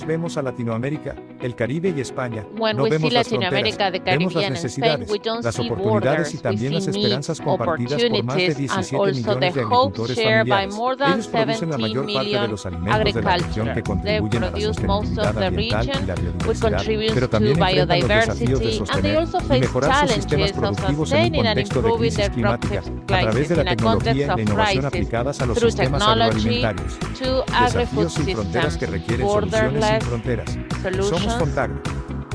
Vemos a Latinoamérica, el Caribe y España. When No we see vemos las Latin fronteras, America, the vemos las Caribbean, and Spain, necesidades, we don't las see oportunidades y borders, we también see las needs, esperanzas compartidas por más de opportunities, and 17 also the millones de hopes agricultores shared by familiares. more than Ellos producen la 17 mayor parte de million los alimentos de la región que agriculturers. They contribuyen a la produce most of sostenibilidad the ambiental y region, la which biodiversidad, contributes pero to también enfrentan los desafíos de biodiversity, and they sostener also y face mejorar sus sistemas challenges of productivos en un sustaining and contexto de improving crisis their climática, productive a través de crisis la in a context tecnología y of la innovación crisis aplicadas a los through sistemas technology agroalimentarios. to agri-food Desafíos sin fronteras que systems, requieren soluciones sin borderless fronteras. Somos solutions. FONTAGRO,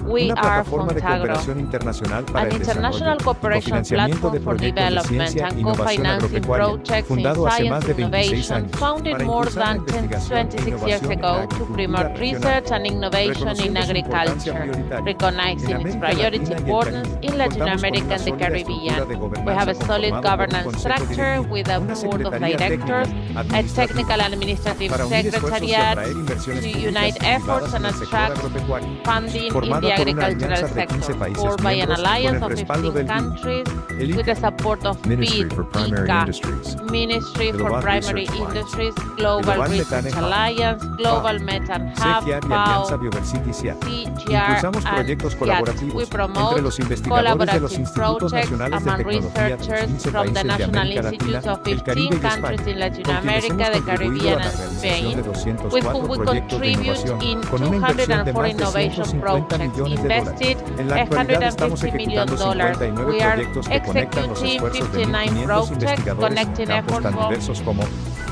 We una are plataforma de FONTAGRO, cooperación internacional para an el desarrollo international y cooperation cofinanciamiento de platform for proyectos de development ciencia e and innovación co-financing agropecuaria, projects in fundado hace más science de 26 innovation, años, founded para more impulsar la than 10, investigación e 26 years innovación en la ago to agricultura promote regional, research and innovation in reconociendo su importancia agriculture, prioritaria. recognizing En its América priority Latina y el importance Caribe, in Latin contamos con America una and the sólida estructura de Caribbean. We have a gobernanza solid conformado por un governance consejo structure directivo, with a una board of secretaría directors, técnica, a technical administrativa, administrative para unir esfuerzos y secretariat atraer inversiones to públicas unite y efforts privadas and en el sector attract agropecuario, funding in formada the por una agricultural alianza de 15 sector, países formed by an miembros con alliance el of respaldo 15 del countries el with the IICA, support of Ministry for Primary IICA, Industries, Ministry for Global Primary Research Alliance, Industries, Global Global Research Methane Hub, Alliance, Global Methane Hub, CGR y FAO, Alianza Biodiversity SIAD. CGR, Impulsamos and proyectos SIAD. We colaborativos promote entre los investigadores de los collaborative institutos projects nacionales de among tecnología de los researchers 15 from the países de National América Institutes Latina, of el 15 Caribe y countries España, in Latin con quienes America, hemos the contribuido Caribbean, a la and realización de Spain, with whom 204 we proyectos de contribute innovación, in con una inversión de 204 más de innovation 150 projects, millones de dólares. invested En la actualidad estamos $150 million. ejecutando 59 We are proyectos que conectan los executing esfuerzos de 59 1.500 projects investigadores en connecting campos efforts tan of diversos como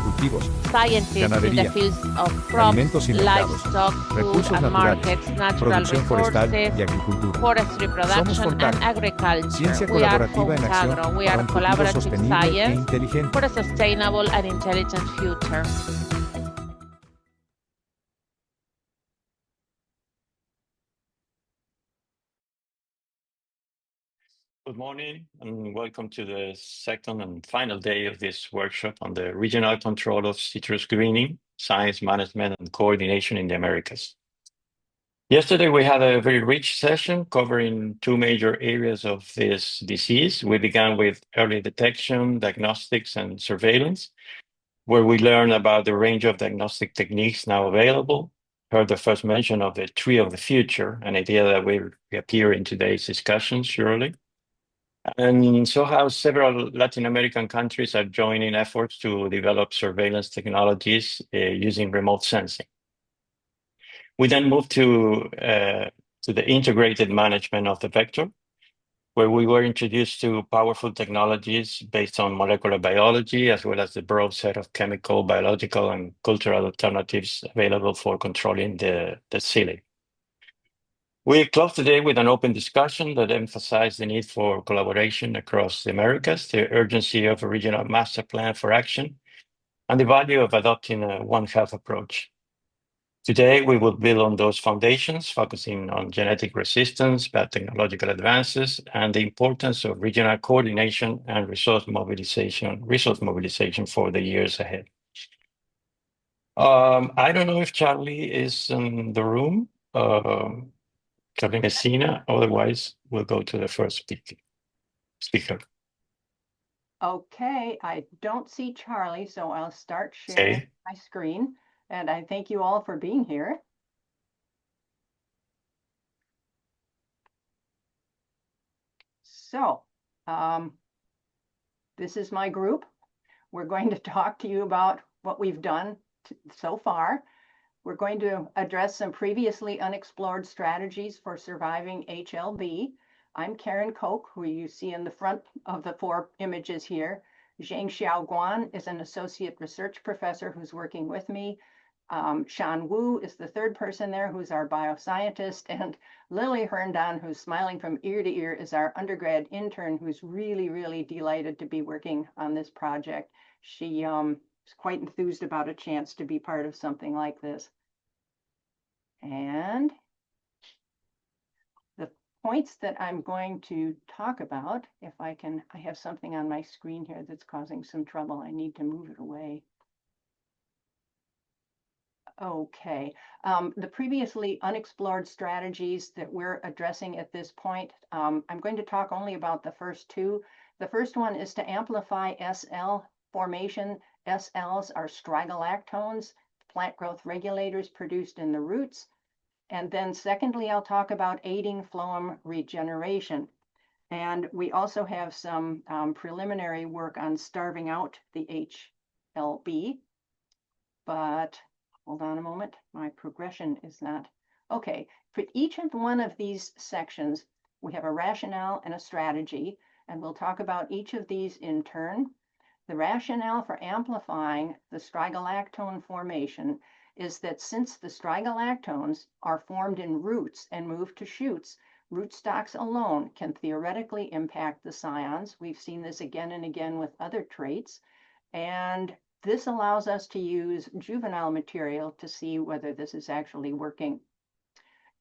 cultivos, scientists in the ganadería, fields of crops, alimentos y mercados, livestock, food recursos and naturales, markets, natural producción forestal resources, y agricultura. forestry Somos production and FONTAGRO, agriculture. ciencia We are colaborativa en acción FONTAGRO. We para are un futuro collaborative sostenible e science inteligente. for a sustainable and intelligent future. Good morning and welcome to the second and final day of this workshop on the regional control of citrus greening, science management and coordination in the Americas. Yesterday, we had a very rich session covering two major areas of this disease. We began with early detection, diagnostics, and surveillance, where we learned about the range of diagnostic techniques now available, heard the first mention of the tree of the future, an idea that will appear in today's discussion, surely. And so how several Latin American countries are joining efforts to develop surveillance technologies using remote sensing. We then moved to the integrated management of the vector, where we were introduced to powerful technologies based on molecular biology, as well as the broad set of chemical, biological, and cultural alternatives available for controlling the psyllid. We closed today with an open discussion that emphasized the need for collaboration across the Americas, the urgency of a regional master plan for action, and the value of adopting a One Health approach. Today, we will build on those foundations, focusing on genetic resistance, biotechnological advances, and the importance of regional coordination and resource mobilization for the years ahead. I don't know if Charlie is in the room. Charlie Messina, otherwise we'll go to the first speaker. Okay, I don't see Charlie, so I'll start sharing my screen. And I thank you all for being here. So, this is my group. We're going to talk to you about what we've done so far. We're going to address some previously unexplored strategies for surviving HLB. I'm Karen Koch, who you see in the front of the four images here. Zheng-Xiao Guan is an associate research professor who's working with me. Shan Wu is the third person there, who's our bioscientist, and Lily Herndon, who's smiling from ear to ear, is our undergrad intern, who's really, really delighted to be working on this project. She is quite enthused about a chance to be part of something like this. And the points that I'm going to talk about, if I have something on my screen here that's causing some trouble. I need to move it away. Okay, the previously unexplored strategies that we're addressing at this point, I'm going to talk only about the first two. The first one is to amplify SL formation. SLs are strigolactones, plant growth regulators produced in the roots. And then secondly, I'll talk about aiding phloem regeneration. And we also have some preliminary work on starving out the HLB. But hold on a moment, my progression is not. Okay, for each of one of these sections, we have a rationale and a strategy, and we'll talk about each of these in turn. The rationale for amplifying the strigalactone formation is that since the strigalactones are formed in roots and move to shoots, rootstocks alone can theoretically impact the scions. We've seen this again and again with other traits, and this allows us to use juvenile material to see whether this is actually working.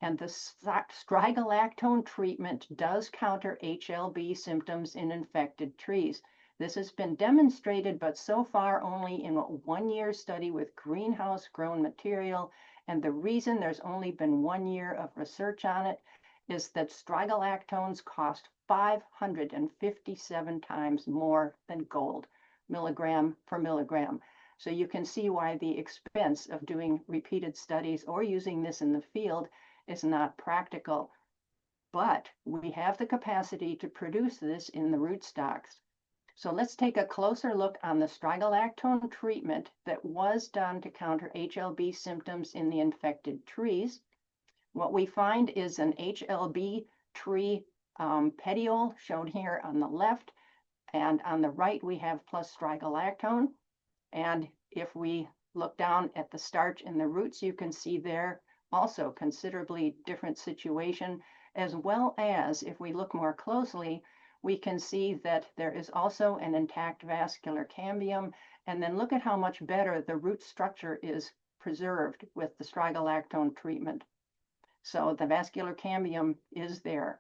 And the strigalactone treatment does counter HLB symptoms in infected trees. This has been demonstrated, but so far only in a 1-year study with greenhouse-grown material. And the reason there's only been 1 year of research on it is that strigalactones cost 557 times more than gold, milligram per milligram. So you can see why the expense of doing repeated studies or using this in the field is not practical. But we have the capacity to produce this in the rootstocks. So let's take a closer look on the strigalactone treatment that was done to counter HLB symptoms in the infected trees. What we find is an HLB tree petiole shown here on the left, and on the right we have plus strigalactone. And if we look down at the starch in the roots, you can see there also considerably different situation, as well as if we look more closely, we can see that there is also an intact vascular cambium. And then look at how much better the root structure is preserved with the strigalactone treatment. So the vascular cambium is there.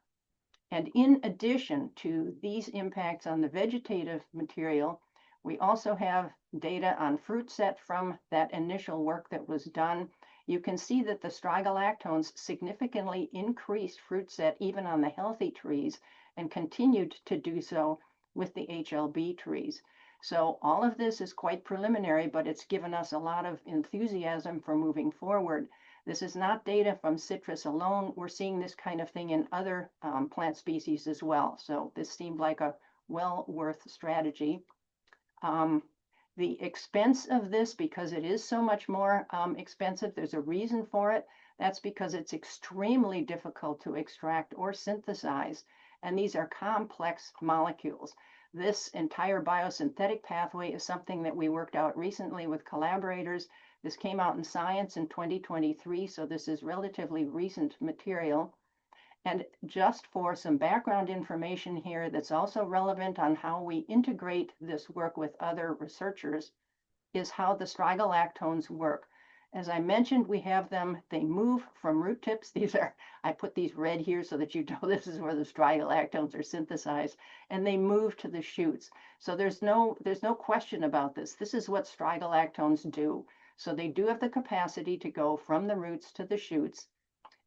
And in addition to these impacts on the vegetative material, we also have data on fruit set from that initial work that was done. You can see that the strigalactones significantly increased fruit set even on the healthy trees and continued to do so with the HLB trees. So all of this is quite preliminary, but it's given us a lot of enthusiasm for moving forward. This is not data from citrus alone. We're seeing this kind of thing in other plant species as well. So this seemed like a well worth strategy. The expense of this, because it is so much more expensive, there's a reason for it. That's because it's extremely difficult to extract or synthesize. And these are complex molecules. This entire biosynthetic pathway is something that we worked out recently with collaborators. This came out in Science in 2023, so this is relatively recent material. And just for some background information here that's also relevant on how we integrate this work with other researchers is how the strigalactones work. As I mentioned, we have them, they move from root tips. These are, I put these red here so that you know this is where the strigalactones are synthesized, and they move to the shoots. So there's no question about this. This is what strigalactones do. So they do have the capacity to go from the roots to the shoots.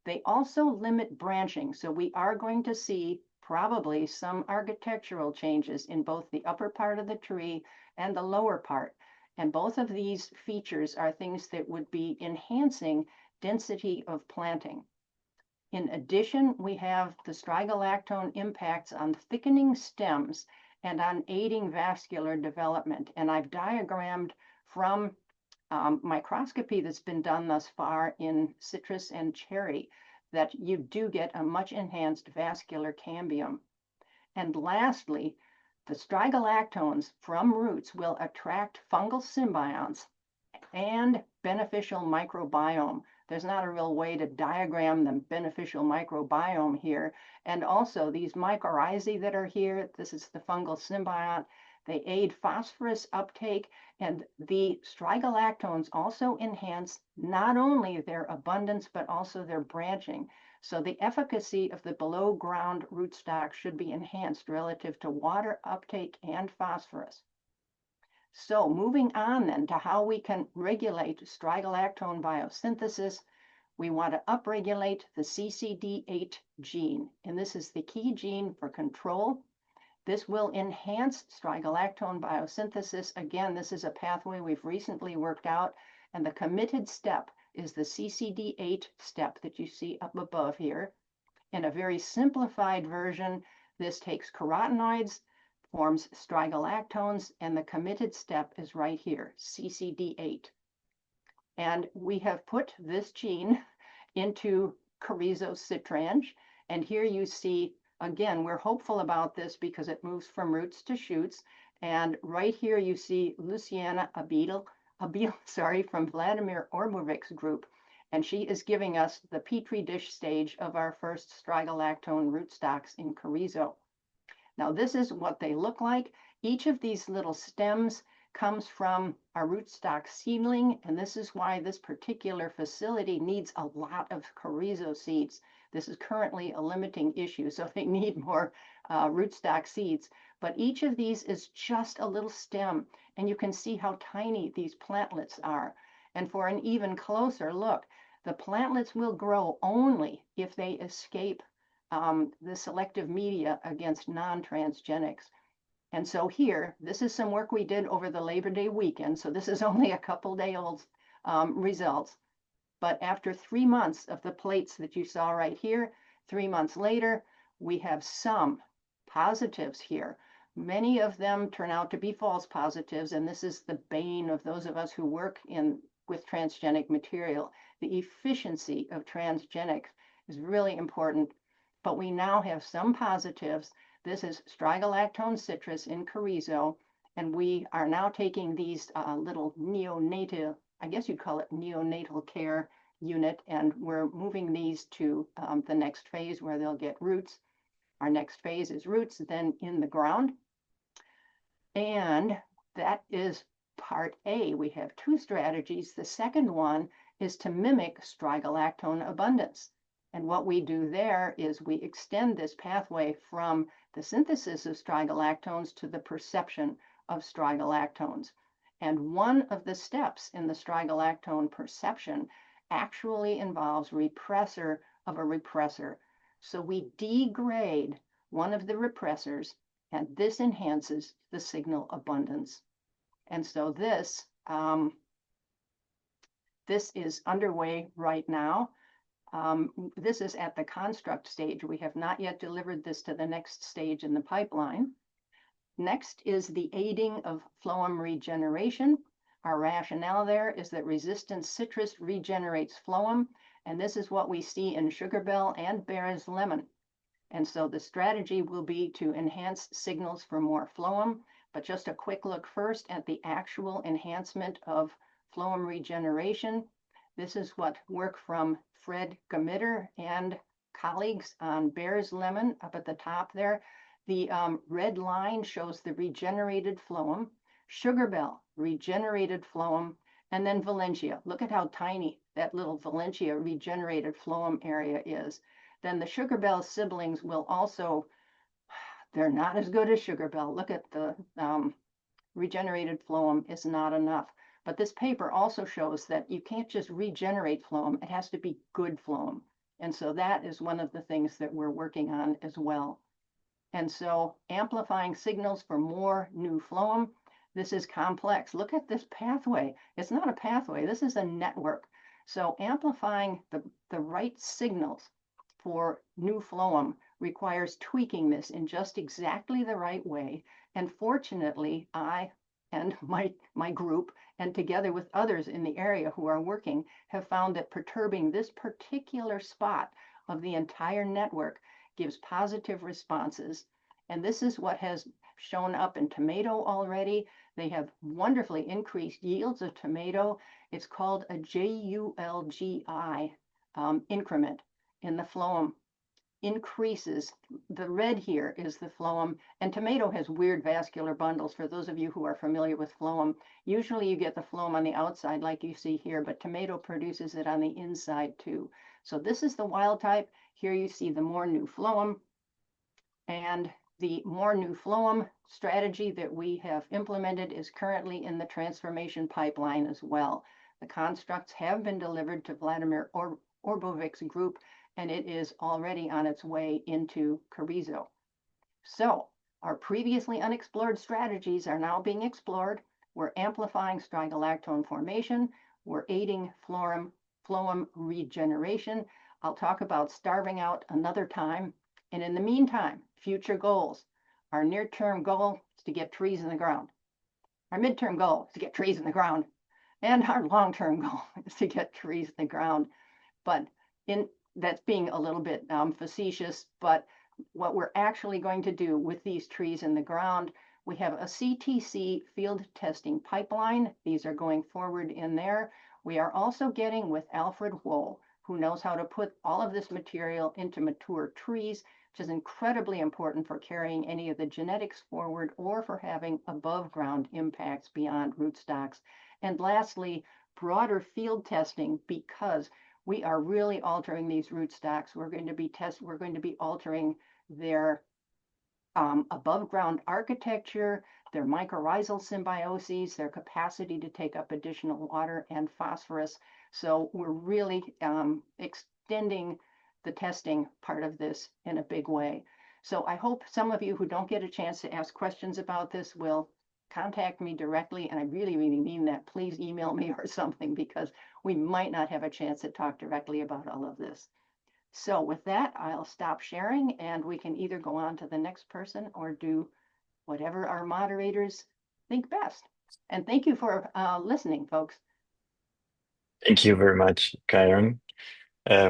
They also limit branching. So we are going to see probably some architectural changes in both the upper part of the tree and the lower part. And both of these features are things that would be enhancing density of planting. In addition, we have the strigalactone impacts on thickening stems and on aiding vascular development. And I've diagrammed from microscopy that's been done thus far in citrus and cherry that you do get a much enhanced vascular cambium. And lastly, the strigalactones from roots will attract fungal symbionts and beneficial microbiome. There's not a real way to diagram the beneficial microbiome here. And also these mycorrhizae that are here, this is the fungal symbiont. They aid phosphorus uptake, and the strigalactones also enhance not only their abundance, but also their branching. So the efficacy of the below ground rootstock should be enhanced relative to water uptake and phosphorus. So moving on then to how we can regulate strigalactone biosynthesis, we want to upregulate the CCD8 gene, and this is the key gene for control. This will enhance strigalactone biosynthesis. Again, this is a pathway we've recently worked out, and the committed step is the CCD8 step that you see up above here. In a very simplified version, this takes carotenoids, forms strigalactones, and the committed step is right here, CCD8. And we have put this gene into chorizo citrange. And here you see, again, we're hopeful about this because it moves from roots to shoots. And right here you see Luciana Abel, from Vladimir Orbovic's group. And she is giving us the Petri dish stage of our first strigalactone rootstocks in chorizo. Now this is what they look like. Each of these little stems comes from a rootstock seedling, and this is why this particular facility needs a lot of chorizo seeds. This is currently a limiting issue, so they need more rootstock seeds. But each of these is just a little stem, and you can see how tiny these plantlets are. And for an even closer look, the plantlets will grow only if they escape the selective media against non-transgenics. And so here, this is some work we did over the Labor Day weekend. So this is only a couple day old results. But after 3 months of the plates that you saw right here, 3 months later, we have some positives here. Many of them turn out to be false positives, and this is the bane of those of us who work with transgenic material. The efficiency of transgenics is really important, but we now have some positives. This is strigalactone citrus in chorizo, and we are now taking these little neonatal, I guess you'd call it neonatal care unit, and we're moving these to the next phase where they'll get roots. Our next phase is roots, then in the ground. And that is part A. We have 2 strategies. The second one is to mimic strigalactone abundance. And what we do there is we extend this pathway from the synthesis of strigalactones to the perception of strigalactones. And one of the steps in the strigalactone perception actually involves repressor of a repressor. So we degrade one of the repressors, and this enhances the signal abundance. And so this is underway right now. This is at the construct stage. We have not yet delivered this to the next stage in the pipeline. Next is the aiding of phloem regeneration. Our rationale there is that resistant citrus regenerates phloem, and this is what we see in sugar-bell and Bear's lemon. And so the strategy will be to enhance signals for more phloem, but just a quick look first at the actual enhancement of phloem regeneration. This is what work from Fred Gamitter and colleagues on Bear's lemon up at the top there. The red line shows the regenerated phloem, sugar-bell, regenerated phloem, and then Valentia. Look at how tiny that little Valentia regenerated phloem area is. Then the sugar-bell siblings will also, they're not as good as sugar-bell. Look at the regenerated phloem is not enough. But this paper also shows that you can't just regenerate phloem, it has to be good phloem. And so that is one of the things that we're working on as well. And so amplifying signals for more new phloem, this is complex. Look at this pathway. It's not a pathway, this is a network. So amplifying the right signals for new phloem requires tweaking this in just exactly the right way. And fortunately, I and my group, and together with others in the area who are working, have found that perturbing this particular spot of the entire network gives positive responses. And this is what has shown up in tomato already. They have wonderfully increased yields of tomato. It's called a JULGI increment in the phloem. Increases. The red here is the phloem, and tomato has weird vascular bundles. For those of you who are familiar with phloem, usually you get the phloem on the outside like you see here, but tomato produces it on the inside too. So this is the wild type. Here you see the more new phloem, and the more new phloem strategy that we have implemented is currently in the transformation pipeline as well. The constructs have been delivered to Vladimir Orbovic's group, and it is already on its way into chorizo. So our previously unexplored strategies are now being explored. We're amplifying strigalactone formation. We're aiding phloem phloem regeneration. I'll talk about starving out another time. And in the meantime, future goals. Our near-term goal is to get trees in the ground. Our midterm goal is to get trees in the ground. And our long-term goal is to get trees in the ground. But that's being a little bit facetious, but what we're actually going to do with these trees in the ground, we have a CTC field testing pipeline. These are going forward in there. We are also getting with Alfred Wohl, who knows how to put all of this material into mature trees, which is incredibly important for carrying any of the genetics forward or for having above ground impacts beyond rootstocks. And lastly, broader field testing, because we are really altering these rootstocks. We're going to be altering their above ground architecture, their mycorrhizal symbioses, their capacity to take up additional water and phosphorus. So we're really extending the testing part of this in a big way. So I hope some of you who don't get a chance to ask questions about this will contact me directly. And I really, really mean that. Please email me or something, because we might not have a chance to talk directly about all of this. So with that, I'll stop sharing and we can either go on to the next person or do whatever our moderators think best. And thank you for listening, folks. Thank you very much, Karen,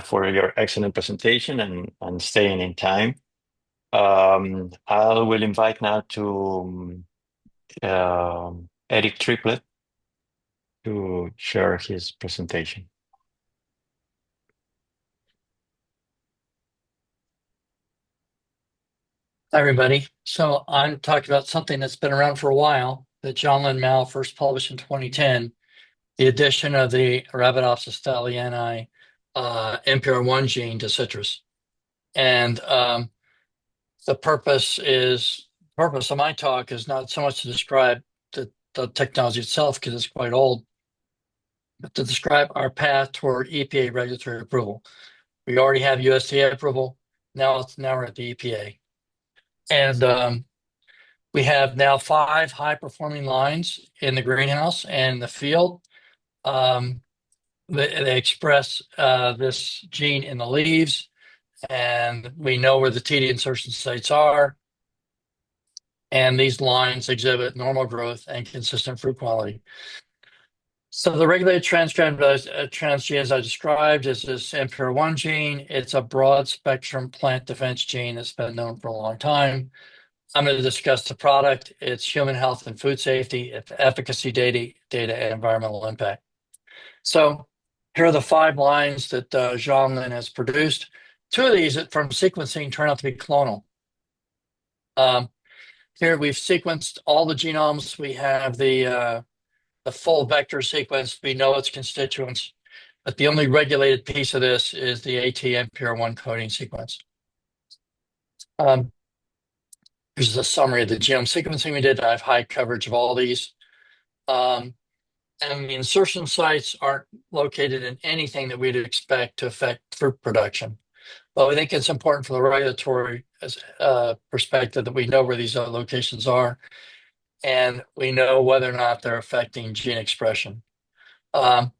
for your excellent presentation and staying in time. I will invite now to Eric Triplett to share his presentation. Hi, everybody. So I'm talking about something that's been around for a while that John Lynn Mao first published in 2010, the addition of the Arabidopsis thaliani NPR1 gene to citrus. And the purpose of my talk is not so much to describe the technology itself, because it's quite old, but to describe our path toward EPA regulatory approval. We already have USDA approval. Now we're at the EPA. And we have now 5 high-performing lines in the greenhouse and the field. They express this gene in the leaves, and we know where the TD insertion sites are. And these lines exhibit normal growth and consistent fruit quality. So the regulated transgenes I described is this NPR1 gene. It's a broad-spectrum plant defense gene that's been known for a long time. I'm going to discuss the product, its human health and food safety, its efficacy data, and environmental impact. So here are the 5 lines that Jean Lin has produced. 2 of these from sequencing turn out to be clonal. Here we've sequenced all the genomes. We have the full vector sequence. We know its constituents, but the only regulated piece of this is the AT-NPR1 coding sequence. Here's a summary of the genome sequencing we did. I have high coverage of all these. And the insertion sites aren't located in anything that we'd expect to affect fruit production. But we think it's important for the regulatory perspective that we know where these locations are, and we know whether or not they're affecting gene expression. Now,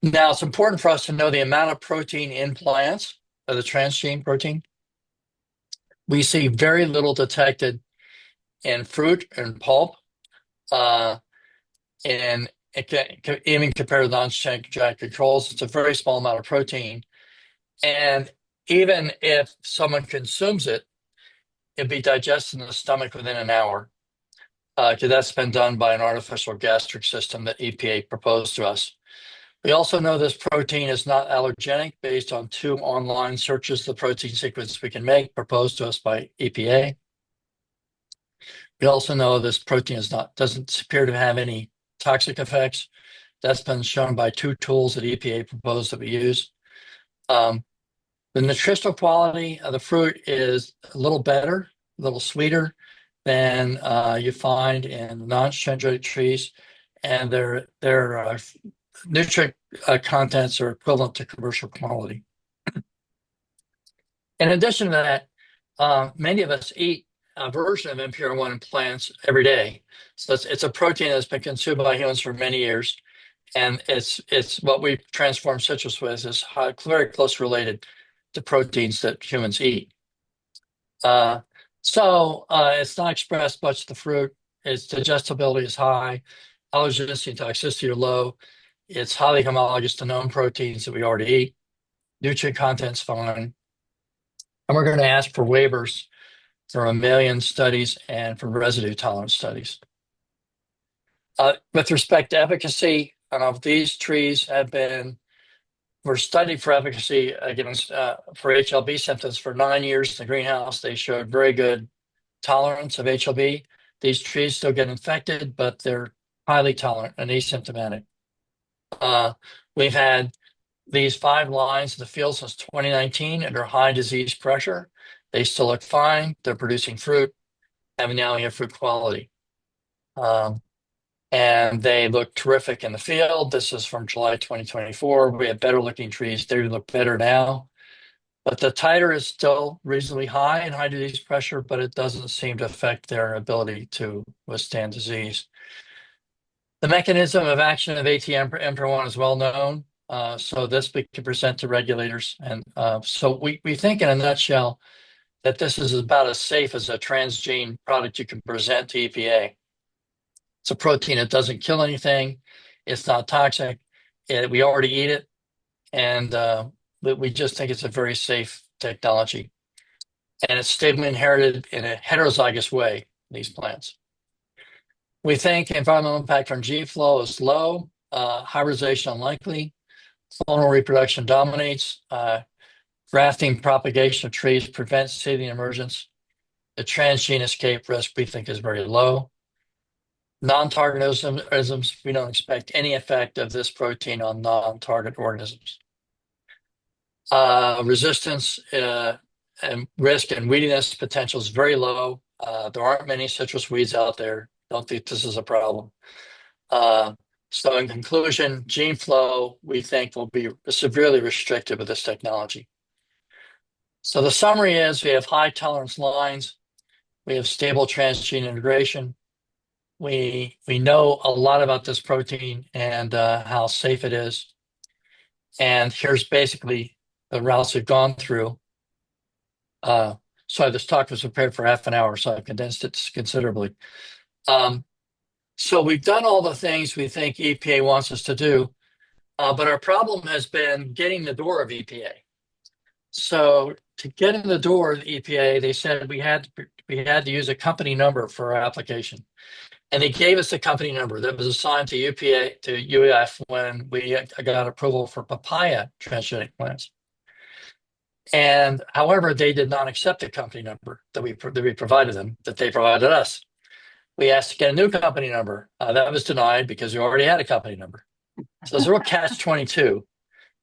it's important for us to know the amount of protein in plants, the transgene protein. We see very little detected in fruit and pulp, and even compared to non-genetic controls, it's a very small amount of protein. And even if someone consumes it, it'd be digested in the stomach within an hour. Because that's been done by an artificial gastric system that EPA proposed to us. We also know this protein is not allergenic based on 2 online searches of the protein sequence we can make proposed to us by EPA. We also know this protein doesn't appear to have any toxic effects. That's been shown by 2 tools that EPA proposed that we use. The nutritional quality of the fruit is a little better, a little sweeter than you find in non-transgenic trees, and their nutrient contents are equivalent to commercial quality. In addition to that, many of us eat a version of NPR1 in plants every day. So it's a protein that's been consumed by humans for many years, And it's what we transform citrus with is very close related to proteins that humans eat. It's not expressed much in the fruit. Its digestibility is high. Allergenicity and toxicity are low. It's highly homologous to known proteins that we already eat. Nutrient content's fine. And we're going to ask for waivers for mammalian studies and for residue tolerance studies. With respect to efficacy, these trees were studied for efficacy against for HLB symptoms for 9 years in the greenhouse. They showed very good tolerance of HLB. These trees still get infected, but they're highly tolerant and asymptomatic. We've had these 5 lines in the field since 2019 under high disease pressure. They still look fine. They're producing fruit, and now we have fruit quality. And they look terrific in the field. This is from July 2024. We have better looking trees. They look better now. But the titer is still reasonably high in high disease pressure, but it doesn't seem to affect their ability to withstand disease. The mechanism of action of ATM-1 is well known. So this we can present to regulators. And so we think in a nutshell that this is about as safe as a transgene product you can present to EPA. It's a protein that doesn't kill anything. It's not toxic. We already eat it. And we just think it's a very safe technology. And it's stably inherited in a heterozygous way, these plants. We think environmental impact on gene flow is low, hybridization unlikely, clonal reproduction dominates, grafting propagation of trees prevents seedling emergence. The transgene escape risk we think is very low. Non-target organisms, we don't expect any effect of this protein on non-target organisms. Resistance and risk and weediness potential is very low. There aren't many citrus weeds out there. Don't think this is a problem. So in conclusion, gene flow, we think, will be severely restricted with this technology. So the summary is we have high tolerance lines. We have stable transgene integration. We know a lot about this protein and how safe it is. And here's basically the routes we've gone through. Sorry, this talk was prepared for half an hour, so I've condensed it considerably. So we've done all the things we think EPA wants us to do, but our problem has been getting the door of EPA. So to get in the door of the EPA, they said we had to use a company number for our application. And they gave us the company number that was assigned to UEF when we got approval for papaya transgenic plants. And however, they did not accept the company number that we provided them, that they provided us. We asked to get a new company number. That was denied because we already had a company number. So there's a real catch-22.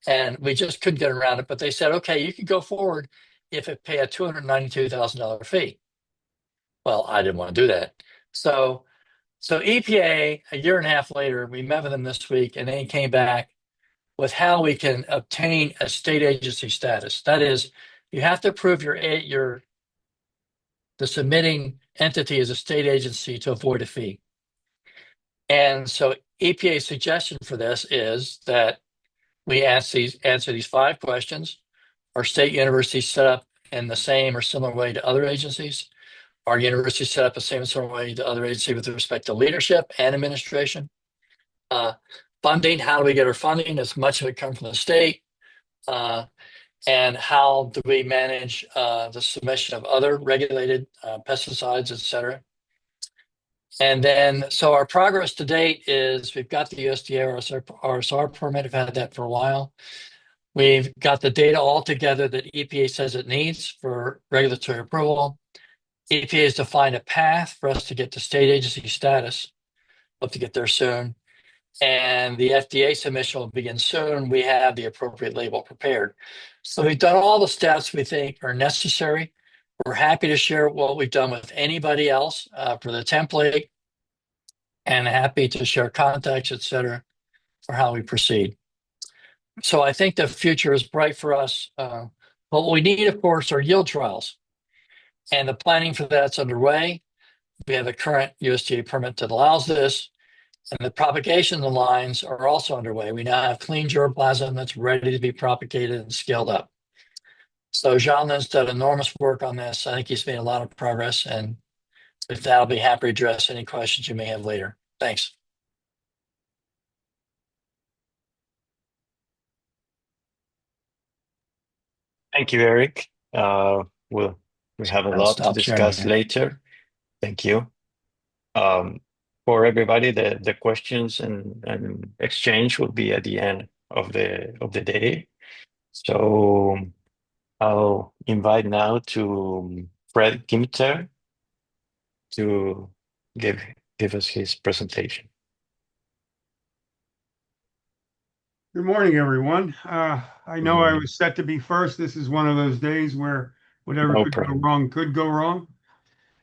And we just couldn't get around it. But they said, okay, you can go forward if it pay a $292,000 fee. Well, I didn't want to do that. So EPA, a year and a half later, we met with them this week, and they came back with how we can obtain a state agency status. That is, you have to prove the submitting entity is a state agency to avoid a fee. And so EPA's suggestion for this is that we answer these 5 questions. Are state universities set up in the same or similar way to other agencies? Are universities set up the same or similar way to other agencies with respect to leadership and administration? Funding, how do we get our funding? Does much of it come from the state? And how do we manage the submission of other regulated pesticides, et cetera? And then, so our progress to date is we've got the USDA RSR permit. We've had that for a while. We've got the data all together that EPA says it needs for regulatory approval. EPA has defined a path for us to get to state agency status. Hope to get there soon. And the FDA submission will begin soon. We have the appropriate label prepared. So we've done all the steps we think are necessary. We're happy to share what we've done with anybody else for the template, and happy to share contacts, et cetera, for how we proceed. So I think the future is bright for us. But what we need, of course, are yield trials. And the planning for that's underway. We have a current USDA permit that allows this. And the propagation lines are also underway. We now have clean germplasm that's ready to be propagated and scaled up. So Jean-Lynn's done enormous work on this. I think he's made a lot of progress. And with that, I'll be happy to address any questions you may have later. Thanks. Thank you, Eric. We have a I'll lot to stop sharing discuss here. later. Thank you. For everybody, the questions and exchange will be at the end of the day. So I'll invite now to Fred Kimter to give us his presentation. Good morning, everyone. I know I morning. was set to be first. This is one of those days where whatever No could problem. go wrong could go wrong.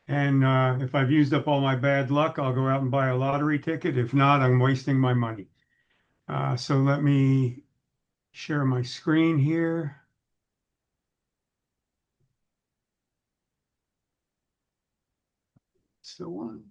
And if I've used up all my bad luck, I'll go out and buy a lottery ticket. If not, I'm wasting my money. So let me share my screen here. It's the one.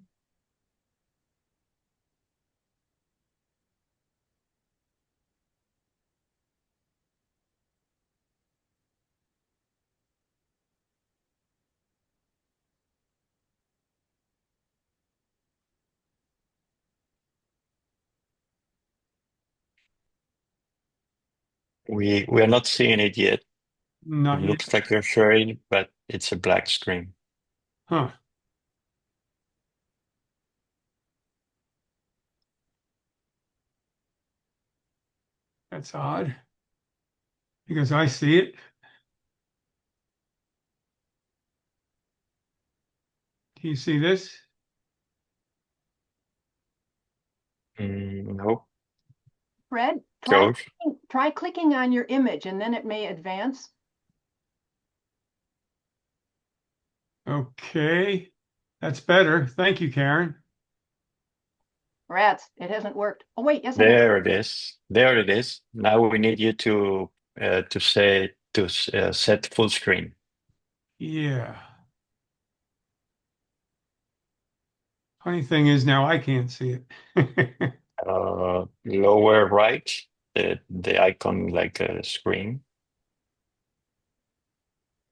We are not seeing it yet. It Not yet. looks like you're sharing, but it's a black screen. Huh. That's odd. Because I see it. Do you see this? No, Fred, George. try clicking on your image and then it may advance. Okay. That's better. Thank you, Karen. Rats, it hasn't worked. Oh, wait, yes, it has. There it is. There it is. Now we need you to set full screen. Yeah. Funny thing is now I can't see it. Lower right, the icon like a screen.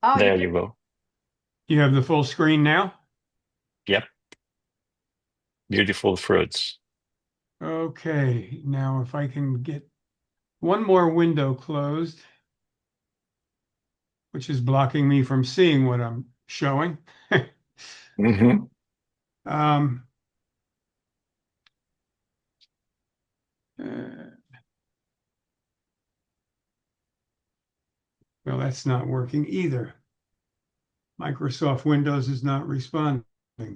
Oh, There you go. You have the full screen now? Yep. Beautiful fruits. Okay, now if I can get one more window closed, which is blocking me from seeing what I'm showing. Mm-hmm. Um, uh, well, that's not working either. Microsoft Windows is not responding.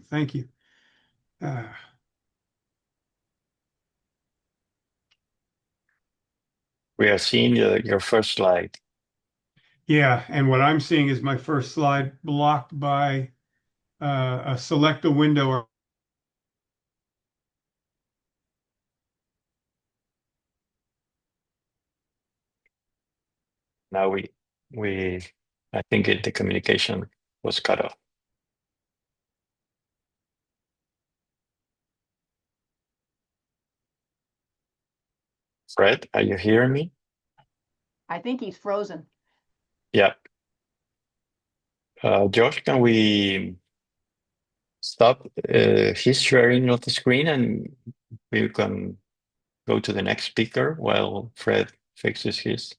Thank you. We are seeing your first slide. Yeah, and what I'm seeing is my first slide blocked by a select a window or Now I think the communication was cut off. Fred, are you hearing me? I think he's frozen. Yeah. Josh, can we stop his sharing of the screen and we can go to the next speaker while Fred fixes his?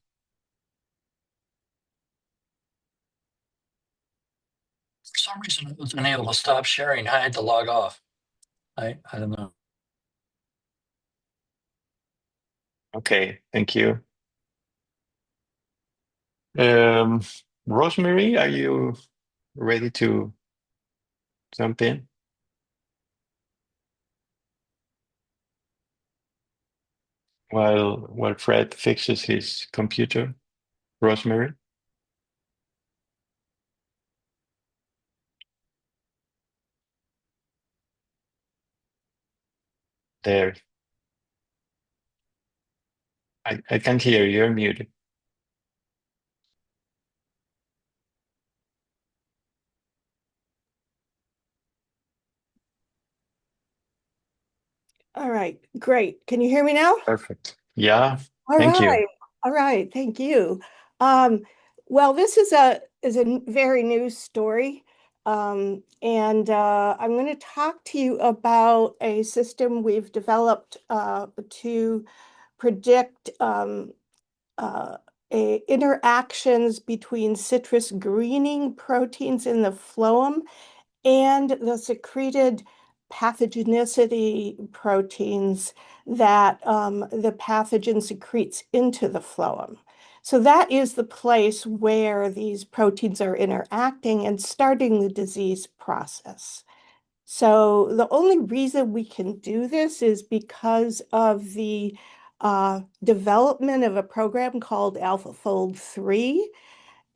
For some reason, I was unable to stop sharing. I had to log off. I don't know. Okay, thank you. Rosemary, are you ready to jump in? While Fred fixes his computer, Rosemary. There. I can't hear you. You're muted. All right, great. Can you hear me now? Perfect. Yeah, All thank you. right, all right, thank you. Um, well, this is a very new story. And I'm going to talk to you about a system we've developed to predict uh, interactions between citrus greening proteins in the phloem and the secreted pathogenicity proteins that the pathogen secretes into the phloem. So that is the place where these proteins are interacting and starting the disease process. So the only reason we can do this is because of the development of a program called AlphaFold 3.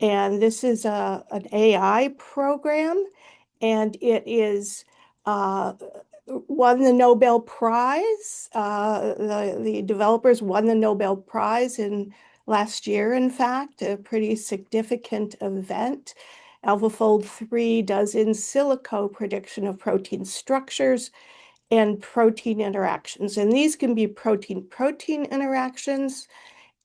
And this is an AI program, and it is won the Nobel Prize. The developers won the Nobel Prize in last year, in fact, a pretty significant event. AlphaFold 3 does in silico prediction of protein structures and protein interactions. And these can be protein-protein interactions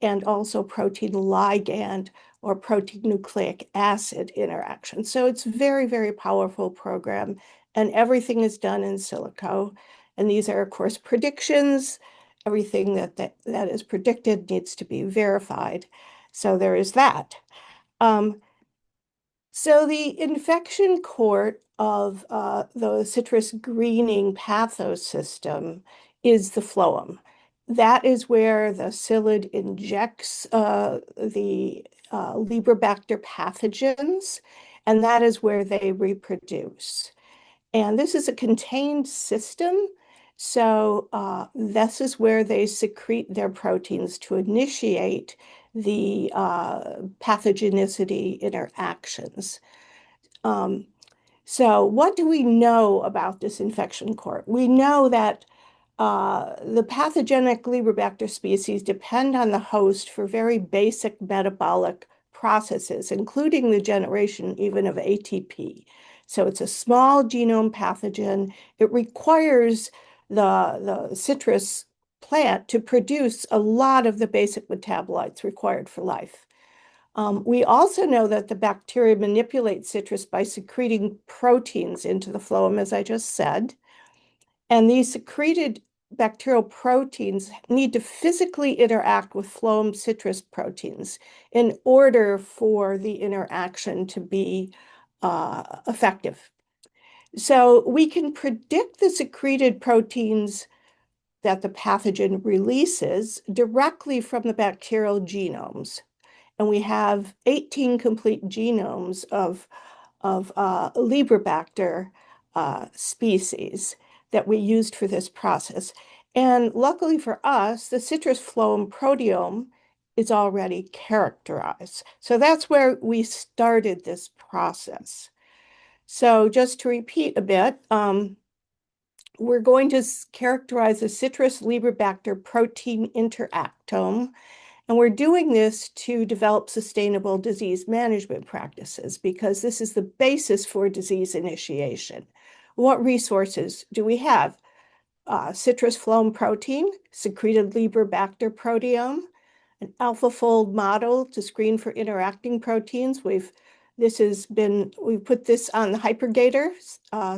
and also protein ligand or protein nucleic acid interaction. So it's very, very powerful program, and everything is done in silico. And these are, of course, predictions. Everything that is predicted needs to be verified. So there is that. So the infection court of the citrus greening pathosystem is the phloem. That is where the psyllid injects the Liberobacter pathogens, and that is where they reproduce. And this is a contained system. So this is where they secrete their proteins to initiate the pathogenicity interactions. So what do we know about this infection court? We know that the pathogenic Liberobacter species depend on the host for very basic metabolic processes, including the generation even of ATP. So it's a small genome pathogen. It requires the citrus plant to produce a lot of the basic metabolites required for life. We also know that the bacteria manipulate citrus by secreting proteins into the phloem, as I just said. And these secreted bacterial proteins need to physically interact with phloem citrus proteins in order for the interaction to be effective. So we can predict the secreted proteins that the pathogen releases directly from the bacterial genomes. And we have 18 complete genomes of Liberobacter species that we used for this process. And luckily for us, the citrus phloem proteome is already characterized. So that's where we started this process. So just to repeat a bit, we're going to characterize the citrus Liberobacter protein interactome. And we're doing this to develop sustainable disease management practices because this is the basis for disease initiation. What resources do we have? Citrus phloem protein, secreted Liberobacter proteome, an AlphaFold model to screen for interacting proteins. We've put this on the hypergator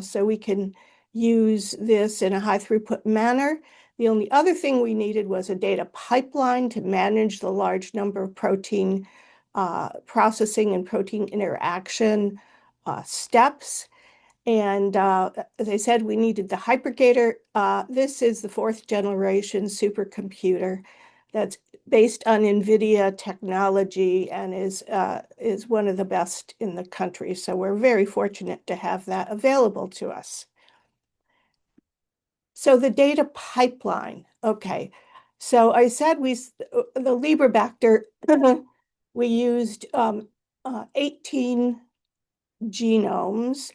so we can use this in a high throughput manner. The only other thing we needed was a data pipeline to manage the large number of protein processing and protein interaction steps. And as I said, we needed the hypergator. This is the 4th generation supercomputer that's based on NVIDIA technology and is one of the best in the country. So we're very fortunate to have that available to us. So the data pipeline, okay. So I said the Liberobacter, we used 18 genomes,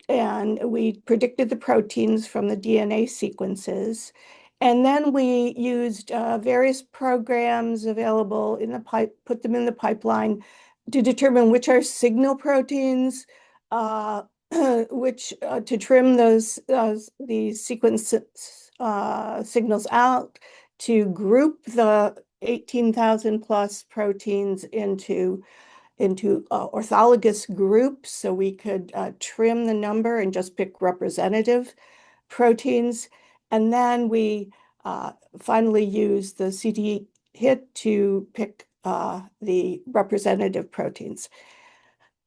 and we predicted the proteins from the DNA sequences. And then we used various programs available in the put them in the pipeline to determine which are signal proteins, which to trim these sequences signals out to group the 18,000 plus proteins into orthologous groups so we could trim the number and just pick representative proteins. And then we finally use the CD hit to pick the representative proteins.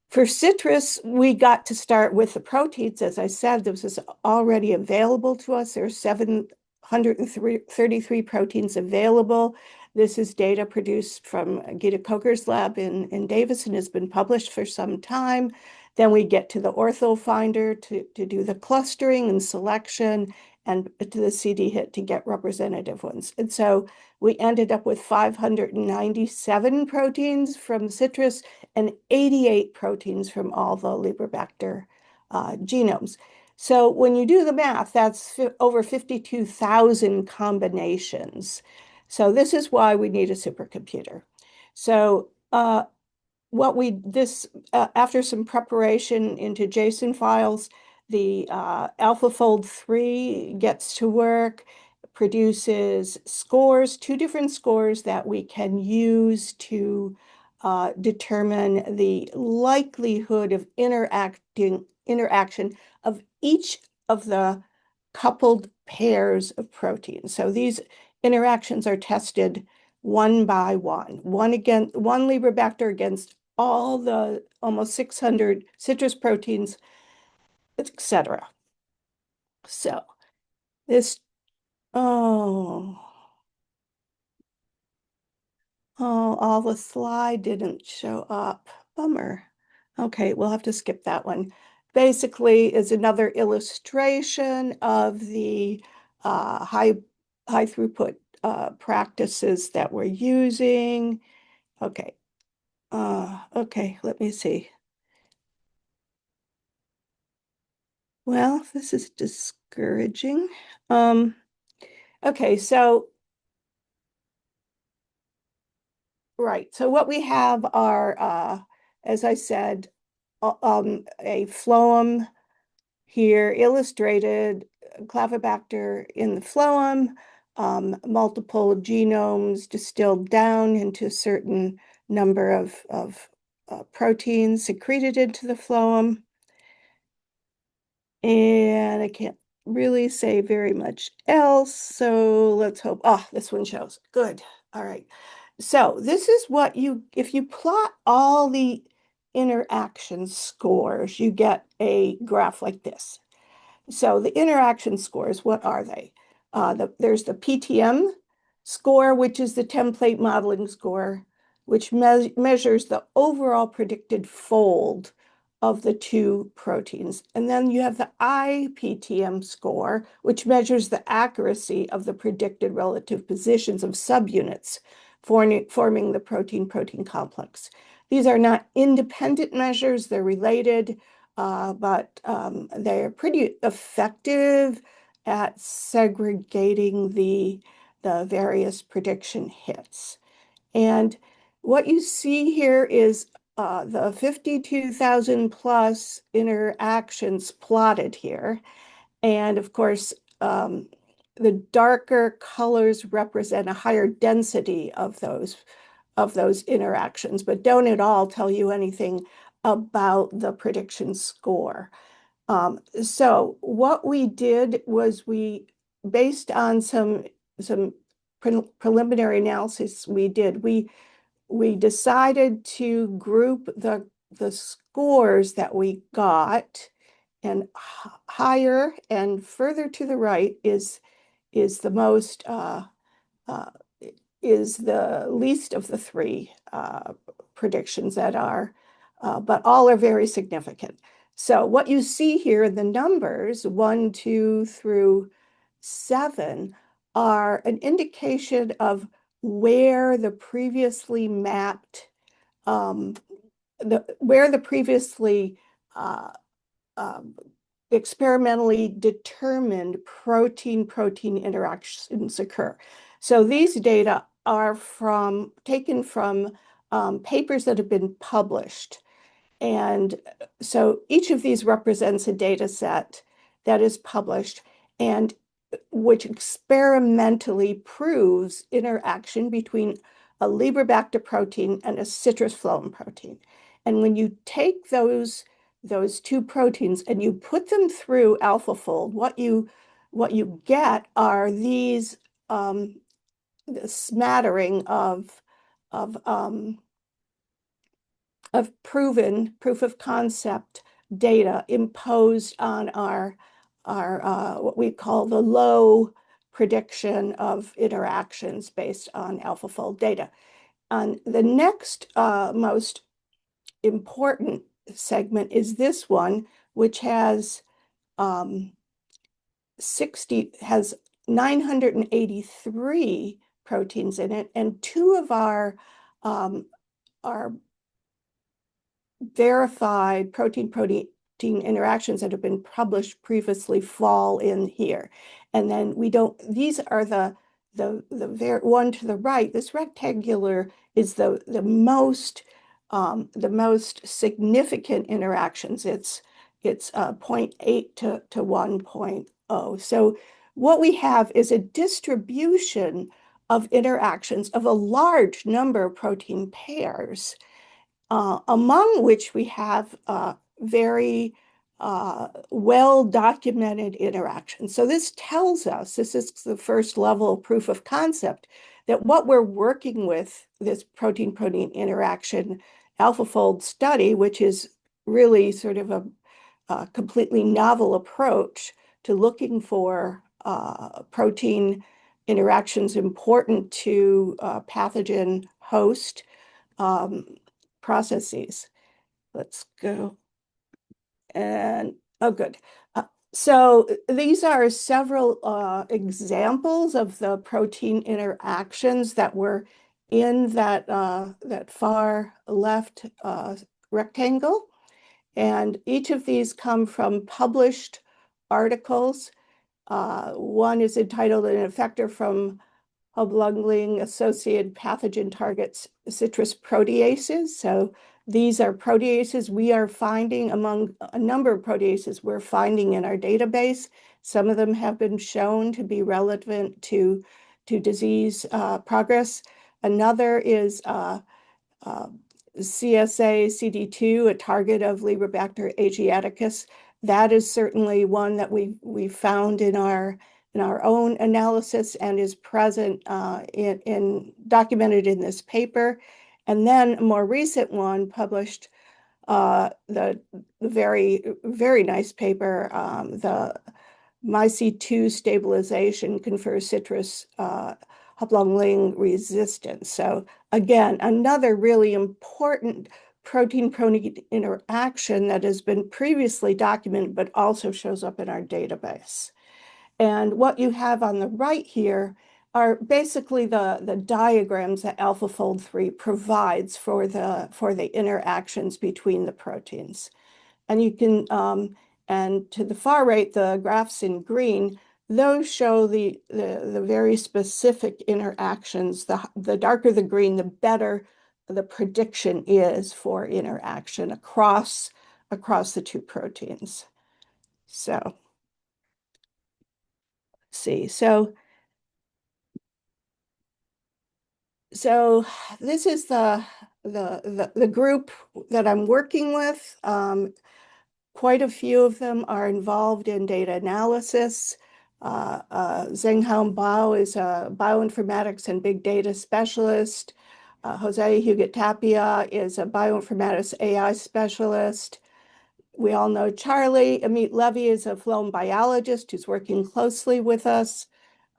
For citrus, we got to start with the proteins. As I said, this is already available to us. There are 733 proteins available. This is data produced from Gita Coker's lab in Davis and has been published for some time. Then we get to the ortho finder to do the clustering and selection, and to the CD hit to get representative ones. And so we ended up with 597 proteins from citrus and 88 proteins from all the Liberbacter genomes. So when you do the math, that's over 52,000 combinations. So this is why we need a supercomputer. So after some preparation into JSON files, the AlphaFold 3 gets to work, produces scores, 2 different scores that we can use to determine the likelihood of interaction of each of the coupled pairs of proteins. So these interactions are tested one by one, one Liberbacter against all the almost 600 citrus proteins, etc. So this, all the slide didn't show up. Bummer. Okay, we'll have to skip that one. Basically is another illustration of the high throughput practices that we're using. Okay. Okay, let me see. Well, this is discouraging. Okay, so right. So what we have are, as I said, a phloem here illustrated, Clavibacter in the phloem, multiple genomes distilled down into a certain number of proteins secreted into the phloem. And I can't really say very much else. So let's hope. This one shows. Good. All right. So this is what if you plot all the interaction scores, you get a graph like this. So the interaction scores, what are they? There's the PTM score, which is the template modeling score, which measures the overall predicted fold of the 2 proteins. And then you have the IPTM score, which measures the accuracy of the predicted relative positions of subunits forming the protein-protein complex. These are not independent measures, they're related, but they're pretty effective at segregating the various prediction hits. And what you see here is the 52,000 plus interactions plotted here. And of course, the darker colors represent a higher density of those interactions, but don't at all tell you anything about the prediction score. So what we did was based on some preliminary analysis we decided to group the scores that we got, and higher and further to the right is the most is the least of the 3 predictions that are, but all are very significant. So what you see here, the numbers 1, 2 through 7 are an indication of where the previously mapped, where the previously experimentally determined protein-protein interactions occur. So these data are taken from papers that have been published. And so each of these represents a data set that is published. And which experimentally proves interaction between a Liberbacter protein and a citrus phloem protein. And when you take those two proteins and you put them through AlphaFold, what you get are these smattering of proven proof of concept data imposed on our what we call the low prediction of interactions based on AlphaFold data. And the next most important segment is this one, which has 983 proteins in it, and two of our verified protein-protein interactions that have been published previously fall in here. And then these are the one to the right. This rectangular is the most significant interactions. It's 0.8 to 1.0. So what we have is a distribution of interactions of a large number of protein pairs, among which we have very well-documented interactions. So this tells us, this is the first level of proof of concept, that what we're working with, this protein-protein interaction AlphaFold study, which is really sort of a completely novel approach to looking for protein interactions important to pathogen host processes. Let's go. And, oh, good. So these are several examples of the protein interactions that were in that far left rectangle. And each of these come from published articles. One is entitled "An Effector from Hobblungling-Associated Pathogen Targets Citrus Proteases." So these are proteases we are finding among a number of proteases we're finding in our database. Some of them have been shown to be relevant to disease progress. Another is CSA CD2, a target of Liberbacter asiaticus. That is certainly one that we found in our own analysis and is present documented in this paper. And then a more recent one published, the very, very nice paper, the MyC2 stabilization confers citrus Hopplung-Ling resistance. So again, another really important protein-protein interaction that has been previously documented, but also shows up in our database. And what you have on the right here are basically the diagrams that AlphaFold 3 provides for the interactions between the proteins. And you can, and to the far right, the graphs in green, those show the very specific interactions. The darker the green, the better the prediction is for interaction across the two proteins. So, see, so this is the group that I'm working with. Quite a few of them are involved in data analysis. Zhenghao Bao is a bioinformatics and big data specialist. Jose Huguet Tapia is a bioinformatics AI specialist. We all know Charlie. Amit Levy is a phloem biologist who's working closely with us.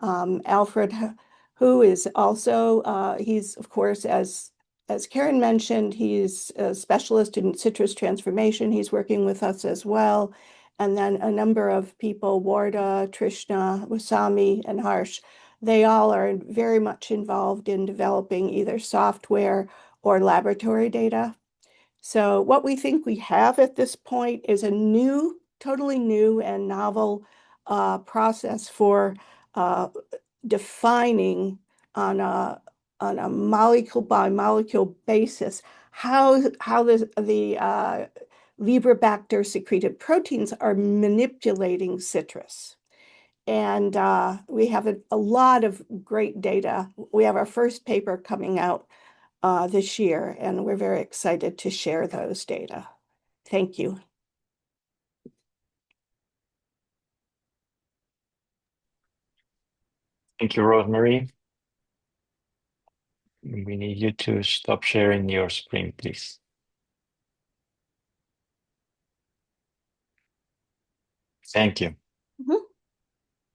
Alfred, who is also, he's, of course, as Karen mentioned, he's a specialist in citrus transformation. He's working with us as well. And then a number of people, Warda, Trishna, Wasami, and Harsh, they all are very much involved in developing either software or laboratory data. So what we think we have at this point is a totally new and novel process for defining on a molecule by molecule basis how the Liberbacter secreted proteins are manipulating citrus. And we have a lot of great data. We have our first paper coming out this year, and we're very excited to share those data. Thank you. Thank you, Rosemary. We need you to stop sharing your screen, please. Thank you. Mhm.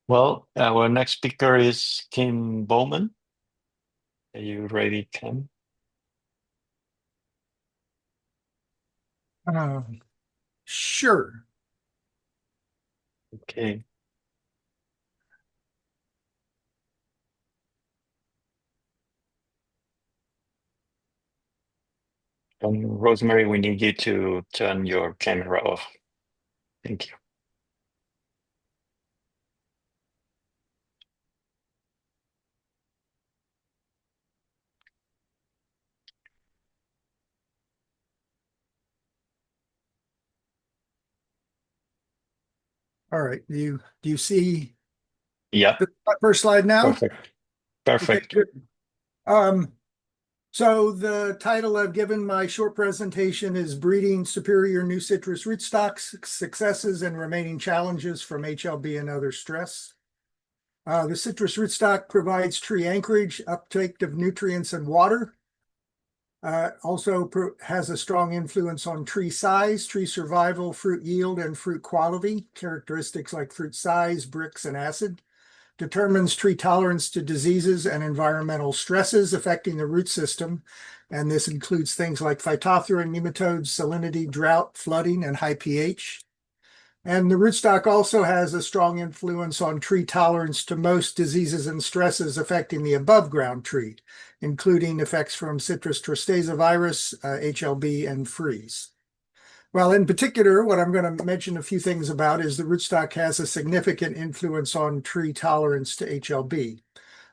Well, our next speaker is Kim Bowman. Are you ready, Kim? Sure. Okay. Rosemary, we need you to turn your camera off. Thank you. All right. Do you see Yeah, the first slide now? perfect. Perfect. Okay, good. So the title I've given my short presentation is Breeding Superior New Citrus Rootstocks, Successes and Remaining Challenges from HLB and Other Stress. The citrus rootstock provides tree anchorage, uptake of nutrients and water. Also has a strong influence on tree size, tree survival, fruit yield, and fruit quality. Characteristics like fruit size, bricks, and acid. Determines tree tolerance to diseases and environmental stresses affecting the root system. And this includes things like Phytophthora, nematodes, salinity, drought, flooding, and high pH. And the rootstock also has a strong influence on tree tolerance to most diseases and stresses affecting the above ground tree, including effects from citrus tristeza virus, HLB, and freeze. Well, in particular, what I'm going to mention a few things about is the rootstock has a significant influence on tree tolerance to HLB.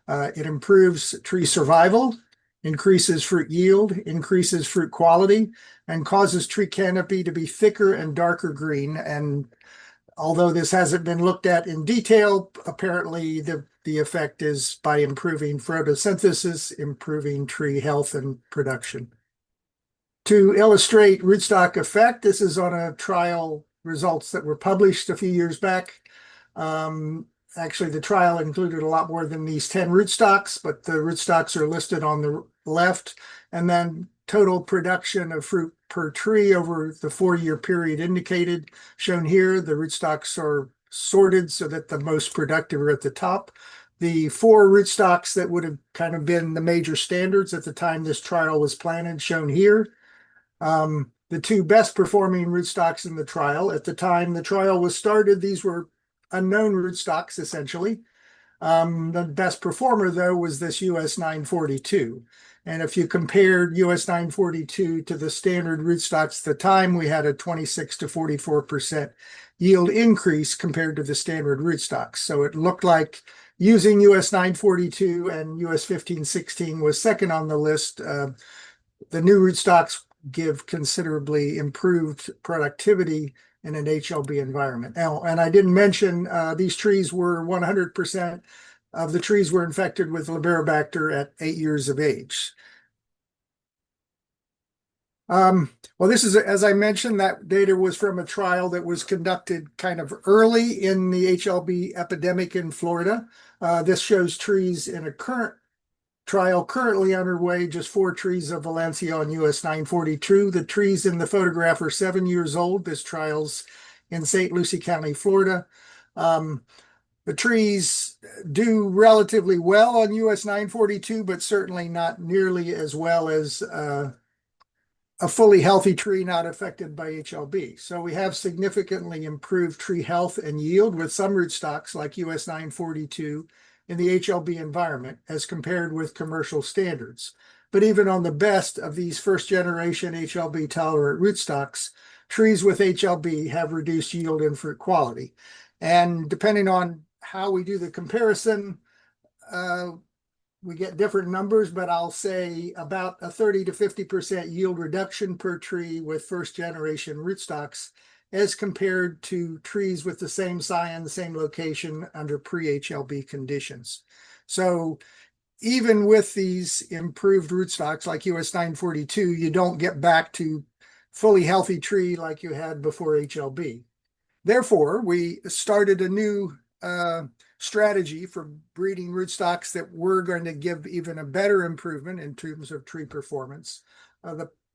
It improves tree survival, increases fruit yield, increases fruit quality, and causes tree canopy to be thicker and darker green. And although this hasn't been looked at in detail, apparently the effect is by improving photosynthesis, improving tree health and production. To illustrate rootstock effect, this is on a trial results that were published a few years back. Actually, the trial included a lot more than these 10 rootstocks, but the rootstocks are listed on the left. And then total production of fruit per tree over the 4-year period indicated. Shown here, the rootstocks are sorted so that the most productive are at the top. The 4 rootstocks that would have kind of been the major standards at the time this trial was planned, shown here. The 2 best performing rootstocks in the trial. At the time the trial was started, these were unknown rootstocks, essentially. The best performer, though, was this US 942. And if you compared US 942 to the standard rootstocks at the time, we had a 26 to 44% yield increase compared to the standard rootstocks. So it looked like using US 942 and US 1516 was second on the list. The new rootstocks give considerably improved productivity in an HLB environment. Now, and I didn't mention these trees were 100% of the trees were infected with Liberibacter at 8 years of age. Well, this is, as I mentioned, that data was from a trial that was conducted kind of early in the HLB epidemic in Florida. This shows trees in a current trial currently underway, just 4 trees of Valencia on US 942. The trees in the photograph are 7 years old. This trial's in St. Lucie County, Florida. The trees do relatively well on US 942, but certainly not nearly as well as a fully healthy tree not affected by HLB. So we have significantly improved tree health and yield with some rootstocks like US 942 in the HLB environment as compared with commercial standards. But even on the best of these first generation HLB tolerant rootstocks, trees with HLB have reduced yield and fruit quality. And depending on how we do the comparison, we get different numbers, but I'll say about a 30 to 50% yield reduction per tree with first generation rootstocks as compared to trees with the same scion, same location under pre-HLB conditions. So even with these improved rootstocks like US 942, you don't get back to fully healthy tree like you had before HLB. Therefore, we started a new strategy for breeding rootstocks that were going to give even a better improvement in terms of tree performance.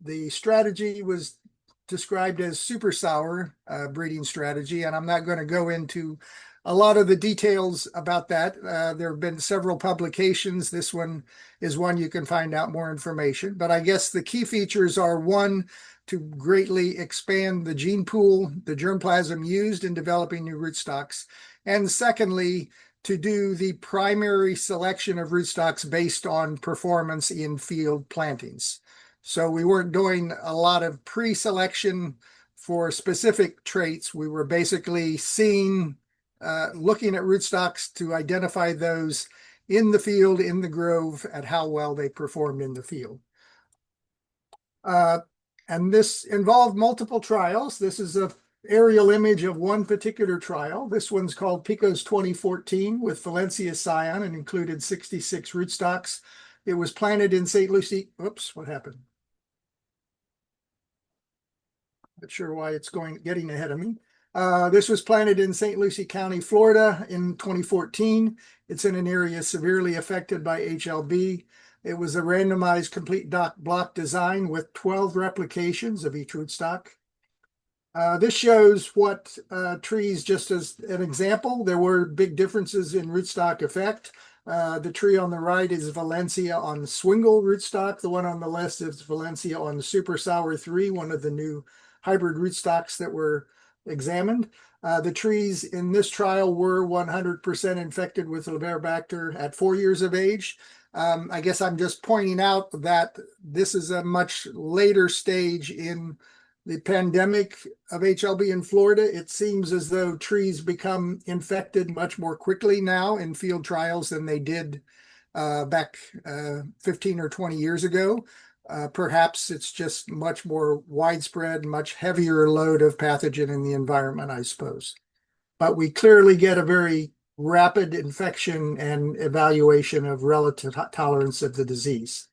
The strategy was described as super sour breeding strategy, and I'm not going to go into a lot of the details about that. There have been several publications. This one is one you can find out more information, but I guess the key features are: one, to greatly expand the gene pool, the germplasm used in developing new rootstocks, and secondly, to do the primary selection of rootstocks based on performance in field plantings. So we weren't doing a lot of pre-selection for specific traits. We were basically looking at rootstocks to identify those in the field, in the grove, at how well they performed in the field. And this involved multiple trials. This is an aerial image of one particular trial. This one's called Picos 2014 with Valencia scion and included 66 rootstocks. It was planted in St. Lucie. Oops, what happened? Not sure why it's getting ahead of me. This was planted in St. Lucie County, Florida in 2014. It's in an area severely affected by HLB. It was a randomized complete block design with 12 replications of each rootstock. This shows what trees, just as an example, there were big differences in rootstock effect. The tree on the right is Valencia on Swingle rootstock. The one on the left is Valencia on Super Sour 3, one of the new hybrid rootstocks that were examined. The trees in this trial were 100% infected with Liberibacter at 4 years of age. I guess I'm just pointing out that this is a much later stage in the pandemic of HLB in Florida. It seems as though trees become infected much more quickly now in field trials than they did back 15 or 20 years ago. Perhaps it's just much more widespread, much heavier load of pathogen in the environment, I suppose. But we clearly get a very rapid infection and evaluation of relative tolerance of the disease.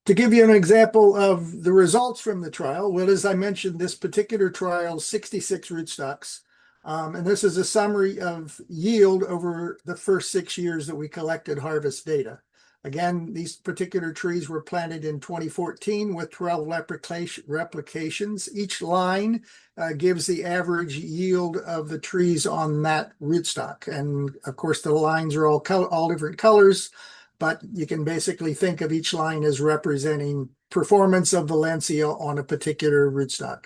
To give you an example of the results from the trial, well, as I mentioned, this particular trial, 66 rootstocks, and this is a summary of yield over the first 6 years that we collected harvest data. Again, these particular trees were planted in 2014 with 12 replications. Each line gives the average yield of the trees on that rootstock. And of course, the lines are all different colors, but you can basically think of each line as representing performance of Valencia on a particular rootstock.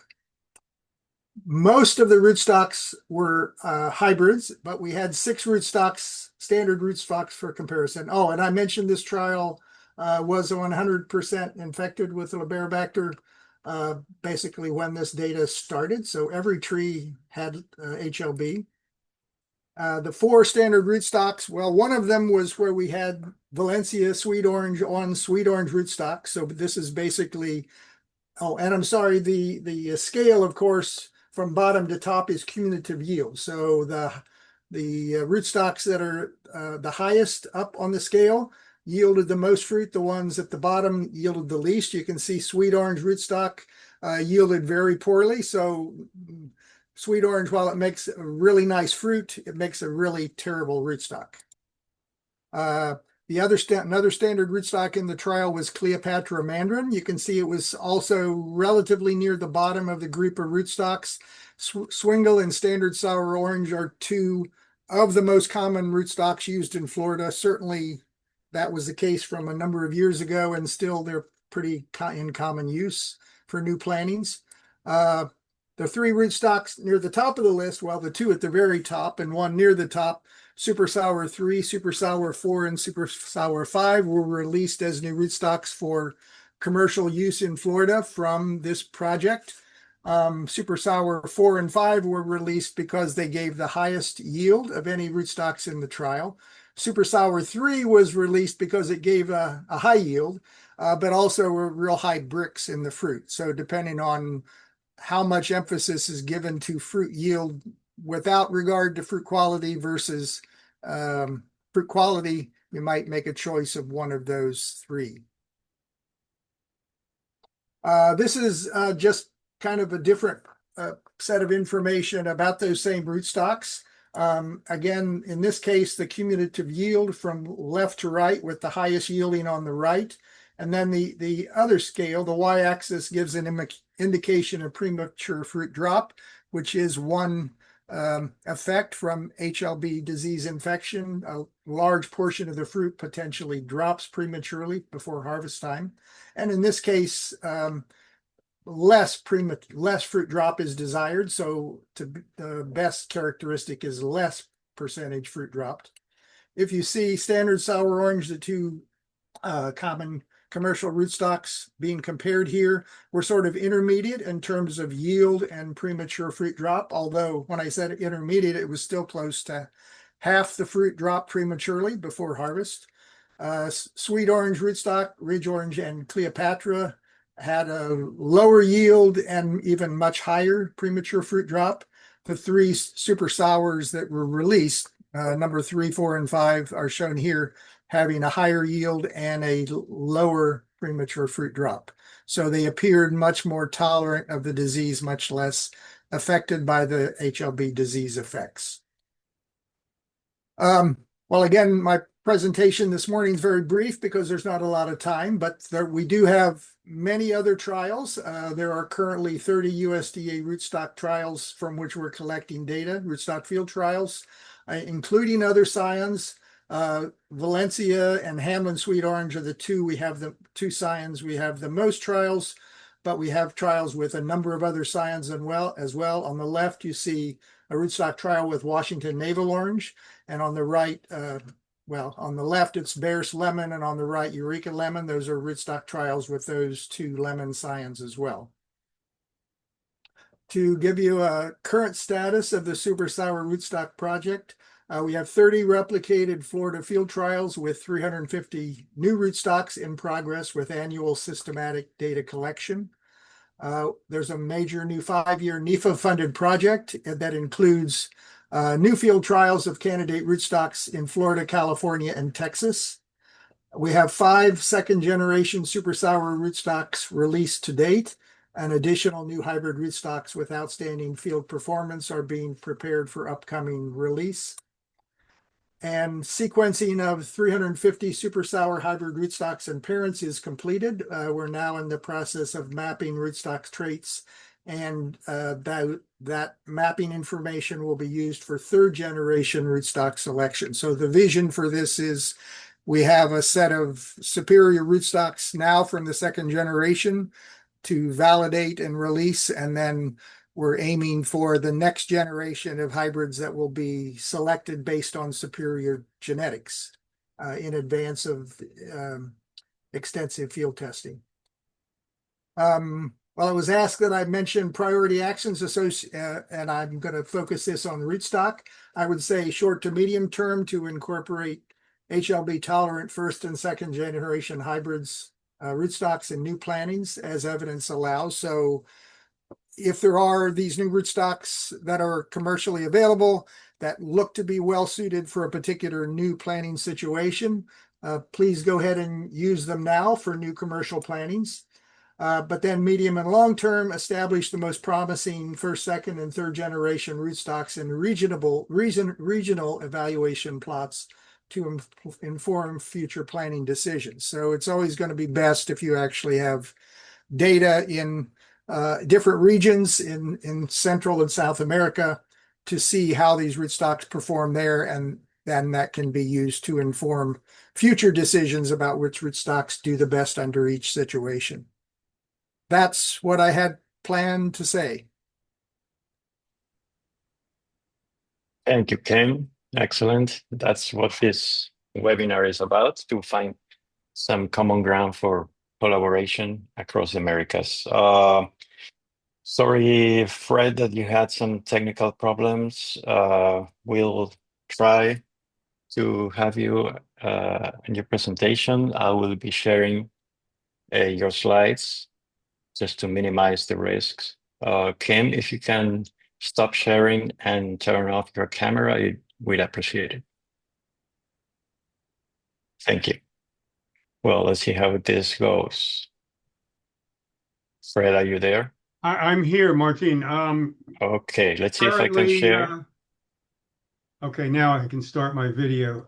Most of the rootstocks were hybrids, but we had 6 rootstocks, standard rootstocks for comparison. Oh, and I mentioned this trial was 100% infected with Liberibacter basically when this data started. So every tree had HLB. The 4 standard rootstocks, well, one of them was where we had Valencia sweet orange on sweet orange rootstock. So this is basically, oh, and I'm sorry, the scale, of course, from bottom to top is cumulative yield. So the rootstocks that are the highest up on the scale yielded the most fruit. The ones at the bottom yielded the least. You can see sweet orange rootstock yielded very poorly. So sweet orange, while it makes a really nice fruit, it makes a really terrible rootstock. Another standard rootstock in the trial was Cleopatra mandarin. You can see it was also relatively near the bottom of the group of rootstocks. Swingle and standard sour orange are 2 of the most common rootstocks used in Florida. Certainly that was the case from a number of years ago, and still they're pretty in common use for new plantings. The 3 rootstocks near the top of the list, well, the 2 at the very top and 1 near the top, Super Sour 3, Super Sour 4, and Super Sour 5 were released as new rootstocks for commercial use in Florida from this project. Super Sour 4 and 5 were released because they gave the highest yield of any rootstocks in the trial. Super Sour 3 was released because it gave a high yield. but also real high bricks in the fruit. So depending on how much emphasis is given to fruit yield without regard to fruit quality versus fruit quality, you might make a choice of one of those three. This is just kind of a different set of information about those same rootstocks. Again, in this case, the cumulative yield from left to right with the highest yielding on the right. And then the other scale, the y-axis, gives an indication of premature fruit drop, which is one effect from HLB disease infection. A large portion of the fruit potentially drops prematurely before harvest time. And in this case, less fruit drop is desired. So the best characteristic is less percentage fruit dropped. If you see standard sour orange, the two common commercial rootstocks being compared here, we're sort of intermediate in terms of yield and premature fruit drop. Although when I said intermediate, it was still close to half the fruit drop prematurely before harvest. Sweet orange rootstock, Ridge Orange, and Cleopatra had a lower yield and even much higher premature fruit drop. The three super sours that were released, number 3, 4, and 5, are shown here, having a higher yield and a lower premature fruit drop. So they appeared much more tolerant of the disease, much less affected by the HLB disease effects. Well, again, my presentation this morning is very brief because there's not a lot of time, but we do have many other trials. There are currently 30 USDA rootstock trials from which we're collecting data, rootstock field trials, including other scions. Valencia and Hamlin Sweet Orange are the two. We have the two scions. We have the most trials, but we have trials with a number of other scions as well. On the left, you see a rootstock trial with Washington Navel Orange, and on the right, on the left, it's Bear's Lemon, and on the right, Eureka Lemon. Those are rootstock trials with those two lemon scions as well. To give you a current status of the Super Sour Rootstock Project, we have 30 replicated Florida field trials with 350 new rootstocks in progress with annual systematic data collection. There's a major new 5-year NEFA-funded project that includes new field trials of candidate rootstocks in Florida, California, and Texas. We have 5 second-generation super sour rootstocks released to date, and additional new hybrid rootstocks with outstanding field performance are being prepared for upcoming release. And sequencing of 350 super sour hybrid rootstocks and parents is completed. We're now in the process of mapping rootstock traits, and that mapping information will be used for 3rd generation rootstock selection. So the vision for this is we have a set of superior rootstocks now from the 2nd generation to validate and release, and then we're aiming for the next generation of hybrids that will be selected based on superior genetics in advance of extensive field testing. Well, I was asked that I mention priority actions and I'm going to focus this on rootstock. I would say short to medium term to incorporate HLB tolerant 1st and 2nd generation hybrids, rootstocks and new plantings as evidence allows. So if there are these new rootstocks that are commercially available that look to be well suited for a particular new planting situation, please go ahead and use them now for new commercial plantings. But then medium and long term, establish the most promising 1st, 2nd, and 3rd generation rootstocks in regional evaluation plots to inform future planning decisions. So it's always going to be best if you actually have data in different regions in Central and South America to see how these rootstocks perform there, and then that can be used to inform future decisions about which rootstocks do the best under each situation. That's what I had planned to say. Thank you, Ken. Excellent. That's what this webinar is about, to find some common ground for collaboration across the Americas. Sorry, Fred, that you had some technical problems. We'll try to have you in your presentation. I will be sharing your slides just to minimize the risks. Kim, if you can stop sharing and turn off your camera, we'd appreciate it. Thank you. Well, let's see how this goes. Fred, are you there? I'm here, Martin. Okay, let's see if I can share. Okay, now I can start my video.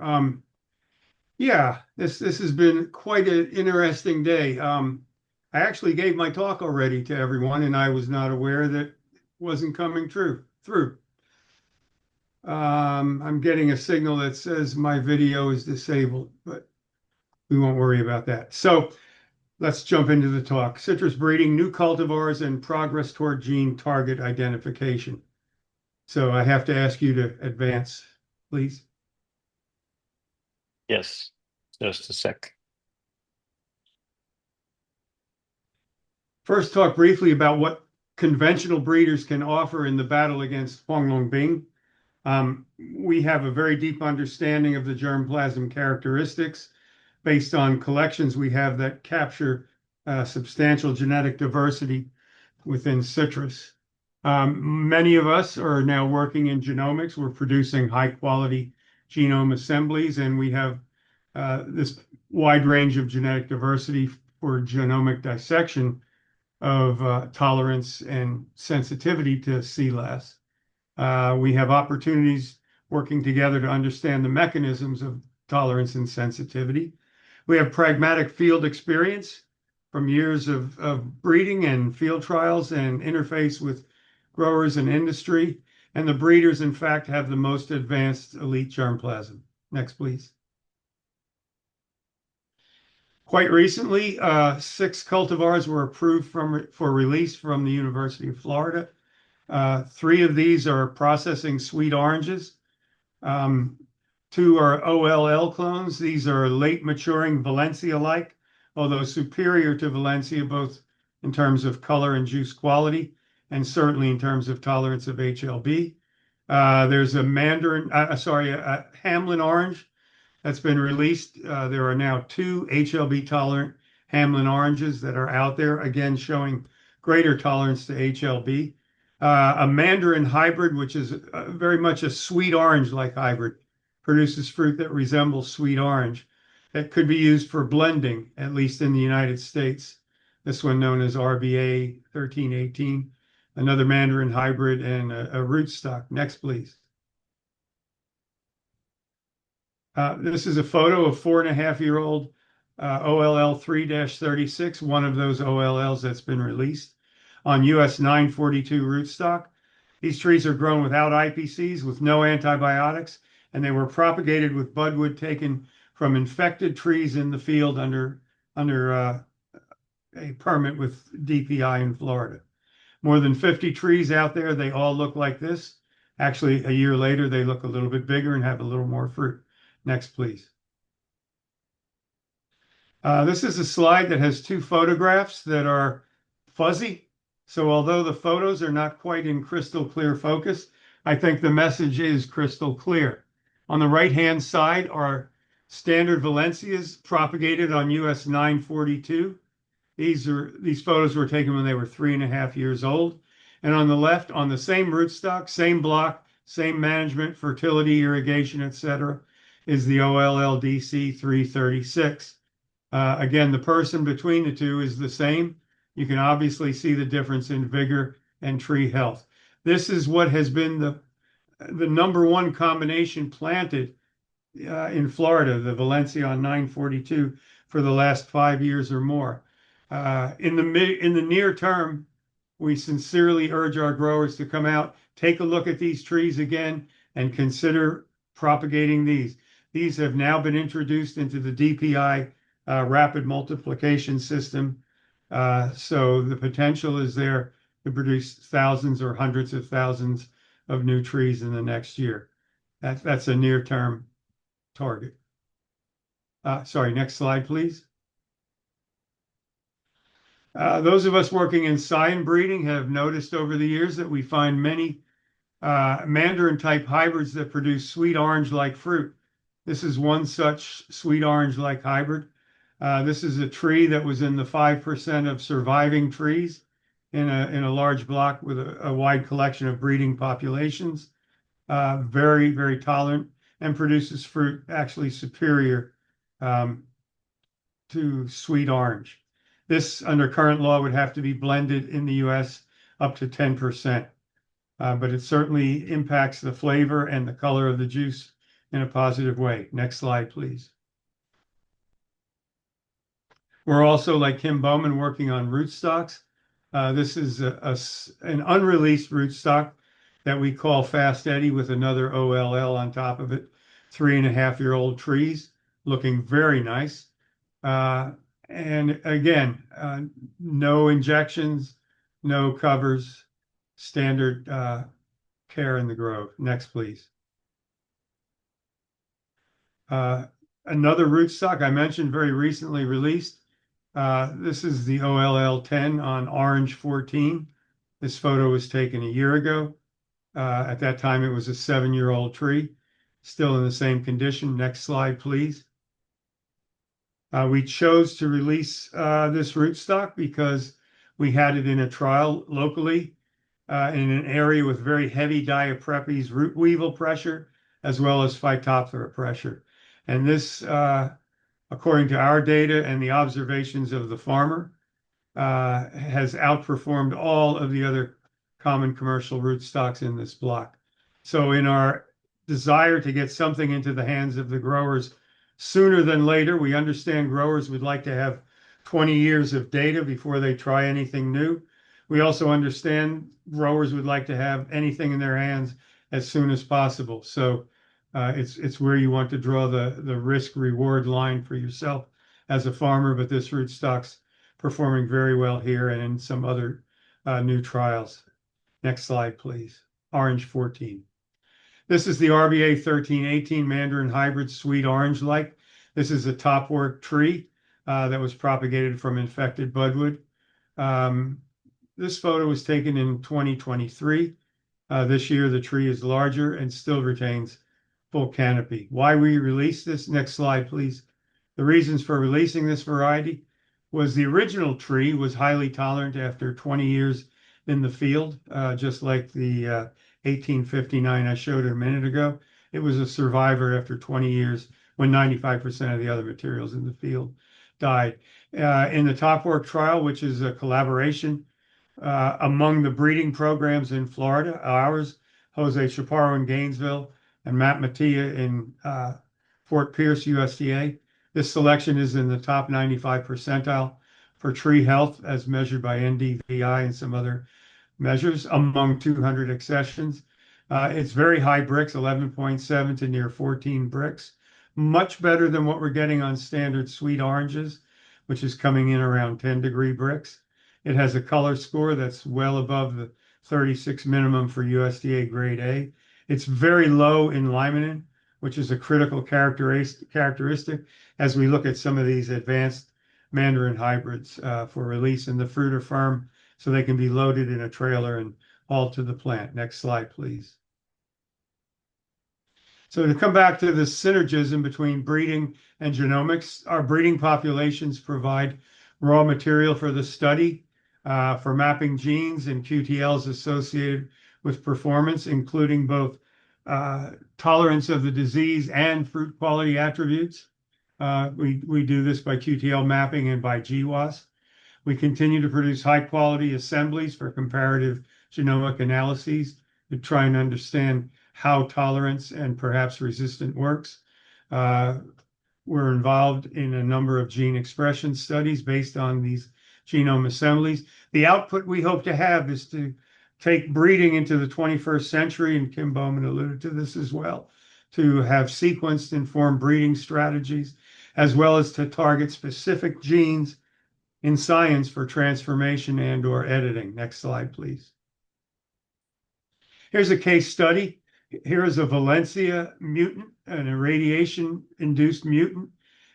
Yeah, this has been quite an interesting day. I actually gave my talk already to everyone, and I was not aware that it wasn't coming through. I'm getting a signal that says my video is disabled, but we won't worry about that. So let's jump into the talk. Citrus breeding, new cultivars, and progress toward gene target identification. So I have to ask you to advance, please. Yes, just a sec. First, talk briefly about what conventional breeders can offer in the battle against Huanglongbing. We have a very deep understanding of the germplasm characteristics based on collections we have that capture substantial genetic diversity within citrus. Many of us are now working in genomics. We're producing high quality genome assemblies, and we have this wide range of genetic diversity for genomic dissection of tolerance and sensitivity to CLAS. We have opportunities working together to understand the mechanisms of tolerance and sensitivity. We have pragmatic field experience from years of breeding and field trials and interface with growers and industry. And the breeders, in fact, have the most advanced elite germplasm. Next, please. Quite recently, 6 cultivars were approved for release from the University of Florida. 3 of these are processing sweet oranges. 2 are OLL clones. These are late maturing Valencia-like, although superior to Valencia, both in terms of color and juice quality, and certainly in terms of tolerance of HLB. There's a Hamlin orange that's been released. There are now 2 HLB tolerant Hamlin oranges that are out there, again, showing greater tolerance to HLB. A Mandarin hybrid, which is very much a sweet orange-like hybrid, produces fruit that resembles sweet orange that could be used for blending, at least in the United States. This one known as RBA 1318, another Mandarin hybrid, and a rootstock. Next, please. This is a photo of 4.5-year-old OLL 3-36, one of those OLLs that's been released on US 942 rootstock. These trees are grown without IPCs, with no antibiotics, and they were propagated with budwood taken from infected trees in the field under a permit with DPI in Florida. More than 50 trees out there. They all look like this. Actually, a year later, they look a little bit bigger and have a little more fruit. Next, please. This is a slide that has 2 photographs that are fuzzy. So although the photos are not quite in crystal clear focus, I think the message is crystal clear. On the right-hand side are standard Valencias propagated on US 942. These photos were taken when they were 3.5 years old. And on the left, on the same rootstock, same block, same management, fertility, irrigation, etc., is the OLL DC 336. Again, the person between the 2 is the same. You can obviously see the difference in vigor and tree health. This is what has been the #1 combination planted in Florida, the Valencia on 942, for the last 5 years or more. In the near term, we sincerely urge our growers to come out, take a look at these trees again, and consider propagating these. These have now been introduced into the DPI rapid multiplication system. So the potential is there to produce thousands or hundreds of thousands of new trees in the next year. That's a near-term target. Sorry, next slide, please. Those of us working in scion breeding have noticed over the years that we find many Mandarin-type hybrids that produce sweet orange-like fruit. This is one such sweet orange-like hybrid. This is a tree that was in the 5% of surviving trees in a large block with a wide collection of breeding populations. Very, very tolerant and produces fruit actually superior to sweet orange. This, under current law, would have to be blended in the US up to 10%. But it certainly impacts the flavor and the color of the juice in a positive way. Next slide, please. We're also, like Kim Bowman, working on rootstocks. This is an unreleased rootstock that we call Fast Eddie with another OLL on top of it. 3.5-year-old trees, looking very nice. And again, no injections, no covers, standard care in the grove. Next, please. Another rootstock I mentioned, very recently released. This is the OLL10 on Orange 14. This photo was taken a year ago. At that time, it was a 7-year-old tree, still in the same condition. Next slide, please. We chose to release this rootstock because we had it in a trial locally in an area with very heavy Diaprepes root weevil pressure, as well as Phytophthora pressure. And this, according to our data and the observations of the farmer, has outperformed all of the other common commercial rootstocks in this block. So in our desire to get something into the hands of the growers sooner than later, we understand growers would like to have 20 years of data before they try anything new. We also understand growers would like to have anything in their hands as soon as possible. So it's where you want to draw the risk-reward line for yourself as a farmer, but this rootstock's performing very well here and in some other new trials. Next slide, please. Orange 14. This is the RBA 1318 Mandarin hybrid sweet orange-like. This is a topwork tree that was propagated from infected budwood. This photo was taken in 2023. This year, the tree is larger and still retains full canopy. Why we released this? Next slide, please. The reasons for releasing this variety was the original tree was highly tolerant after 20 years in the field, just like the 1859 I showed a minute ago. It was a survivor after 20 years when 95% of the other materials in the field died. In the Topwork trial, which is a collaboration among the breeding programs in Florida, ours, Jose Chaparro in Gainesville, and Matt Mattia in Fort Pierce, USDA. This selection is in the top 95 percentile for tree health as measured by NDVI and some other measures among 200 accessions. It's very high bricks, 11.7 to near 14 bricks, much better than what we're getting on standard sweet oranges, which is coming in around 10-degree bricks. It has a color score that's well above the 36 minimum for USDA grade A. It's very low in limonene, which is a critical characteristic as we look at some of these advanced Mandarin hybrids for release, and the fruit are firm so they can be loaded in a trailer and hauled to the plant. Next slide, please. So to come back to the synergism between breeding and genomics, our breeding populations provide raw material for the study for mapping genes and QTLs associated with performance, including both tolerance of the disease and fruit quality attributes. We do this by QTL mapping and by GWAS. We continue to produce high quality assemblies for comparative genomic analyses to try and understand how tolerance and perhaps resistant works. We're involved in a number of gene expression studies based on these genome assemblies. The output we hope to have is to take breeding into the 21st century, and Kim Bowman alluded to this as well, to have sequenced informed breeding strategies, as well as to target specific genes in science for transformation and or editing. Next slide, please. Here's a case study. Here is a Valencia mutant, an irradiation-induced mutant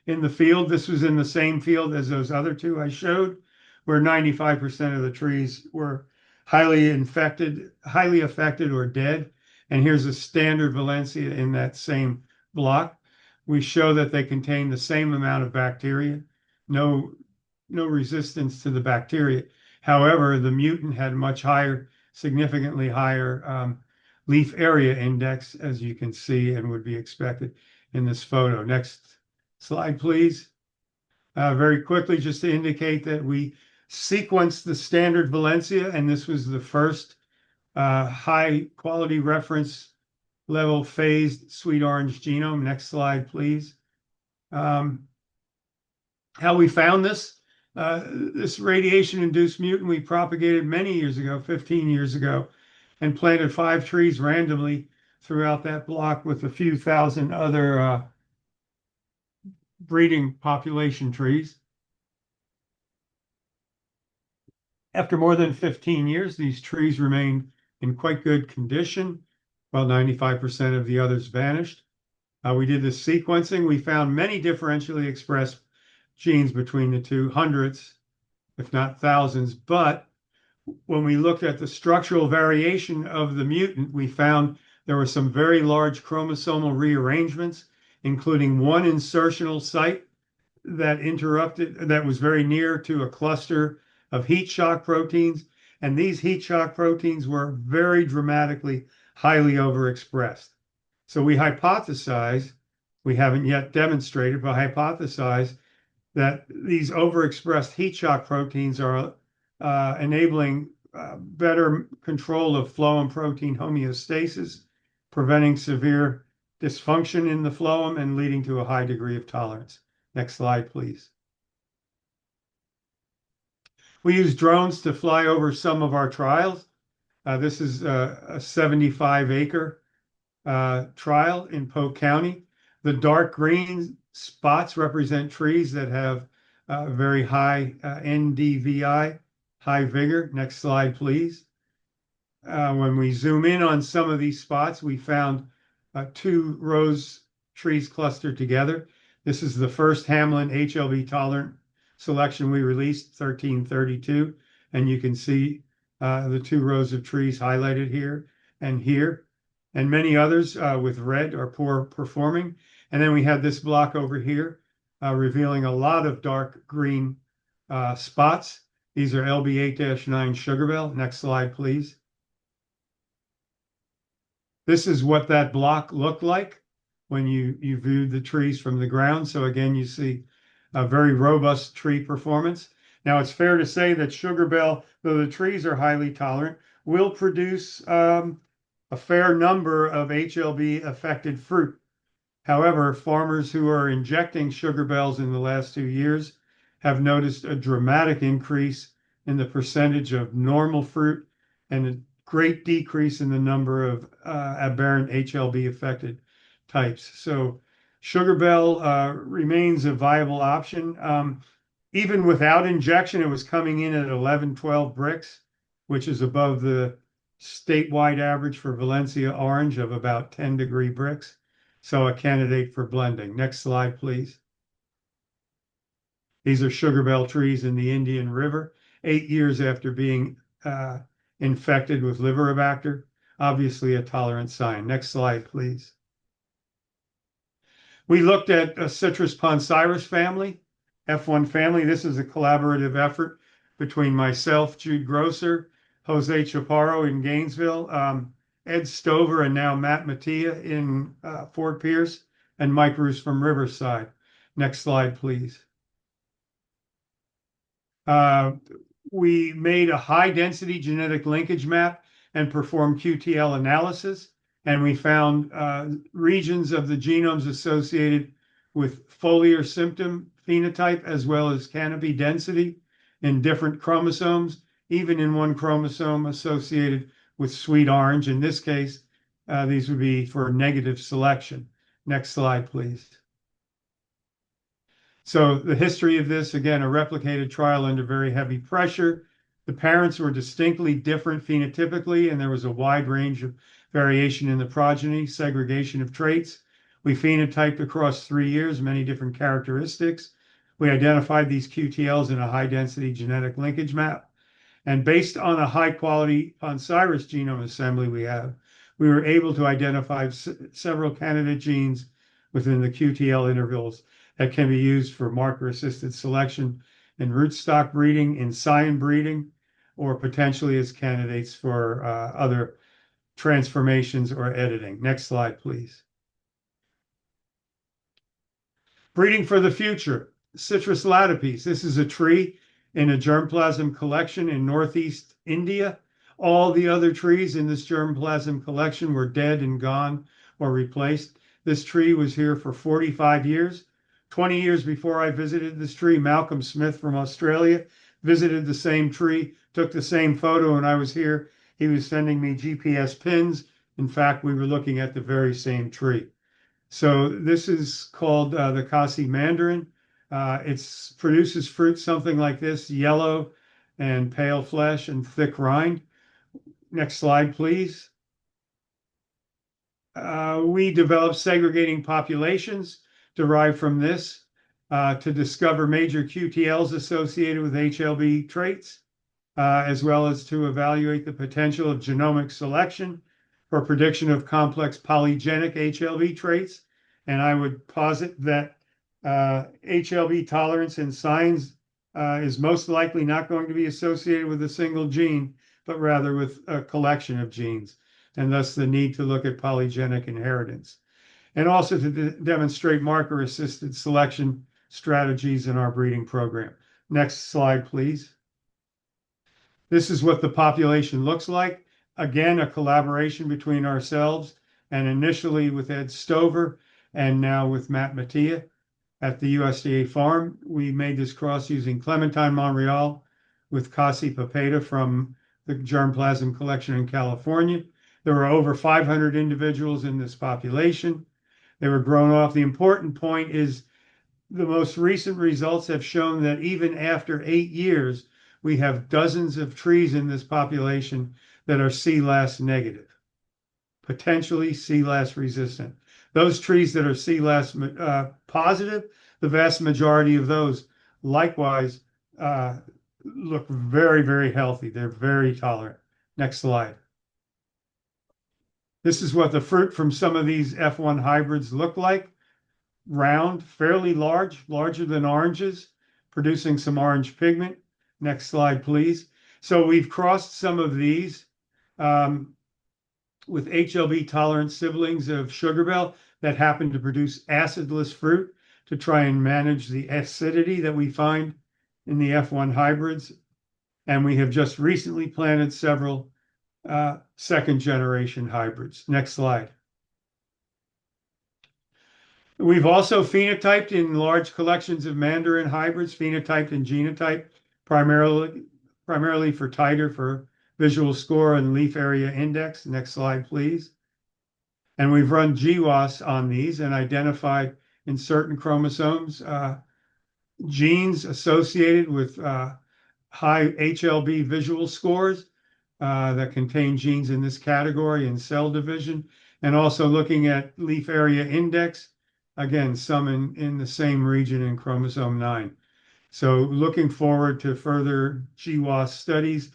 in the field. This was in the same field as those other two I showed, where 95% of the trees were highly affected or dead. And here's a standard Valencia in that same block. We show that they contain the same amount of bacteria, no resistance to the bacteria. However, the mutant had much higher, significantly higher leaf area index, as you can see, and would be expected in this photo. Next slide, please. Very quickly, just to indicate that we sequenced the standard Valencia, and this was the first high quality reference level phased sweet orange genome. Next slide, please. How we found this radiation-induced mutant we propagated many years ago, 15 years ago, and planted 5 trees randomly throughout that block with a few thousand other breeding population trees. After more than 15 years, these trees remained in quite good condition, while 95% of the others vanished. We did the sequencing. We found many differentially expressed genes between the two, hundreds, if not thousands. But when we looked at the structural variation of the mutant, we found there were some very large chromosomal rearrangements, including one insertional site that was very near to a cluster of heat shock proteins. And these heat shock proteins were very dramatically highly overexpressed. So we hypothesize, we haven't yet demonstrated, but hypothesize that these overexpressed heat shock proteins are enabling better control of phloem protein homeostasis, preventing severe dysfunction in the phloem and leading to a high degree of tolerance. Next slide, please. We use drones to fly over some of our trials. This is a 75-acre trial in Polk County. The dark green spots represent trees that have very high NDVI, high vigor. Next slide, please. When we zoom in on some of these spots, we found 2 rose trees clustered together. This is the first Hamlin HLB tolerant selection we released, 1332, and you can see the 2 rows of trees highlighted here, and many others with red are poor performing. And then we have this block over here revealing a lot of dark green spots. These are LB8-9 sugar bell. Next slide, please. This is what that block looked like when you viewed the trees from the ground. So again, you see a very robust tree performance. Now, it's fair to say that sugar bell, though the trees are highly tolerant, will produce a fair number of HLB affected fruit. However, farmers who are injecting sugar bells in the last 2 years have noticed a dramatic increase in the percentage of normal fruit and a great decrease in the number of aberrant HLB affected types. So sugar bell remains a viable option. Even without injection, it was coming in at 11, 12 Brix, which is above the statewide average for Valencia orange of about 10-degree Brix. So a candidate for blending. Next slide, please. These are sugar bell trees in the Indian River, 8 years after being infected with Liveribacter, obviously a tolerant sign. Next slide, please. We looked at a Citrus poncirus family, F1 family. This is a collaborative effort between myself, Jude Grosser, Jose Chaparro in Gainesville, Ed Stover, and now Matt Mattia in Fort Pierce, and Mike Roos from Riverside. Next slide, please. We made a high-density genetic linkage map and performed QTL analysis, and we found regions of the genomes associated with foliar symptom phenotype as well as canopy density in different chromosomes, even in one chromosome associated with sweet orange. In this case, these would be for negative selection. Next slide, please. So the history of this, again, a replicated trial under very heavy pressure. The parents were distinctly different phenotypically, and there was a wide range of variation in the progeny, segregation of traits. We phenotyped across 3 years, many different characteristics. We identified these QTLs in a high-density genetic linkage map. And based on a high-quality poncirus genome assembly we have, we were able to identify several candidate genes within the QTL intervals that can be used for marker-assisted selection in rootstock breeding, in scion breeding, or potentially as candidates for other transformations or editing. Next slide, please. Breeding for the future. Citrus latipes. This is a tree in a germplasm collection in Northeast India. All the other trees in this germplasm collection were dead and gone or replaced. This tree was here for 45 years. 20 years before I visited this tree, Malcolm Smith from Australia visited the same tree, took the same photo, and I was here. He was sending me GPS pins. In fact, we were looking at the very same tree. So this is called the Kasi mandarin. It produces fruit something like this, yellow and pale flesh and thick rind. Next slide, please. We developed segregating populations derived from this to discover major QTLs associated with HLB traits, as well as to evaluate the potential of genomic selection for prediction of complex polygenic HLB traits. And I would posit that HLB tolerance in science is most likely not going to be associated with a single gene, but rather with a collection of genes, and thus the need to look at polygenic inheritance. And also to demonstrate marker-assisted selection strategies in our breeding program. Next slide, please. This is what the population looks like. Again, a collaboration between ourselves and initially with Ed Stover and now with Matt Mattia at the USDA farm. We made this cross using Clementine Montreal with Kasi papeda from the germplasm collection in California. There were over 500 individuals in this population. They were grown off. The important point is the most recent results have shown that even after 8 years, we have dozens of trees in this population that are CLAS negative, potentially CLAS resistant. Those trees that are CLAS positive, the vast majority of those likewise look very, very healthy. They're very tolerant. Next slide. This is what the fruit from some of these F1 hybrids look like. Round, fairly large, larger than oranges, producing some orange pigment. Next slide, please. So we've crossed some of these with HLB tolerant siblings of sugar bell that happen to produce acidless fruit to try and manage the acidity that we find in the F1 hybrids. And we have just recently planted several second generation hybrids. Next slide. We've also phenotyped in large collections of mandarin hybrids, phenotyped and genotyped, primarily for titer, for visual score and leaf area index. Next slide, please. And we've run GWAS on these and identified in certain chromosomes genes associated with high HLB visual scores that contain genes in this category in cell division, and also looking at leaf area index, again, some in the same region in chromosome 9. So looking forward to further GWAS studies.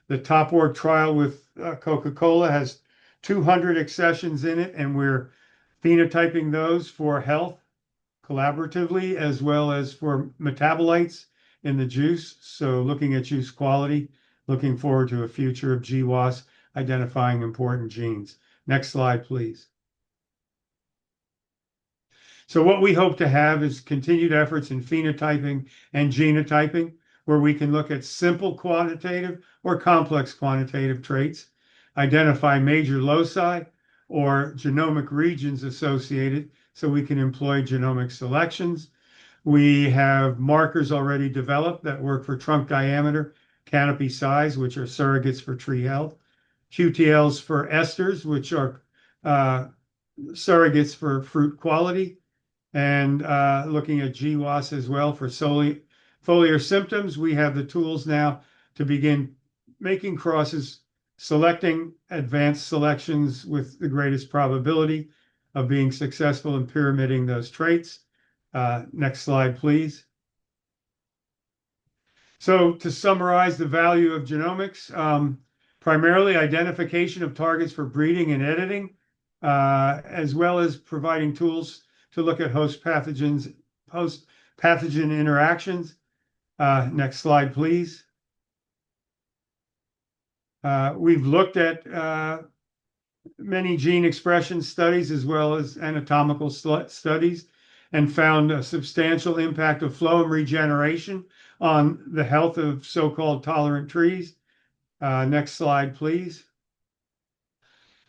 The Top Work trial with Coca-Cola has 200 accessions in it, and we're phenotyping those for health collaboratively as well as for metabolites in the juice. So looking at juice quality, looking forward to a future of GWAS identifying important genes. Next slide, please. So what we hope to have is continued efforts in phenotyping and genotyping, where we can look at simple quantitative or complex quantitative traits, identify major loci or genomic regions associated, so we can employ genomic selections. We have markers already developed that work for trunk diameter, canopy size, which are surrogates for tree health, QTLs for esters, which are surrogates for fruit quality, and looking at GWAS as well for foliar symptoms. We have the tools now to begin making crosses, selecting advanced selections with the greatest probability of being successful in pyramiding those traits. Next slide, please. So to summarize the value of genomics, primarily identification of targets for breeding and editing, as well as providing tools to look at host pathogens host pathogen interactions. Next slide, please. We've looked at many gene expression studies as well as anatomical studies and found a substantial impact of phloem regeneration on the health of so-called tolerant trees. Next slide, please.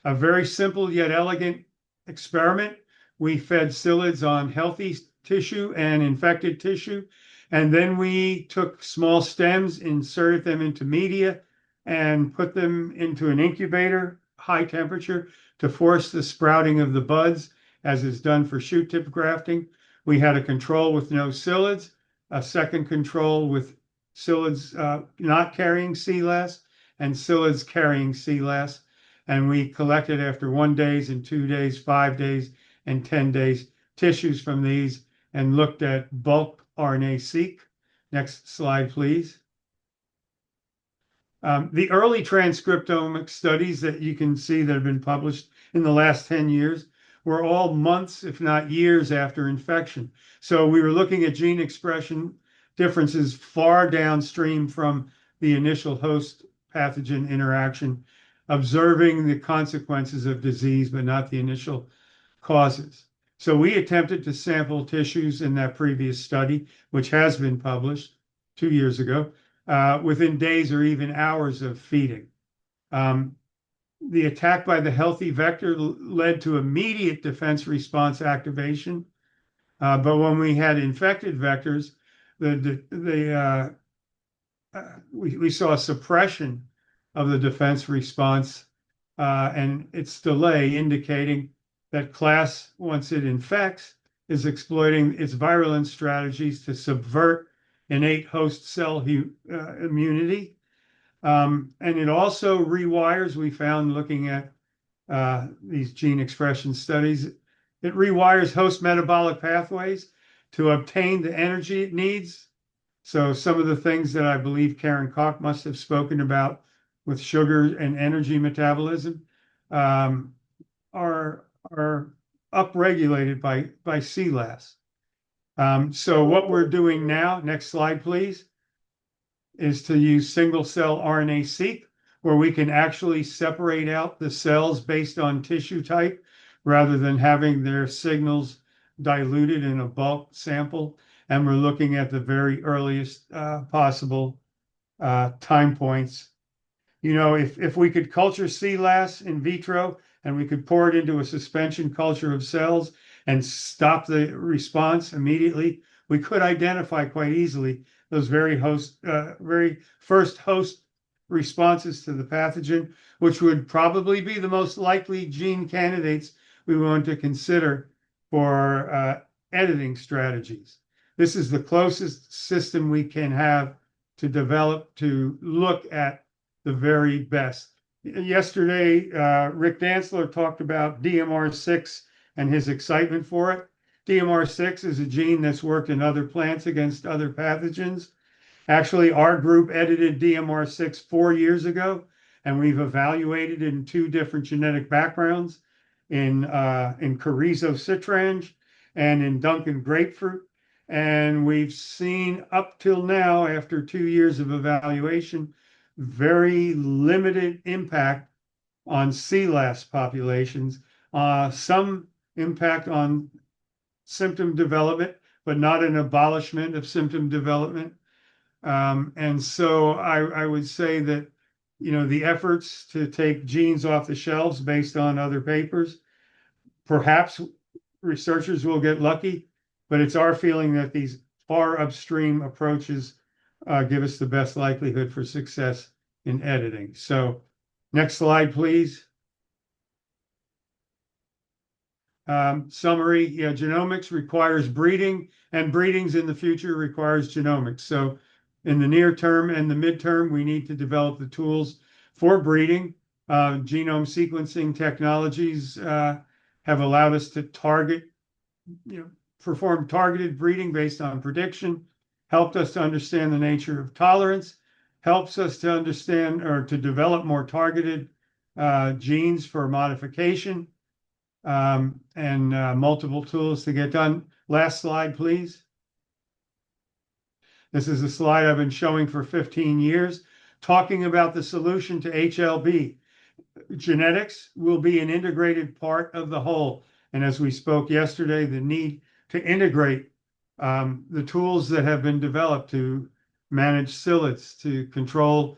A very simple yet elegant experiment. We fed psyllids on healthy tissue and infected tissue, and then we took small stems, inserted them into media, and put them into an incubator, high temperature, to force the sprouting of the buds, as is done for shoot tip grafting. We had a control with no psyllids, a second control with psyllids not carrying CLAS, and psyllids carrying CLAS. And we collected after 1 day and 2 days, 5 days, and 10 days tissues from these and looked at bulk RNA-seq. Next slide, please. The early transcriptomic studies that you can see that have been published in the last 10 years were all months, if not years, after infection. So we were looking at gene expression differences far downstream from the initial host pathogen interaction, observing the consequences of disease, but not the initial causes. So we attempted to sample tissues in that previous study, which has been published 2 years ago, within days or even hours of feeding. The attack by the healthy vector led to immediate defense response activation. But when we had infected vectors, we saw a suppression of the defense response and its delay, indicating that class, once it infects, is exploiting its virulence strategies to subvert innate host cell immunity. And it also rewires, we found looking at these gene expression studies, it rewires host metabolic pathways to obtain the energy it needs. So some of the things that I believe Karen Koch must have spoken about with sugar and energy metabolism are upregulated by CLAS. So what we're doing now, next slide, please, is to use single cell RNA-seq, where we can actually separate out the cells based on tissue type rather than having their signals diluted in a bulk sample. And we're looking at the very earliest possible time points. You know, if we could culture CLAS in vitro and we could pour it into a suspension culture of cells and stop the response immediately, we could identify quite easily those very first host responses to the pathogen, which would probably be the most likely gene candidates we want to consider for editing strategies. This is the closest system we can have to develop to look at the very best. Yesterday, Rick Dantzler talked about DMR6 and his excitement for it. DMR6 is a gene that's worked in other plants against other pathogens. Actually, our group edited DMR6 4 years ago, and we've evaluated it in 2 different genetic backgrounds, in Carrizo citrange and in Duncan grapefruit. And we've seen up till now, after 2 years of evaluation, very limited impact on CLAS populations, some impact on symptom development, but not an abolishment of symptom development. And so I would say that, you know, the efforts to take genes off the shelves based on other papers, perhaps researchers will get lucky, but it's our feeling that these far upstream approaches give us the best likelihood for success in editing. So next slide, please. Summary, yeah, genomics requires breeding, and breedings in the future requires genomics. So in the near term and the midterm, we need to develop the tools for breeding. Genome sequencing technologies have allowed us to perform targeted breeding based on prediction, helped us to understand the nature of tolerance, helps us to understand or to develop more targeted genes for modification, and multiple tools to get done. Last slide, please. This is a slide I've been showing for 15 years, talking about the solution to HLB. Genetics will be an integrated part of the whole. And as we spoke yesterday, the need to integrate the tools that have been developed to manage psyllids, to control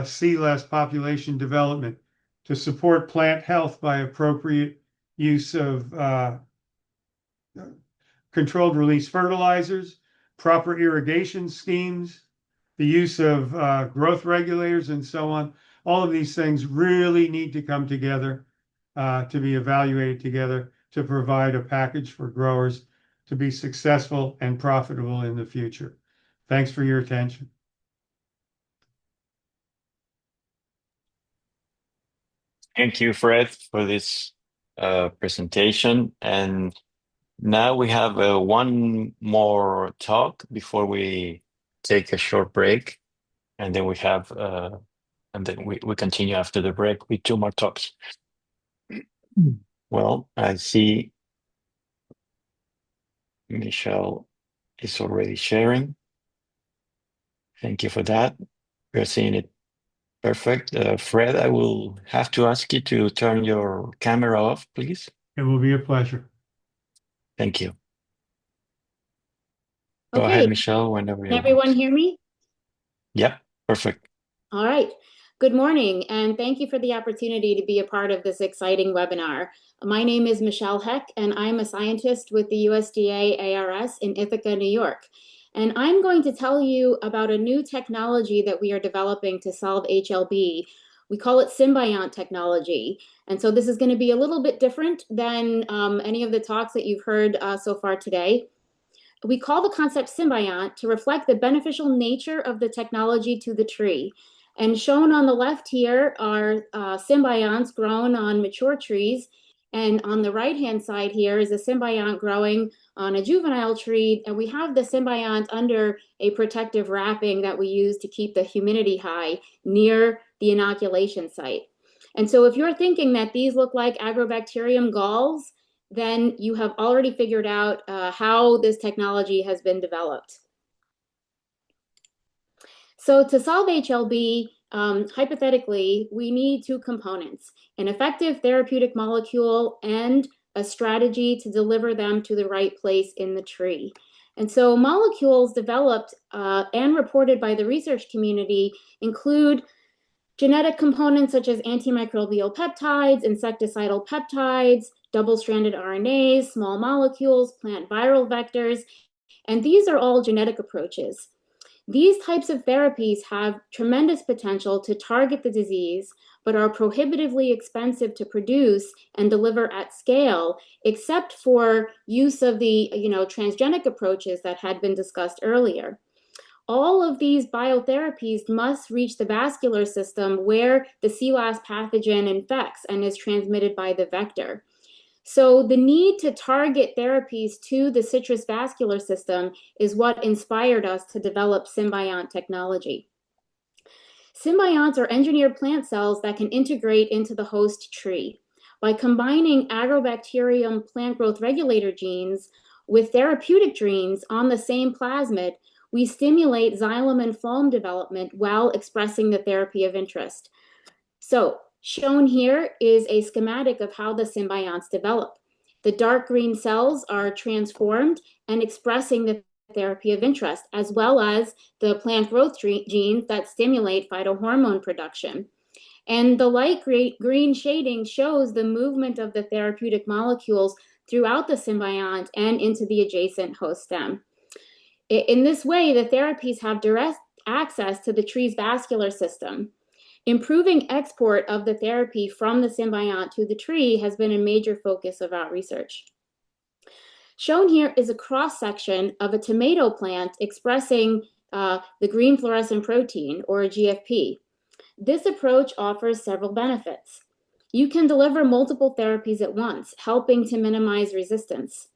sea lice population development, to support plant health by appropriate use of controlled release fertilizers, proper irrigation schemes, the use of growth regulators, and so on. All of these things really need to come together to be evaluated together to provide a package for growers to be successful and profitable in the future. Thanks for your attention. Thank you, Fred, for this presentation. And now we have one more talk before we take a short break, and then we have and then we continue after the break with two more talks. Well, I see Michelle is already sharing. Thank you for that. We're seeing it perfect. Fred, I will have to ask you to turn your camera off, please. It will be a pleasure. Thank you. Go Okay. ahead, Michelle, whenever Can you everyone want. hear me? Yep, perfect. All right. Good morning, and thank you for the opportunity to be a part of this exciting webinar. My name is Michelle Heck, and I'm a scientist with the USDA ARS in Ithaca, New York. And I'm going to tell you about a new technology that we are developing to solve HLB. We call it symbiont technology. And so this is going to be a little bit different than any of the talks that you've heard so far today. We call the concept symbiont to reflect the beneficial nature of the technology to the tree. And shown on the left here are symbionts grown on mature trees. And on the right-hand side here is a symbiont growing on a juvenile tree. And we have the symbiont under a protective wrapping that we use to keep the humidity high near the inoculation site. And so if you're thinking that these look like Agrobacterium galls, then you have already figured out how this technology has been developed. So to solve HLB, hypothetically, we need two components, an effective therapeutic molecule and a strategy to deliver them to the right place in the tree. And so molecules developed and reported by the research community include genetic components such as antimicrobial peptides, insecticidal peptides, double-stranded RNAs, small molecules, plant viral vectors, and these are all genetic approaches. These types of therapies have tremendous potential to target the disease, but are prohibitively expensive to produce and deliver at scale, except for use of the transgenic approaches that had been discussed earlier. All of these biotherapies must reach the vascular system where the sea lice pathogen infects and is transmitted by the vector. So the need to target therapies to the citrus vascular system is what inspired us to develop symbiont technology. Symbionts are engineered plant cells that can integrate into the host tree. By combining Agrobacterium plant growth regulator genes with therapeutic genes on the same plasmid, we stimulate xylem and phloem development while expressing the therapy of interest. So shown here is a schematic of how the symbionts develop. The dark green cells are transformed and expressing the therapy of interest, as well as the plant growth genes that stimulate phytohormone production. And the light green shading shows the movement of the therapeutic molecules throughout the symbiont and into the adjacent host stem. In this way, the therapies have direct access to the tree's vascular system. Improving export of the therapy from the symbiont to the tree has been a major focus of our research. Shown here is a cross-section of a tomato plant expressing the green fluorescent protein, or GFP. This approach offers several benefits. You can deliver multiple therapies at once, helping to minimize resistance.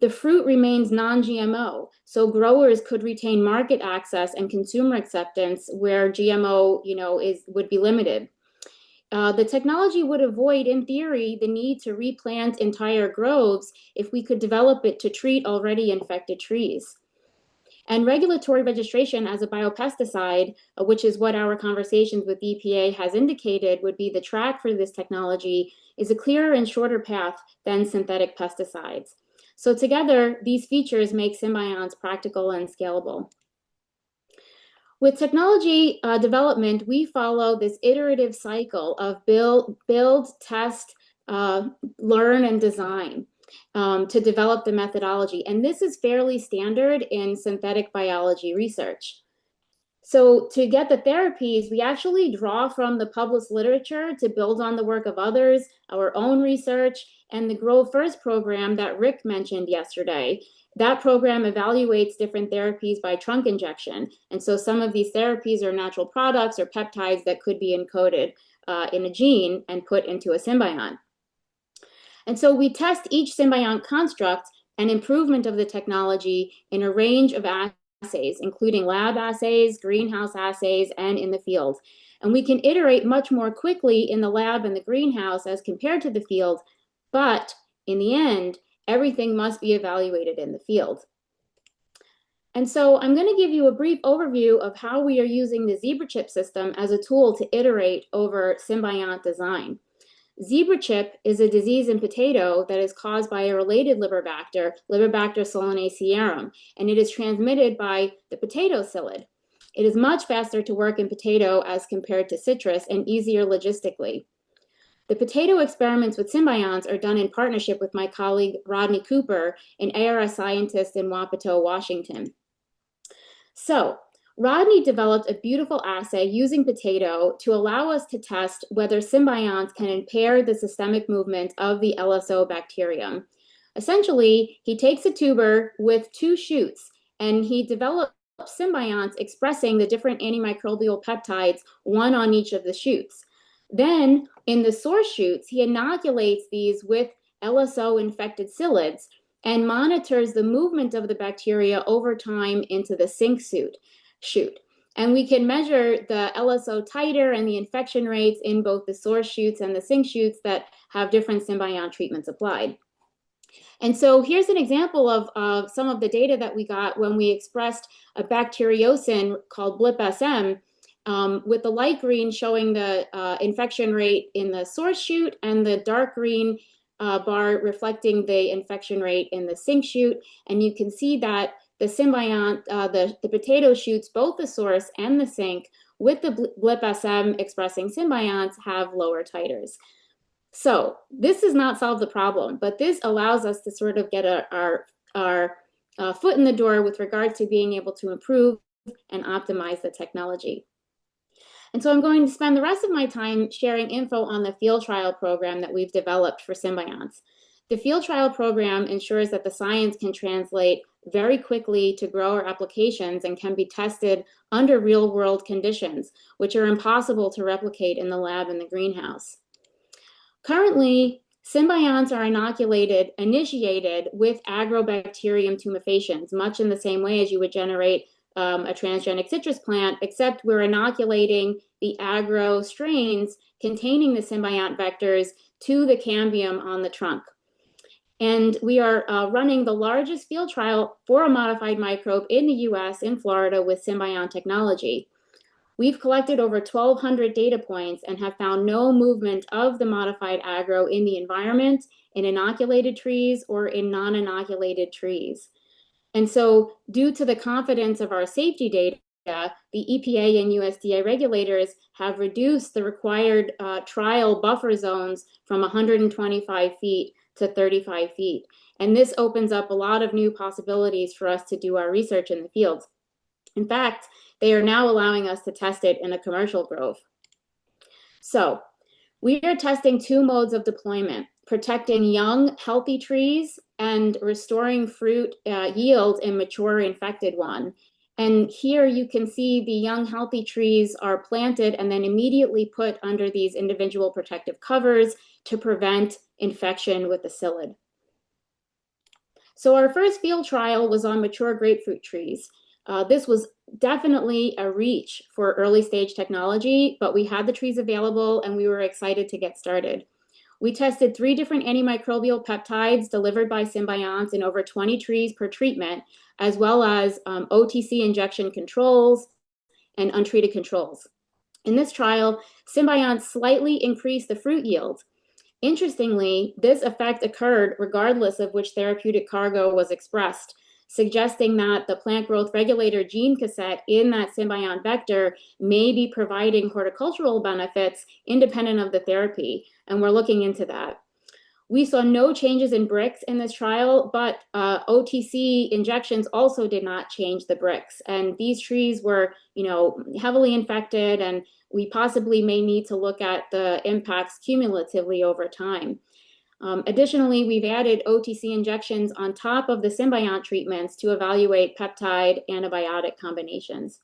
The fruit remains non-GMO, so growers could retain market access and consumer acceptance where GMO, would be limited. The technology would avoid, in theory, the need to replant entire groves if we could develop it to treat already infected trees. And regulatory registration as a biopesticide, which is what our conversations with EPA has indicated would be the track for this technology, is a clearer and shorter path than synthetic pesticides. So together, these features make symbionts practical and scalable. With technology development, we follow this iterative cycle of build, test, learn, and design to develop the methodology. And this is fairly standard in synthetic biology research. So to get the therapies, we actually draw from the published literature to build on the work of others, our own research, and the Grow First program that Rick mentioned yesterday. That program evaluates different therapies by trunk injection. And so some of these therapies are natural products or peptides that could be encoded in a gene and put into a symbiont. And so we test each symbiont construct and improvement of the technology in a range of assays, including lab assays, greenhouse assays, and in the field. And we can iterate much more quickly in the lab and the greenhouse as compared to the field, but in the end, everything must be evaluated in the field. And so I'm going to give you a brief overview of how we are using the ZebraChip system as a tool to iterate over symbiont design. ZebraChip is a disease in potato that is caused by a related liver bacter solanacearum, and it is transmitted by the potato psyllid. It is much faster to work in potato as compared to citrus and easier logistically. The potato experiments with symbionts are done in partnership with my colleague Rodney Cooper, an ARS scientist in Wapato, Washington. So, Rodney developed a beautiful assay using potato to allow us to test whether symbionts can impair the systemic movement of the LSO bacterium. Essentially, he takes a tuber with 2 shoots and he develops symbionts expressing the different antimicrobial peptides, one on each of the shoots. Then, in the source shoots, he inoculates these with LSO-infected psyllids and monitors the movement of the bacteria over time into the sink shoot. And we can measure the LSO titer and the infection rates in both the source shoots and the sink shoots that have different symbiont treatments applied. And so here's an example of some of the data that we got when we expressed a bacteriocin called BLIP-SM, with the light green showing the infection rate in the source shoot and the dark green bar reflecting the infection rate in the sink shoot. And you can see that the symbiont, the potato shoots, both the source and the sink, with the BLIP-SM expressing symbionts have lower titers. So this does not solve the problem, but this allows us to sort of get our foot in the door with regard to being able to improve and optimize the technology. And so I'm going to spend the rest of my time sharing info on the field trial program that we've developed for symbionts. The field trial program ensures that the science can translate very quickly to grower applications and can be tested under real-world conditions, which are impossible to replicate in the lab and the greenhouse. Currently, symbionts are initiated with agrobacterium tumefaciens, much in the same way as you would generate a transgenic citrus plant, except we're inoculating the agro strains containing the symbiont vectors to the cambium on the trunk. And we are running the largest field trial for a modified microbe in the US, in Florida, with symbiont technology. We've collected over 1,200 data points and have found no movement of the modified agro in the environment, in inoculated trees, or in non-inoculated trees. And so, due to the confidence of our safety data, the EPA and USDA regulators have reduced the required trial buffer zones from 125 feet to 35 feet. And this opens up a lot of new possibilities for us to do our research in the field. In fact, they are now allowing us to test it in a commercial grove. So, we are testing 2 modes of deployment: protecting young, healthy trees and restoring fruit yield in mature infected one. And here you can see the young, healthy trees are planted and then immediately put under these individual protective covers to prevent infection with the psyllid. So our first field trial was on mature grapefruit trees. This was definitely a reach for early stage technology, but we had the trees available and we were excited to get started. We tested 3 different antimicrobial peptides delivered by symbionts in over 20 trees per treatment, as well as OTC injection controls and untreated controls. In this trial, symbionts slightly increased the fruit yield. Interestingly, this effect occurred regardless of which therapeutic cargo was expressed, suggesting that the plant growth regulator gene cassette in that symbiont vector may be providing horticultural benefits independent of the therapy, and we're looking into that. We saw no changes in Brix in this trial, but OTC injections also did not change the Brix, and these trees were, heavily infected, and we possibly may need to look at the impacts cumulatively over time. Additionally, we've added OTC injections on top of the symbiont treatments to evaluate peptide antibiotic combinations.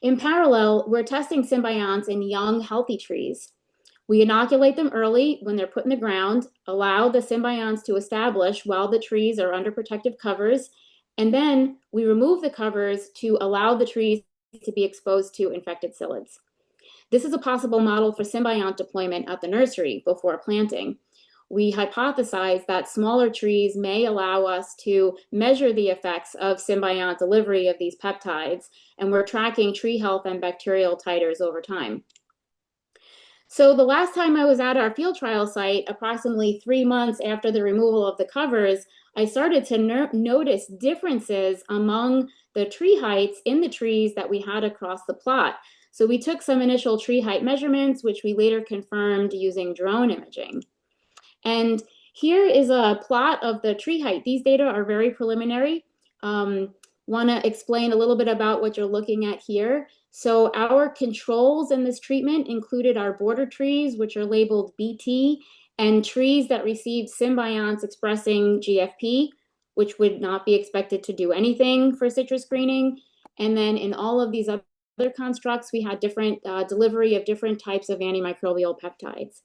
In parallel, we're testing symbionts in young, healthy trees. We inoculate them early when they're put in the ground, allow the symbionts to establish while the trees are under protective covers, and then we remove the covers to allow the trees to be exposed to infected psyllids. This is a possible model for symbiont deployment at the nursery before planting. We hypothesize that smaller trees may allow us to measure the effects of symbiont delivery of these peptides, and we're tracking tree health and bacterial titers over time. So the last time I was at our field trial site, approximately 3 months after the removal of the covers, I started to notice differences among the tree heights in the trees that we had across the plot. So we took some initial tree height measurements, which we later confirmed using drone imaging. And here is a plot of the tree height. These data are very preliminary. Want to explain a little bit about what you're looking at here. So our controls in this treatment included our border trees, which are labeled BT, and trees that received symbionts expressing GFP, which would not be expected to do anything for citrus greening. And then in all of these other constructs, we had different delivery of different types of antimicrobial peptides.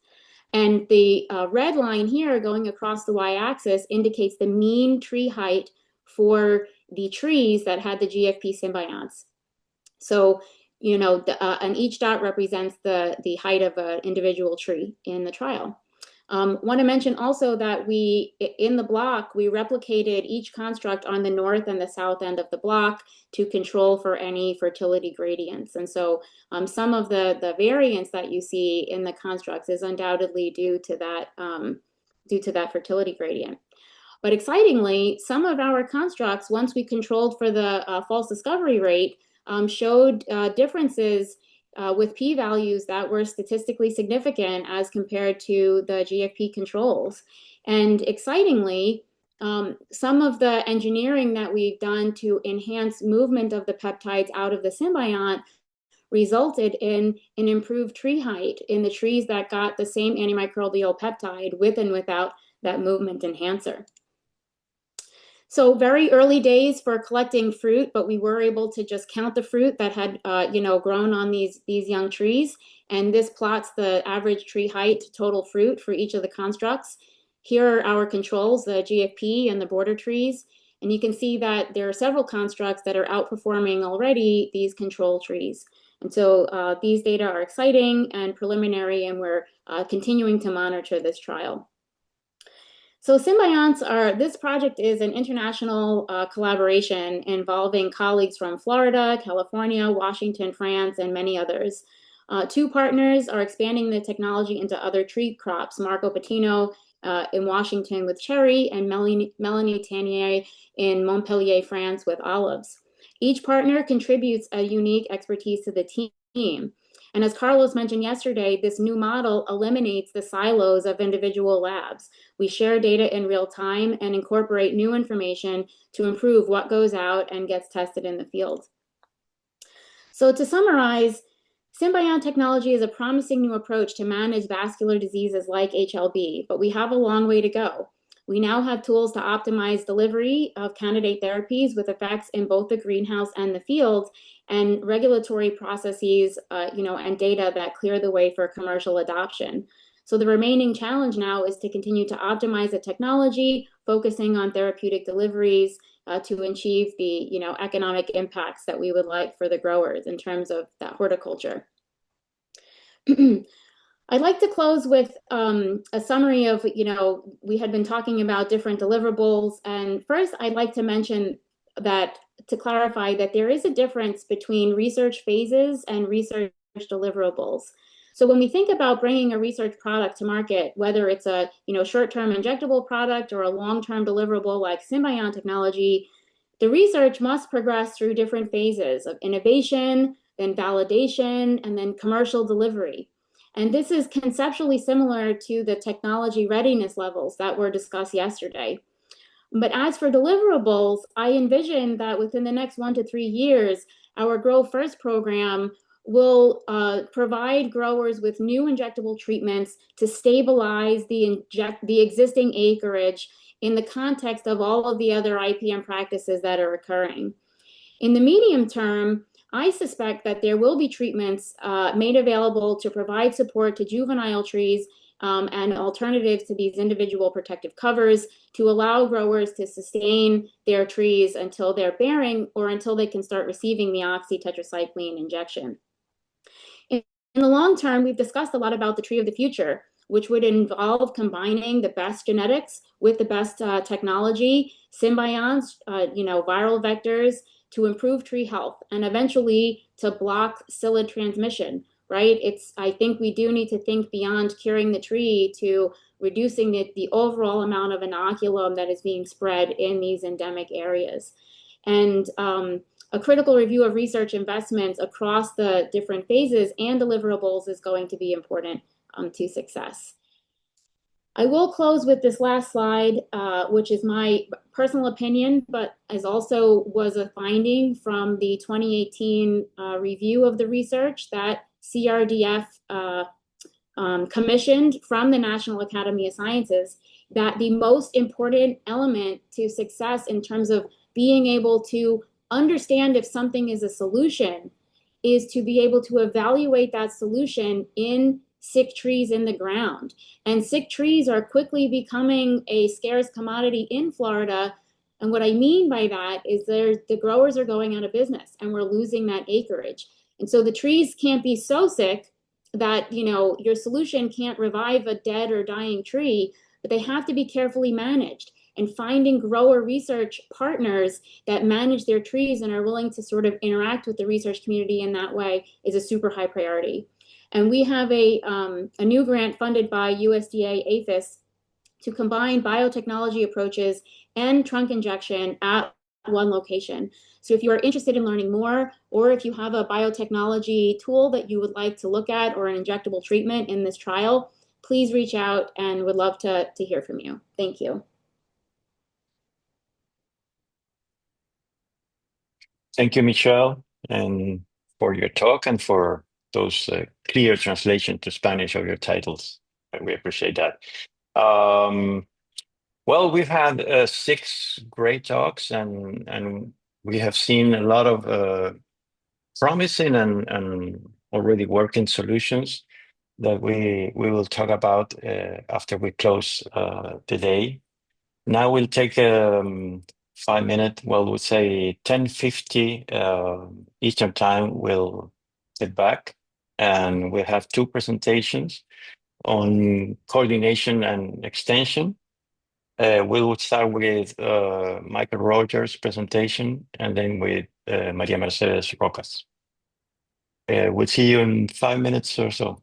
And the red line here going across the y-axis indicates the mean tree height for the trees that had the GFP symbionts. So, and each dot represents the height of an individual tree in the trial. Want to mention also that in the block, we replicated each construct on the north and the south end of the block to control for any fertility gradients. And so some of the variance that you see in the constructs is undoubtedly due to that fertility gradient. But excitingly, some of our constructs, once we controlled for the false discovery rate, showed differences with p-values that were statistically significant as compared to the GFP controls. And excitingly, some of the engineering that we've done to enhance movement of the peptides out of the symbiont resulted in an improved tree height in the trees that got the same antimicrobial peptide with and without that movement enhancer. So very early days for collecting fruit, but we were able to just count the fruit that had, grown on these young trees. And this plots the average tree height total fruit for each of the constructs. Here are our controls, the GFP and the border trees. And you can see that there are several constructs that are outperforming already these control trees. And so these data are exciting and preliminary, and we're continuing to monitor this trial. So symbionts this project is an international collaboration involving colleagues from Florida, California, Washington, France, and many others. 2 partners are expanding the technology into other tree crops, Marco Patino in Washington with cherry, and Melanie Tanier in Montpellier, France with olives. Each partner contributes a unique expertise to the team. And as Carlos mentioned yesterday, this new model eliminates the silos of individual labs. We share data in real time and incorporate new information to improve what goes out and gets tested in the field. So to summarize, symbiont technology is a promising new approach to manage vascular diseases like HLB, but we have a long way to go. We now have tools to optimize delivery of candidate therapies with effects in both the greenhouse and the field, and regulatory processes, and data that clear the way for commercial adoption. So the remaining challenge now is to continue to optimize the technology, focusing on therapeutic deliveries to achieve the, economic impacts that we would like for the growers in terms of that horticulture. I'd like to close with a summary of, we had been talking about different deliverables. And first, I'd like to mention that to clarify that there is a difference between research phases and research deliverables. So when we think about bringing a research product to market, whether it's a short-term injectable product or a long-term deliverable like Symbiont technology, the research must progress through different phases of innovation, then validation, and then commercial delivery. And this is conceptually similar to the technology readiness levels that were discussed yesterday. But as for deliverables, I envision that within the next 1 to 3 years, our Grow First program will provide growers with new injectable treatments to stabilize the existing acreage in the context of all of the other IPM practices that are occurring. In the medium term, I suspect that there will be treatments made available to provide support to juvenile trees and alternatives to these individual protective covers to allow growers to sustain their trees until they're bearing or until they can start receiving the oxytetracycline injection. In the long term, we've discussed a lot about the tree of the future, which would involve combining the best genetics with the best technology, symbionts, viral vectors, to improve tree health and eventually to block psyllid transmission, right? I think we do need to think beyond curing the tree to reducing the overall amount of inoculum that is being spread in these endemic areas. And a critical review of research investments across the different phases and deliverables is going to be important to success. I will close with this last slide, which is my personal opinion, but was a finding from the 2018 review of the research that CRDF commissioned from the National Academy of Sciences, that the most important element to success in terms of being able to understand if something is a solution is to be able to evaluate that solution in sick trees in the ground. And sick trees are quickly becoming a scarce commodity in Florida. And what I mean by that is the growers are going out of business and we're losing that acreage. And so the trees can't be so sick that your solution can't revive a dead or dying tree, but they have to be carefully managed. And finding grower research partners that manage their trees and are willing to sort of interact with the research community in that way is a super high priority. And we have a new grant funded by USDA APHIS to combine biotechnology approaches and trunk injection at one location. So if you are interested in learning more, or if you have a biotechnology tool that you would like to look at or an injectable treatment in this trial, please reach out and would love to hear from you. Thank you. Thank you, Michelle, and for your talk and for those clear translation to Spanish of your titles. We appreciate that. Well, we've had 6 great talks, and we have seen a lot of promising and already working solutions that we will talk about after we close the day. Now we'll take 5 minutes, well, we'll say 10:50 Eastern time, we'll sit back and we'll have 2 presentations on coordination and extension. We will start with Michael Rogers' presentation and then with Maria Mercedes Rocas. We'll see you in 5 minutes or so.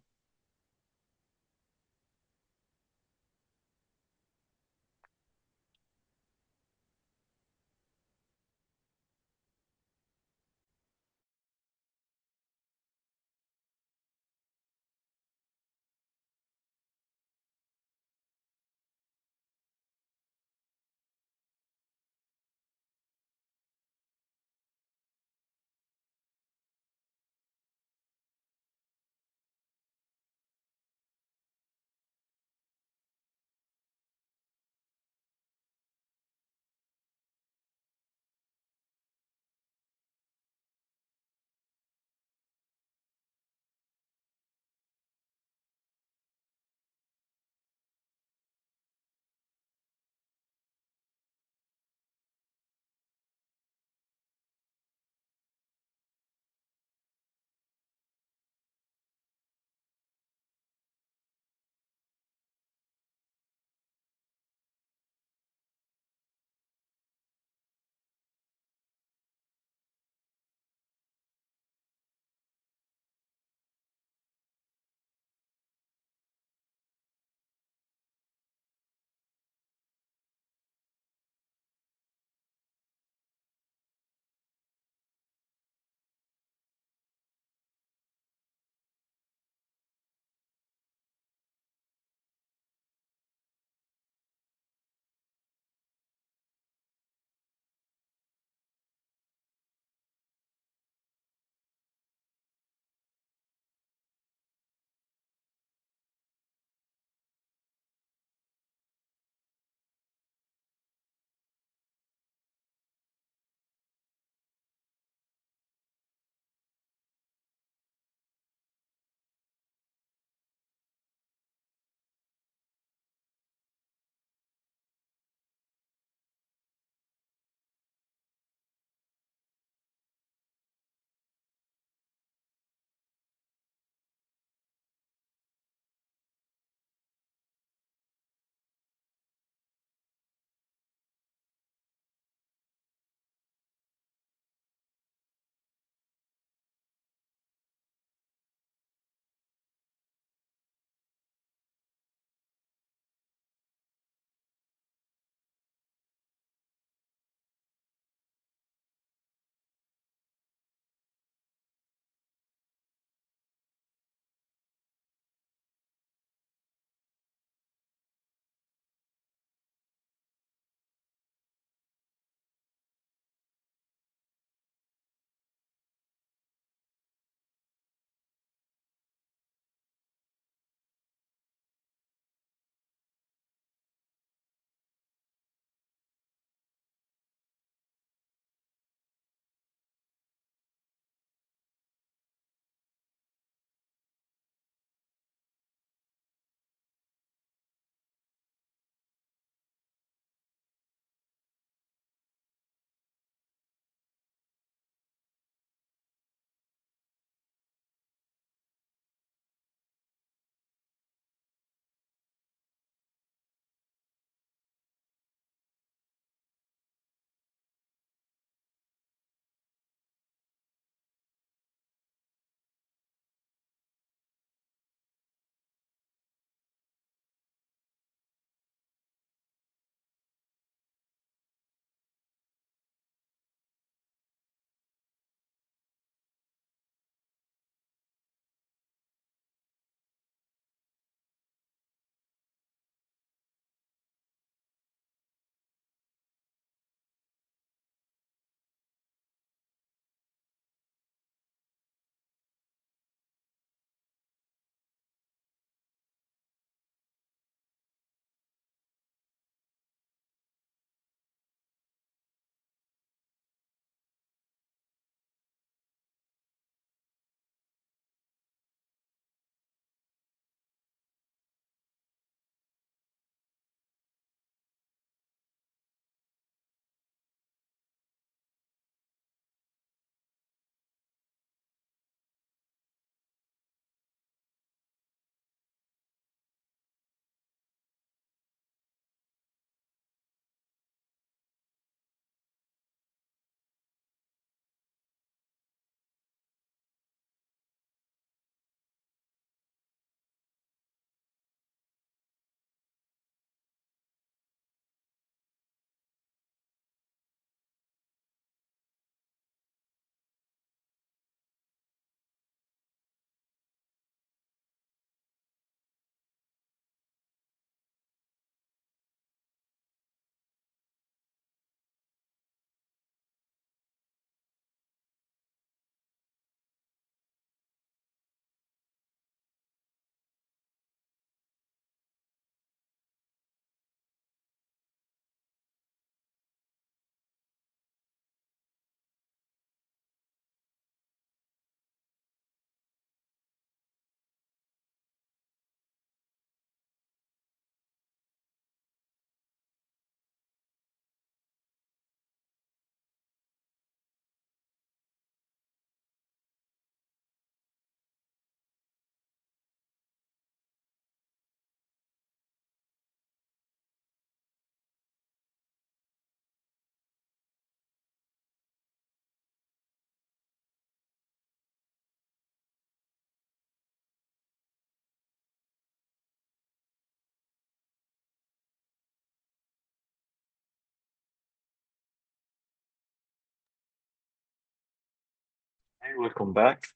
Hey, welcome back,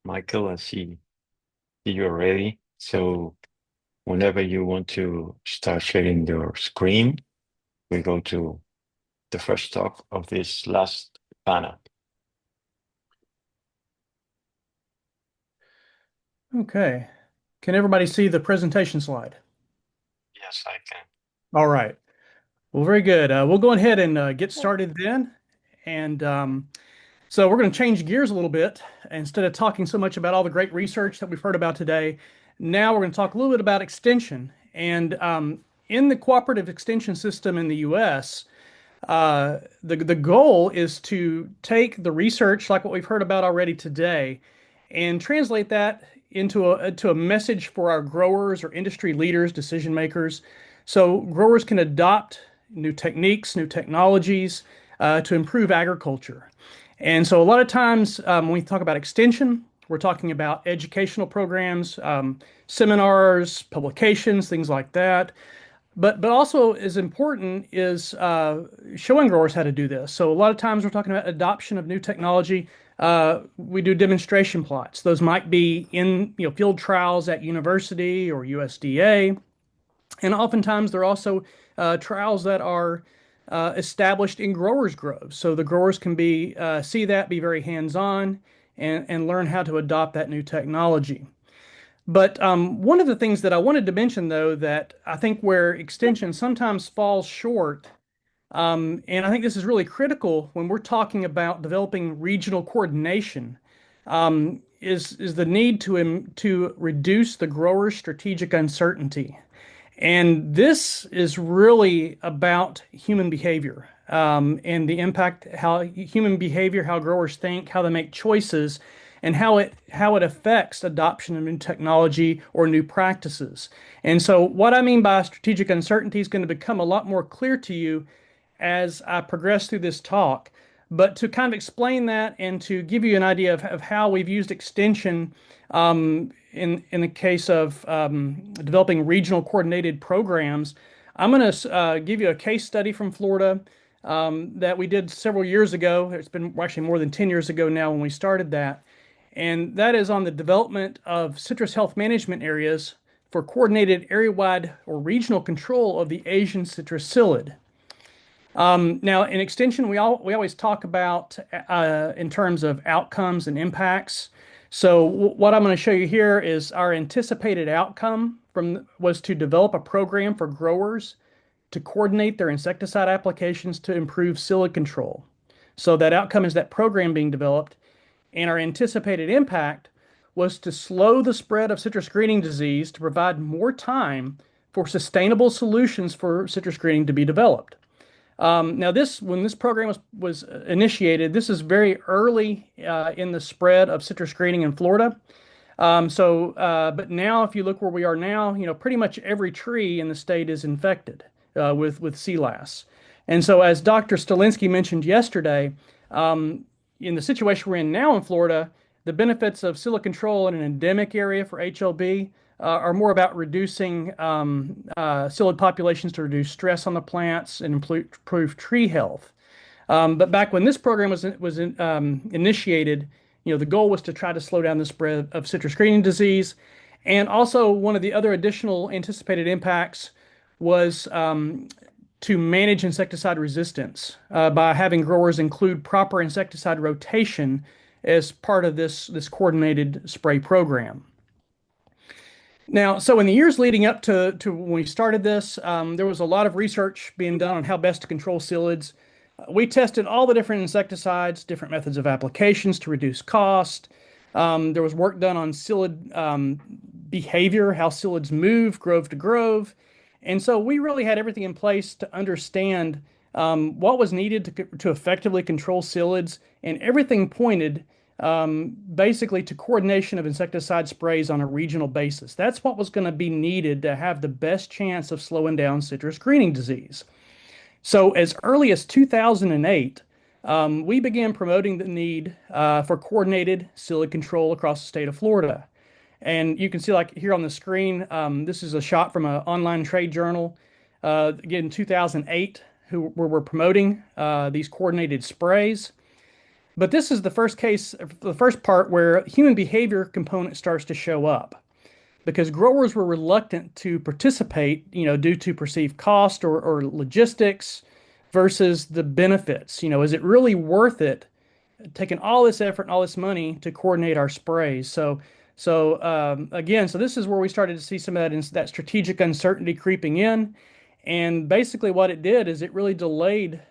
Michael. I see you're ready. So whenever you want to start sharing your screen, we go to the first talk of this last panel. Okay. Can everybody see the presentation slide? Yes, I can. All right. Well, very good. We'll go ahead and get started then. And so we're going to change gears a little bit. Instead of talking so much about all the great research that we've heard about today, now we're going to talk a little bit about extension. And in the cooperative extension system in the US, the goal is to take the research, like what we've heard about already today, and translate that into a message for our growers or industry leaders, decision makers, so growers can adopt new techniques, new technologies to improve agriculture. And so a lot of times when we talk about extension, we're talking about educational programs, seminars, publications, things like that. But also as important is showing growers how to do this. So a lot of times we're talking about adoption of new technology. We do demonstration plots. Those might be in field trials at university or USDA, and oftentimes they're also trials that are established in growers' groves. So the growers can see that, be very hands-on, and learn how to adopt that new technology. But one of the things that I wanted to mention, though, that I think where extension sometimes falls short, and I think this is really critical when we're talking about developing regional coordination, is the need to reduce the grower's strategic uncertainty. And this is really about human behavior and the impact, how human behavior, how growers think, how they make choices, and how it affects adoption of new technology or new practices. And so what I mean by strategic uncertainty is going to become a lot more clear to you as I progress through this talk. But to kind of explain that and to give you an idea of how we've used extension in the case of developing regional coordinated programs, I'm going to give you a case study from Florida that we did several years ago. It's been actually more than 10 years ago now when we started that. And that is on the development of citrus health management areas for coordinated area-wide or regional control of the Asian citrus psyllid. Now, in extension, we always talk about in terms of outcomes and impacts. So what I'm going to show you here is our anticipated outcome was to develop a program for growers to coordinate their insecticide applications to improve psyllid control. So that outcome is that program being developed, and our anticipated impact was to slow the spread of citrus greening disease to provide more time for sustainable solutions for citrus greening to be developed. Now, when this program was initiated, this is very early in the spread of citrus greening in Florida. But now, if you look where we are now, pretty much every tree in the state is infected with sea lice. And so, as Dr. Stalinsky mentioned yesterday, in the situation we're in now in Florida, the benefits of psyllid control in an endemic area for HLB are more about reducing psyllid populations to reduce stress on the plants and improve tree health. But back when this program was initiated, the goal was to try to slow down the spread of citrus greening disease. And also one of the other additional anticipated impacts was to manage insecticide resistance by having growers include proper insecticide rotation as part of this coordinated spray program. Now, so in the years leading up to when we started this, there was a lot of research being done on how best to control psyllids. We tested all the different insecticides, different methods of applications to reduce cost. There was work done on psyllid behavior, how psyllids move grove to grove. And so we really had everything in place to understand what was needed to effectively control psyllids, and everything pointed basically to coordination of insecticide sprays on a regional basis. That's what was going to be needed to have the best chance of slowing down citrus greening disease. So as early as 2008, we began promoting the need for coordinated psyllid control across the state of Florida. And you can see, like here on the screen, this is a shot from an online trade journal, again, 2008, where we're promoting these coordinated sprays. But this is the first case, the first part where human behavior component starts to show up because growers were reluctant to participate, due to perceived cost or logistics versus the benefits. Is it really worth it taking all this effort and all this money to coordinate our sprays? So this is where we started to see some of that strategic uncertainty creeping in. And basically what it did is it really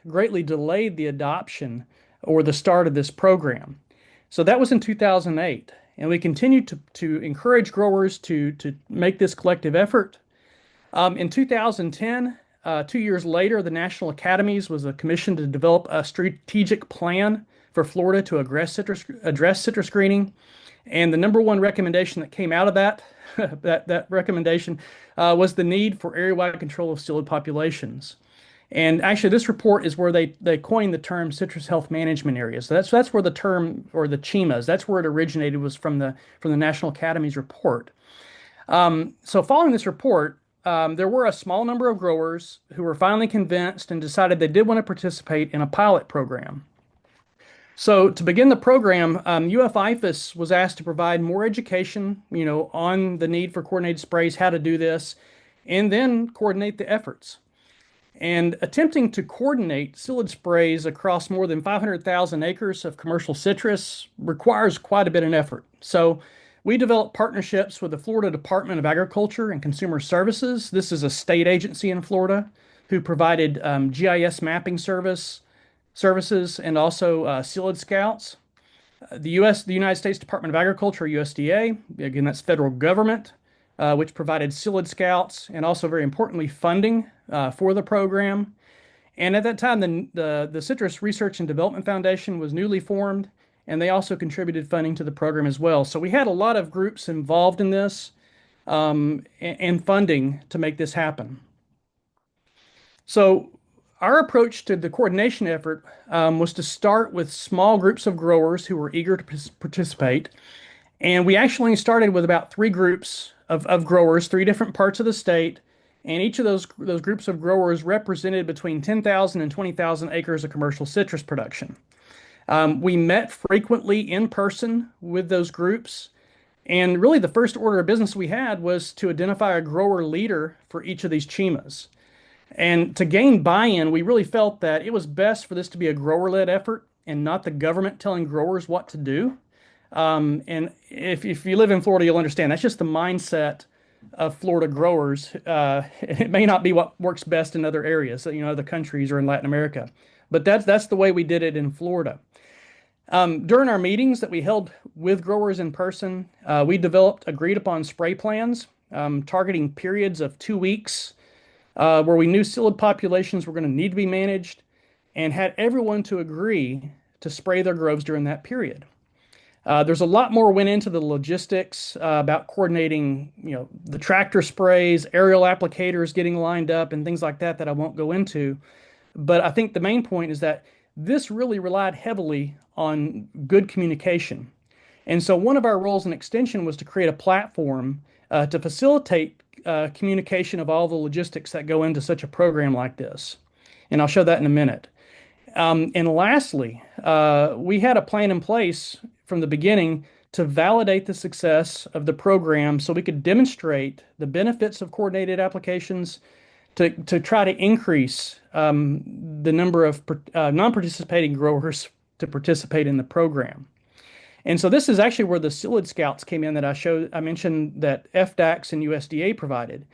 greatly delayed the adoption or the start of this program. So that was in 2008. And we continued to encourage growers to make this collective effort. In 2010, 2 years later, the National Academies was commissioned to develop a strategic plan for Florida to address citrus greening. And the number one recommendation that came out of that recommendation was the need for area-wide control of psyllid populations. And actually, this report is where they coined the term citrus health management areas. So that's where the term, or the CHIMAs, that's where it originated, was from the National Academy's report. So following this report, there were a small number of growers who were finally convinced and decided they did want to participate in a pilot program. So to begin the program, UF-IFAS was asked to provide more education, on the need for coordinated sprays, how to do this, and then coordinate the efforts. And attempting to coordinate psyllid sprays across more than 500,000 acres of commercial citrus requires quite a bit of effort. So we developed partnerships with the Florida Department of Agriculture and Consumer Services. This is a state agency in Florida who provided GIS mapping services and also psyllid scouts. The United States Department of Agriculture, USDA, again, that's federal government, which provided psyllid scouts and also, very importantly, funding for the program. And at that time, the Citrus Research and Development Foundation was newly formed, and they also contributed funding to the program as well. So we had a lot of groups involved in this and funding to make this happen. So our approach to the coordination effort was to start with small groups of growers who were eager to participate. And we actually started with about 3 groups of growers, 3 different parts of the state. And each of those groups of growers represented between 10,000 and 20,000 acres of commercial citrus production. We met frequently in person with those groups. And really the first order of business we had was to identify a grower leader for each of these CHIMAs. And to gain buy-in, we really felt that it was best for this to be a grower-led effort and not the government telling growers what to do. And if you live in Florida, you'll understand that's just the mindset of Florida growers. It may not be what works best in other areas, other countries or in Latin America. But that's the way we did it in Florida. During our meetings that we held with growers in person, we developed agreed upon spray plans, targeting periods of 2 weeks, where we knew psyllid populations were going to need to be managed, and had everyone to agree to spray their groves during that period. There's a lot more went into the logistics about coordinating, the tractor sprays, aerial applicators getting lined up, and things like that I won't go into. But I think the main point is that this really relied heavily on good communication. And so one of our roles in Extension was to create a platform to facilitate communication of all the logistics that go into such a program like this. And I'll show that in a minute. And lastly, we had a plan in place from the beginning to validate the success of the program so we could demonstrate the benefits of coordinated applications to try to increase the number of non-participating growers to participate in the program. And so this is actually where the psyllid scouts came in that I mentioned that FDACS and USDA provided.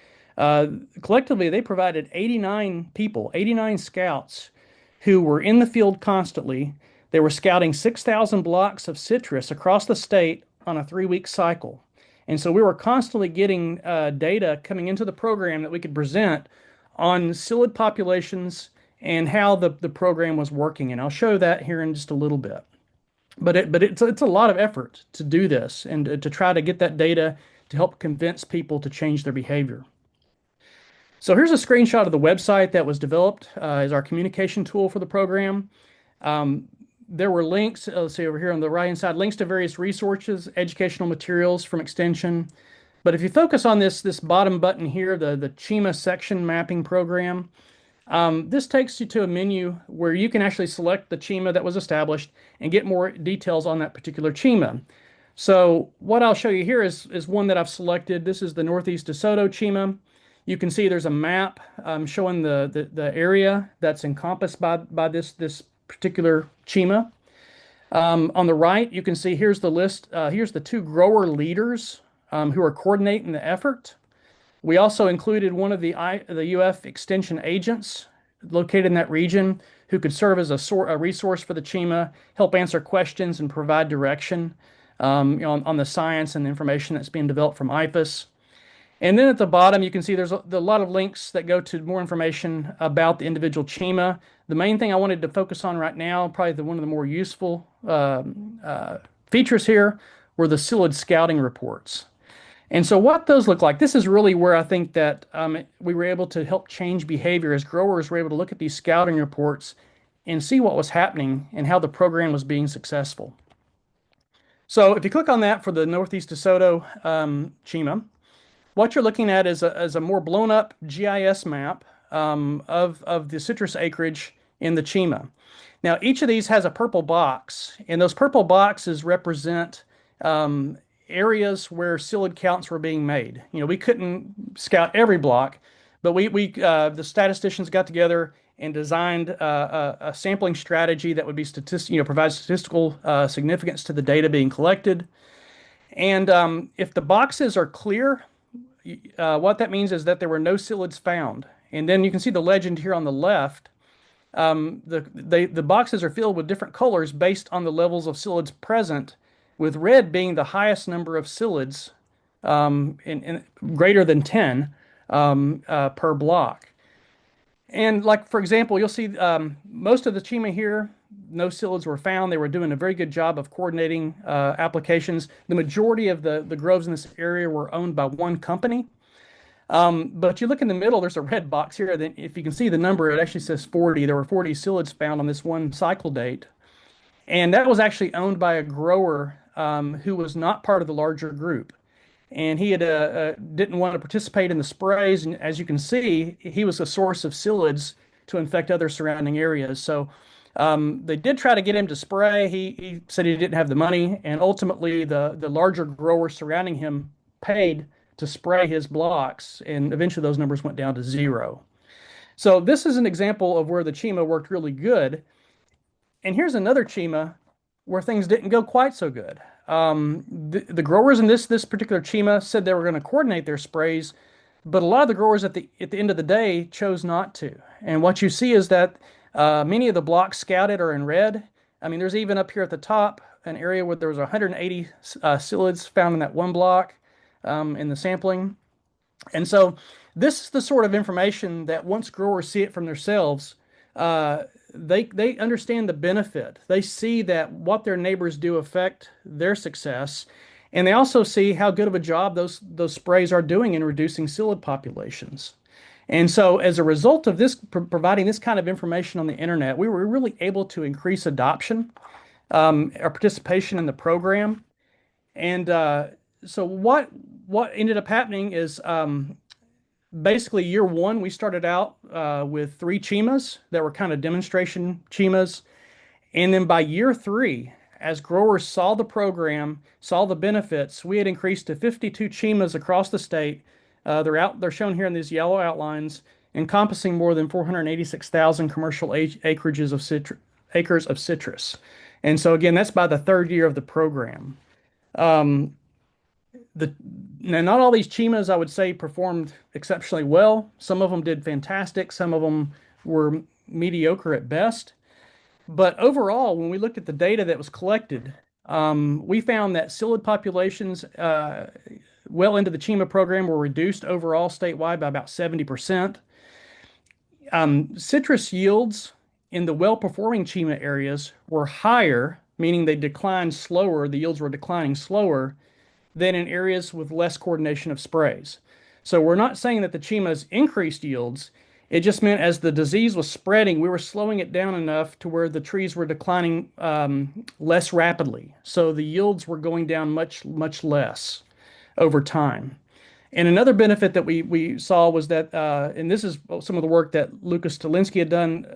Collectively, they provided 89 people, 89 scouts who were in the field constantly. They were scouting 6,000 blocks of citrus across the state on a 3-week cycle. And so we were constantly getting data coming into the program that we could present on psyllid populations and how the program was working. And I'll show that here in just a little bit. But it's a lot of effort to do this and to try to get that data to help convince people to change their behavior. So here's a screenshot of the website that was developed as our communication tool for the program. There were links, let's see over here on the right-hand side, links to various resources, educational materials from Extension. But if you focus on this bottom button here, the CHIMA section mapping program, This takes you to a menu where you can actually select the CHIMA that was established and get more details on that particular CHIMA. So what I'll show you here is one that I've selected. This is the Northeast DeSoto CHIMA. You can see there's a map showing the area that's encompassed by this particular CHIMA. On the right, you can see here's the list. Here's the 2 grower leaders who are coordinating the effort. We also included one of the UF extension agents located in that region who could serve as a resource for the CHIMA, help answer questions and provide direction on the science and the information that's being developed from IPAS. And then at the bottom, you can see there's a lot of links that go to more information about the individual CHIMA. The main thing I wanted to focus on right now, probably one of the more useful features here, were the psyllid scouting reports. And so what those look like, this is really where I think that we were able to help change behavior as growers were able to look at these scouting reports and see what was happening and how the program was being successful. So if you click on that for the Northeast DeSoto CHIMA, what you're looking at is a more blown up GIS map of the citrus acreage in the CHIMA. Now, each of these has a purple box, and those purple boxes represent areas where psyllid counts were being made. You know, we couldn't scout every block, but the statisticians got together and designed a sampling strategy that would be provide statistical significance to the data being collected. And if the boxes are clear, what that means is that there were no psyllids found. And then you can see the legend here on the left. The boxes are filled with different colors based on the levels of psyllids present, with red being the highest number of psyllids, in greater than 10 per block. And like, for example, you'll see most of the CHIMA here, no psyllids were found. They were doing a very good job of coordinating applications. The majority of the groves in this area were owned by one company. But you look in the middle, there's a red box here. Then if you can see the number, it actually says 40. There were 40 psyllids found on this one cycle date. And that was actually owned by a grower who was not part of the larger group. And he didn't want to participate in the sprays. And as you can see, he was a source of psyllids to infect other surrounding areas. So they did try to get him to spray. He said he didn't have the money. And ultimately, the larger growers surrounding him paid to spray his blocks. And eventually, those numbers went down to 0. So this is an example of where the CHIMA worked really good. And here's another CHIMA where things didn't go quite so good. The growers in this particular CHIMA said they were going to coordinate their sprays, but a lot of the growers at the end of the day chose not to. And what you see is that many of the blocks scouted are in red. I mean, there's even up here at the top an area where there was 180 psyllids found in that one block in the sampling. And so this is the sort of information that once growers see it from themselves, they understand the benefit. They see that what their neighbors do affect their success, and they also see how good of a job those sprays are doing in reducing psyllid populations. And so as a result of this, providing this kind of information on the internet, we were really able to increase adoption, our participation in the program. And so what ended up happening is basically, year one, we started out with 3 CHIMAs that were kind of demonstration CHIMAs. And then by year 3, as growers saw the program, saw the benefits, we had increased to 52 CHIMAs across the state. They're shown here in these yellow outlines, encompassing more than 486,000 commercial acres of citrus. And so again, that's by the 3rd year of the program. Now, not all these CHIMAs, I would say, performed exceptionally well. Some of them did fantastic. Some of them were mediocre at best. But overall, when we looked at the data that was collected, we found that psyllid populations well into the CHIMA program were reduced overall statewide by about 70%. Citrus yields in the well-performing CHIMA areas were higher, meaning they declined slower. The yields were declining slower than in areas with less coordination of sprays. So we're not saying that the CHIMAs increased yields. It just meant as the disease was spreading, we were slowing it down enough to where the trees were declining less rapidly. So the yields were going down much, much less over time. And another benefit that we saw was that, and this is some of the work that Lucas Stalinsky had done,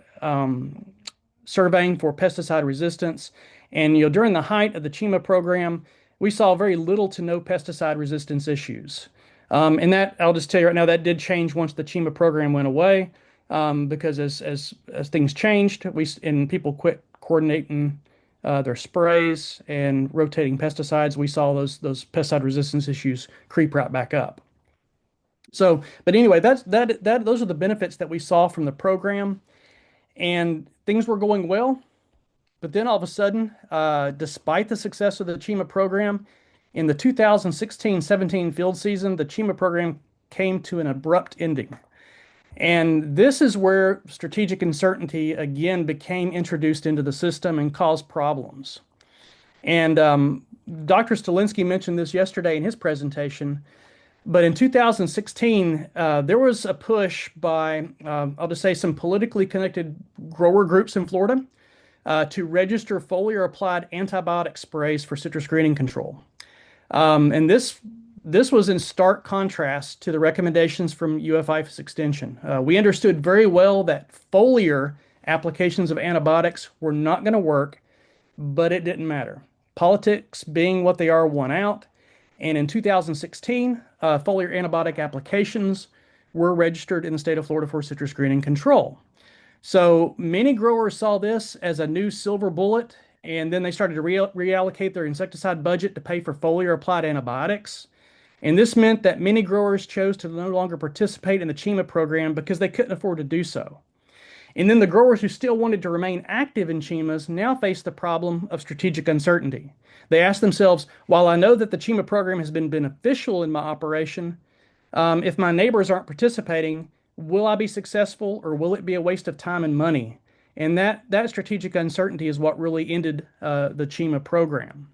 surveying for pesticide resistance. And during the height of the CHIMA program, we saw very little to no pesticide resistance issues. And that, I'll just tell you right now, that did change once the CHIMA program went away, because as things changed, and people quit coordinating their sprays and rotating pesticides, we saw those pesticide resistance issues creep right back up. So, but anyway, those are the benefits that we saw from the program, and things were going well. But then all of a sudden, despite the success of the CHIMA program, in the 2016-17 field season, the CHIMA program came to an abrupt ending. And this is where strategic uncertainty again became introduced into the system and caused problems. And Dr. Stalinsky mentioned this yesterday in his presentation, but in 2016, there was a push by, I'll just say, some politically connected grower groups in Florida to register foliar applied antibiotic sprays for citrus greening control. And this was in stark contrast to the recommendations from UF-IFAS Extension. We understood very well that foliar applications of antibiotics were not going to work, but it didn't matter. Politics being what they are won out. And in 2016, foliar antibiotic applications were registered in the state of Florida for citrus greening control. So many growers saw this as a new silver bullet, and then they started to reallocate their insecticide budget to pay for foliar applied antibiotics. And this meant that many growers chose to no longer participate in the CHIMA program because they couldn't afford to do so. And then the growers who still wanted to remain active in CHIMAs now faced the problem of strategic uncertainty. They asked themselves, while I know that the CHIMA program has been beneficial in my operation, if my neighbors aren't participating, will I be successful, or will it be a waste of time and money? And that strategic uncertainty is what really ended the CHIMA program.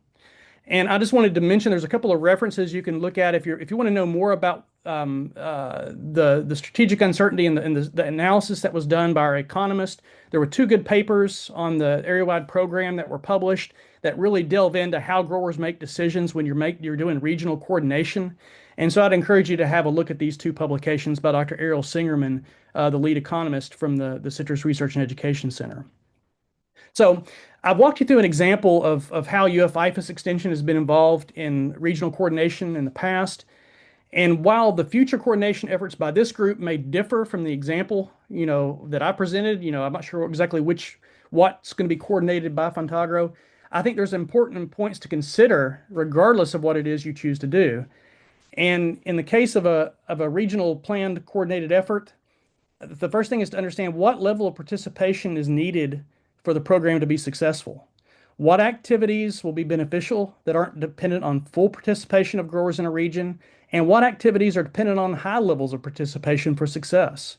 And I just wanted to mention there's a couple of references you can look at if you want to know more about the strategic uncertainty and the analysis that was done by our economist. There were two good papers on the area-wide program that were published that really delve into how growers make decisions when you're doing regional coordination. And so I'd encourage you to have a look at these two publications by Dr. Errol Singerman, the lead economist from the Citrus Research and Education Center. So I've walked you through an example of how UF-IFAS Extension has been involved in regional coordination in the past. And while the future coordination efforts by this group may differ from the example, that I presented, I'm not sure exactly what's going to be coordinated by FONTAGRO. I think there's important points to consider regardless of what it is you choose to do. And in the case of a regional planned coordinated effort, the first thing is to understand what level of participation is needed for the program to be successful. What activities will be beneficial that aren't dependent on full participation of growers in a region, and what activities are dependent on high levels of participation for success.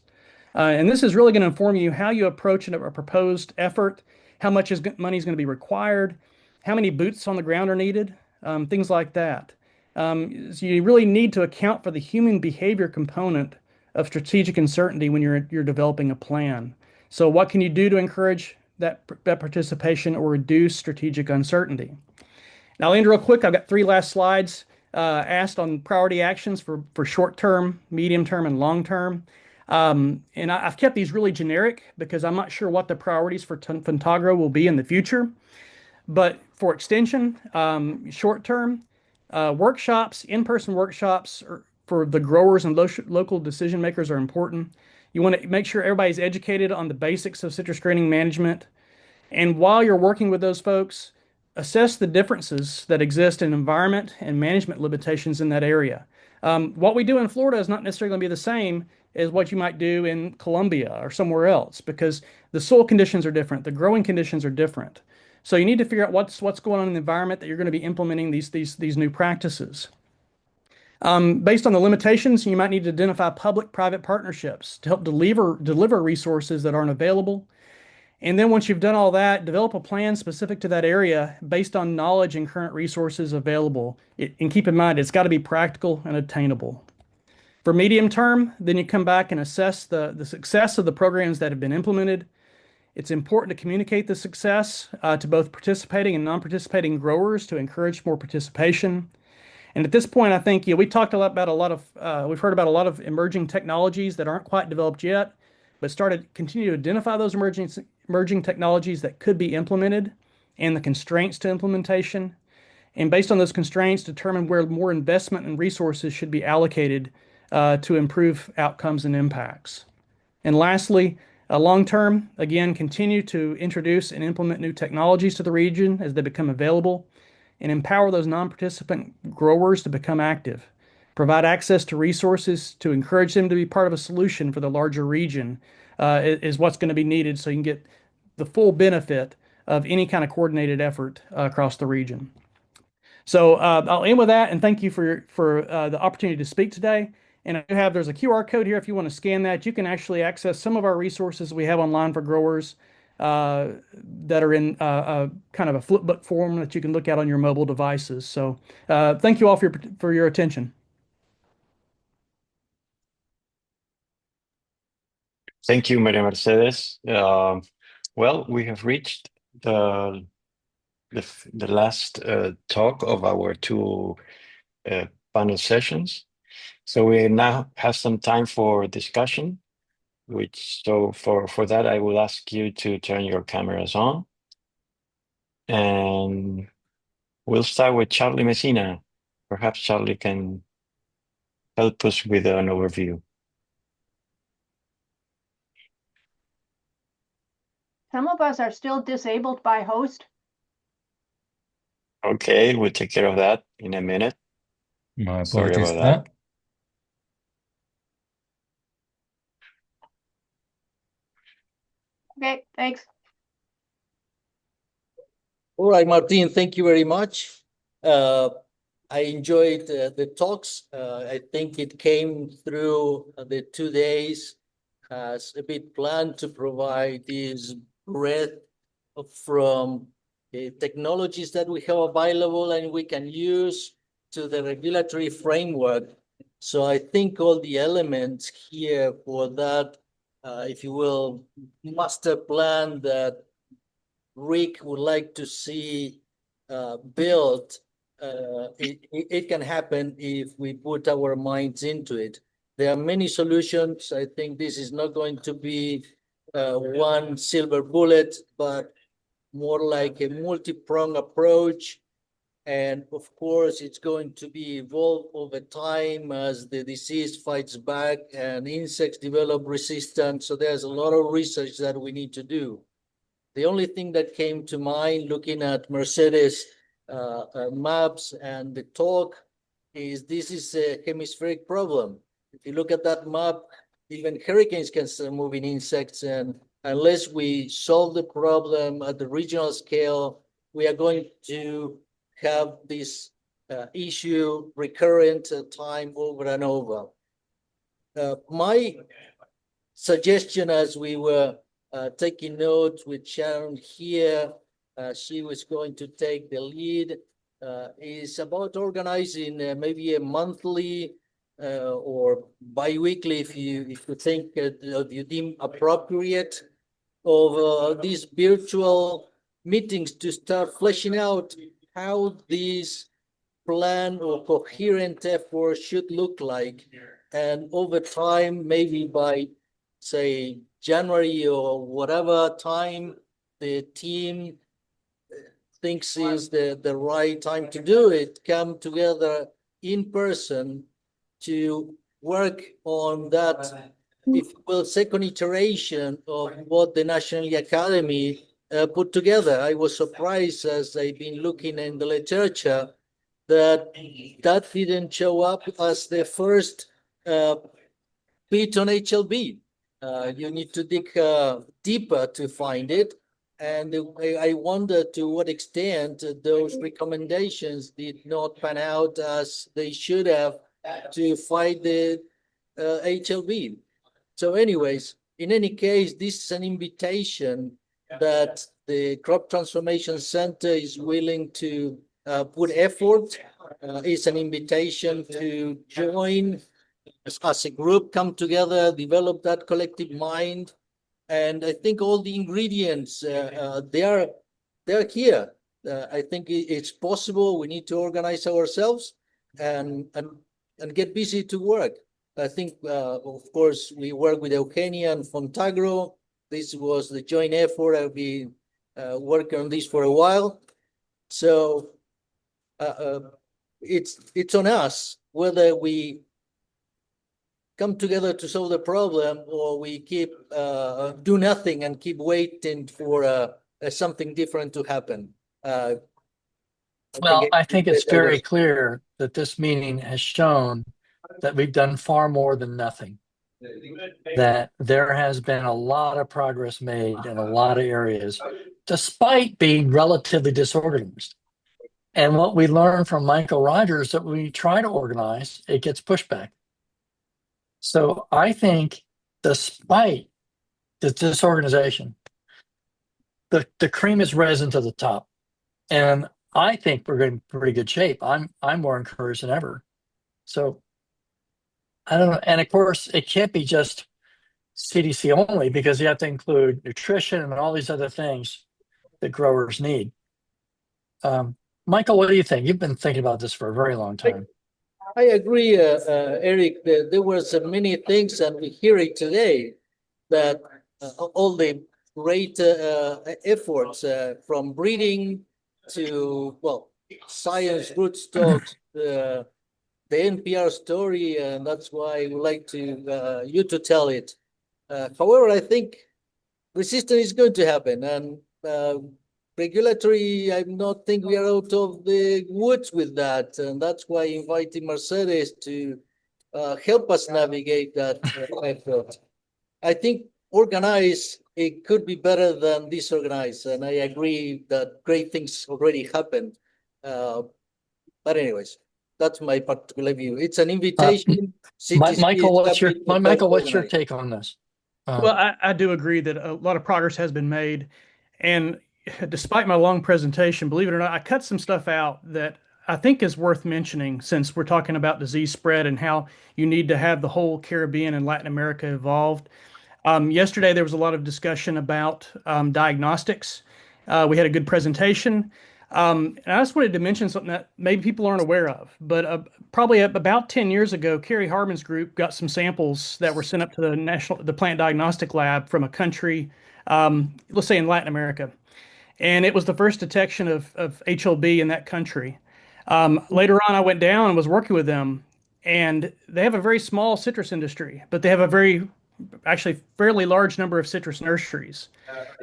And this is really going to inform you how you approach a proposed effort, how much money is going to be required, how many boots on the ground are needed, things like that. So you really need to account for the human behavior component of strategic uncertainty when you're developing a plan. So what can you do to encourage that participation or reduce strategic uncertainty? Now, I'll end real quick. I've got 3 last slides asked on priority actions for short term, medium term, and long term. And I've kept these really generic because I'm not sure what the priorities for FONTAGRO will be in the future. But for extension, short term, workshops, in-person workshops for the growers and local decision makers are important. You want to make sure everybody's educated on the basics of citrus greening management. And while you're working with those folks, assess the differences that exist in environment and management limitations in that area. What we do in Florida is not necessarily going to be the same as what you might do in Colombia or somewhere else, because the soil conditions are different, the growing conditions are different. So you need to figure out what's going on in the environment that you're going to be implementing these new practices. Based on the limitations, you might need to identify public-private partnerships to help deliver resources that aren't available. And then once you've done all that, develop a plan specific to that area based on knowledge and current resources available. And keep in mind, it's got to be practical and attainable. For medium term, then you come back and assess the success of the programs that have been implemented. It's important to communicate the success to both participating and non-participating growers to encourage more participation. And at this point, I think we talked about we've heard about a lot of emerging technologies that aren't quite developed yet, but continue to identify those emerging technologies that could be implemented and the constraints to implementation. And based on those constraints, determine where more investment and resources should be allocated to improve outcomes and impacts. And lastly, long term, again, continue to introduce and implement new technologies to the region as they become available, and empower those non-participant growers to become active. Provide access to resources to encourage them to be part of a solution for the larger region is what's going to be needed so you can get the full benefit of any kind of coordinated effort across the region. So I'll end with that, and thank you for the opportunity to speak today. And there's a QR code here if you want to scan that. You can actually access some of our resources we have online for growers that are in kind of a flipbook form that you can look at on your mobile devices. So thank you all for your attention. Thank you, Maria Mercedes. Well, we have reached the last talk of our two panel sessions. So we now have some time for discussion, so for that, I will ask you to turn your cameras on. And we'll start with Charlie Messina. Perhaps Charlie can help us with an overview. Some of us are still disabled by host. Okay, we'll take care of that in a minute. My Sorry apologies about for that. Okay, thanks. All right, Martin, thank you very much. I enjoyed the talks. I think it came through the 2 days as a bit planned to provide this breadth from technologies that we have available and we can use to the regulatory framework. So I think all the elements here for that, if you will, master plan that Rick would like to see built, it can happen if we put our minds into it. There are many solutions. I think this is not going to be one silver bullet, but more like a multi-pronged approach. And of course, it's going to be evolved over time as the disease fights back and insects develop resistance. So there's a lot of research that we need to do. The only thing that came to mind looking at Mercedes maps and the talk is this is a hemispheric problem. If you look at that map, even hurricanes can start moving insects, and unless we solve the problem at the regional scale, we are going to have this issue recurrent time over and over. My suggestion as we were taking notes with Sharon here, she was going to take the lead, is about organizing maybe a monthly or bi-weekly, if you think you deem appropriate, of these virtual meetings to start fleshing out how this plan or coherent effort should look like. And over time, maybe by, say, January or whatever time the team thinks is the right time to do it, come together in person to work on that, if you will, second iteration of what the National Academy put together. I was surprised as I've been looking in the literature that didn't show up as the first bit on HLB. You need to dig deeper to find it. And I wonder to what extent those recommendations did not pan out as they should have to fight the HLB. So anyways, in any case, this is an invitation that the Crop Transformation Center is willing to put effort. It's an invitation to join as a group, come together, develop that collective mind. And I think all the ingredients, they're here. I think it's possible. We need to organize ourselves. and get busy to work. I think, of course, we work with Eugenia and FONTAGRO. This was the joint effort. I've been working on this for a while. So it's on us whether we come together to solve the problem or we keep do nothing and keep waiting for something different to happen. Well, I think it's very clear that this meeting has shown that we've done far more than nothing, that there has been a lot of progress made in a lot of areas, despite being relatively disorganized. And what we learned from Michael Rogers, that when we try to organize, it gets pushback. So I think despite the disorganization, the cream has risen to the top. And I think we're in pretty good shape. I'm more encouraged than ever. So I don't know. And of course, it can't be just CDC only, because you have to include nutrition and all these other things that growers need. Michael, what do you think? You've been thinking about this for a very long time. I agree, Eric. There were so many things, and we hear it today, that all the great efforts from breeding to, well, science, good stuff, the NPR story, and that's why we like to you to tell it. However, I think resistance is going to happen, and regulatory, I not think we are out of the woods with that, and that's why inviting Mercedes to help us navigate that effort. I think organized, it could be better than disorganized, and I agree that great things already happened. But anyways, that's my particular view. It's an invitation. Michael, what's your take on this? Well, I do agree that a lot of progress has been made. And despite my long presentation, believe it or not, I cut some stuff out that I think is worth mentioning, since we're talking about disease spread and how you need to have the whole Caribbean and Latin America involved. Yesterday, there was a lot of discussion about diagnostics. We had a good presentation. And I just wanted to mention something that maybe people aren't aware of, but probably about 10 years ago, Kerry Harmon's group got some samples that were sent up to the Plant Diagnostic Lab from a country, let's say in Latin America. And it was the first detection of HLB in that country. Later on, I went down and was working with them, and they have a very small citrus industry, but they have a actually fairly large number of citrus nurseries.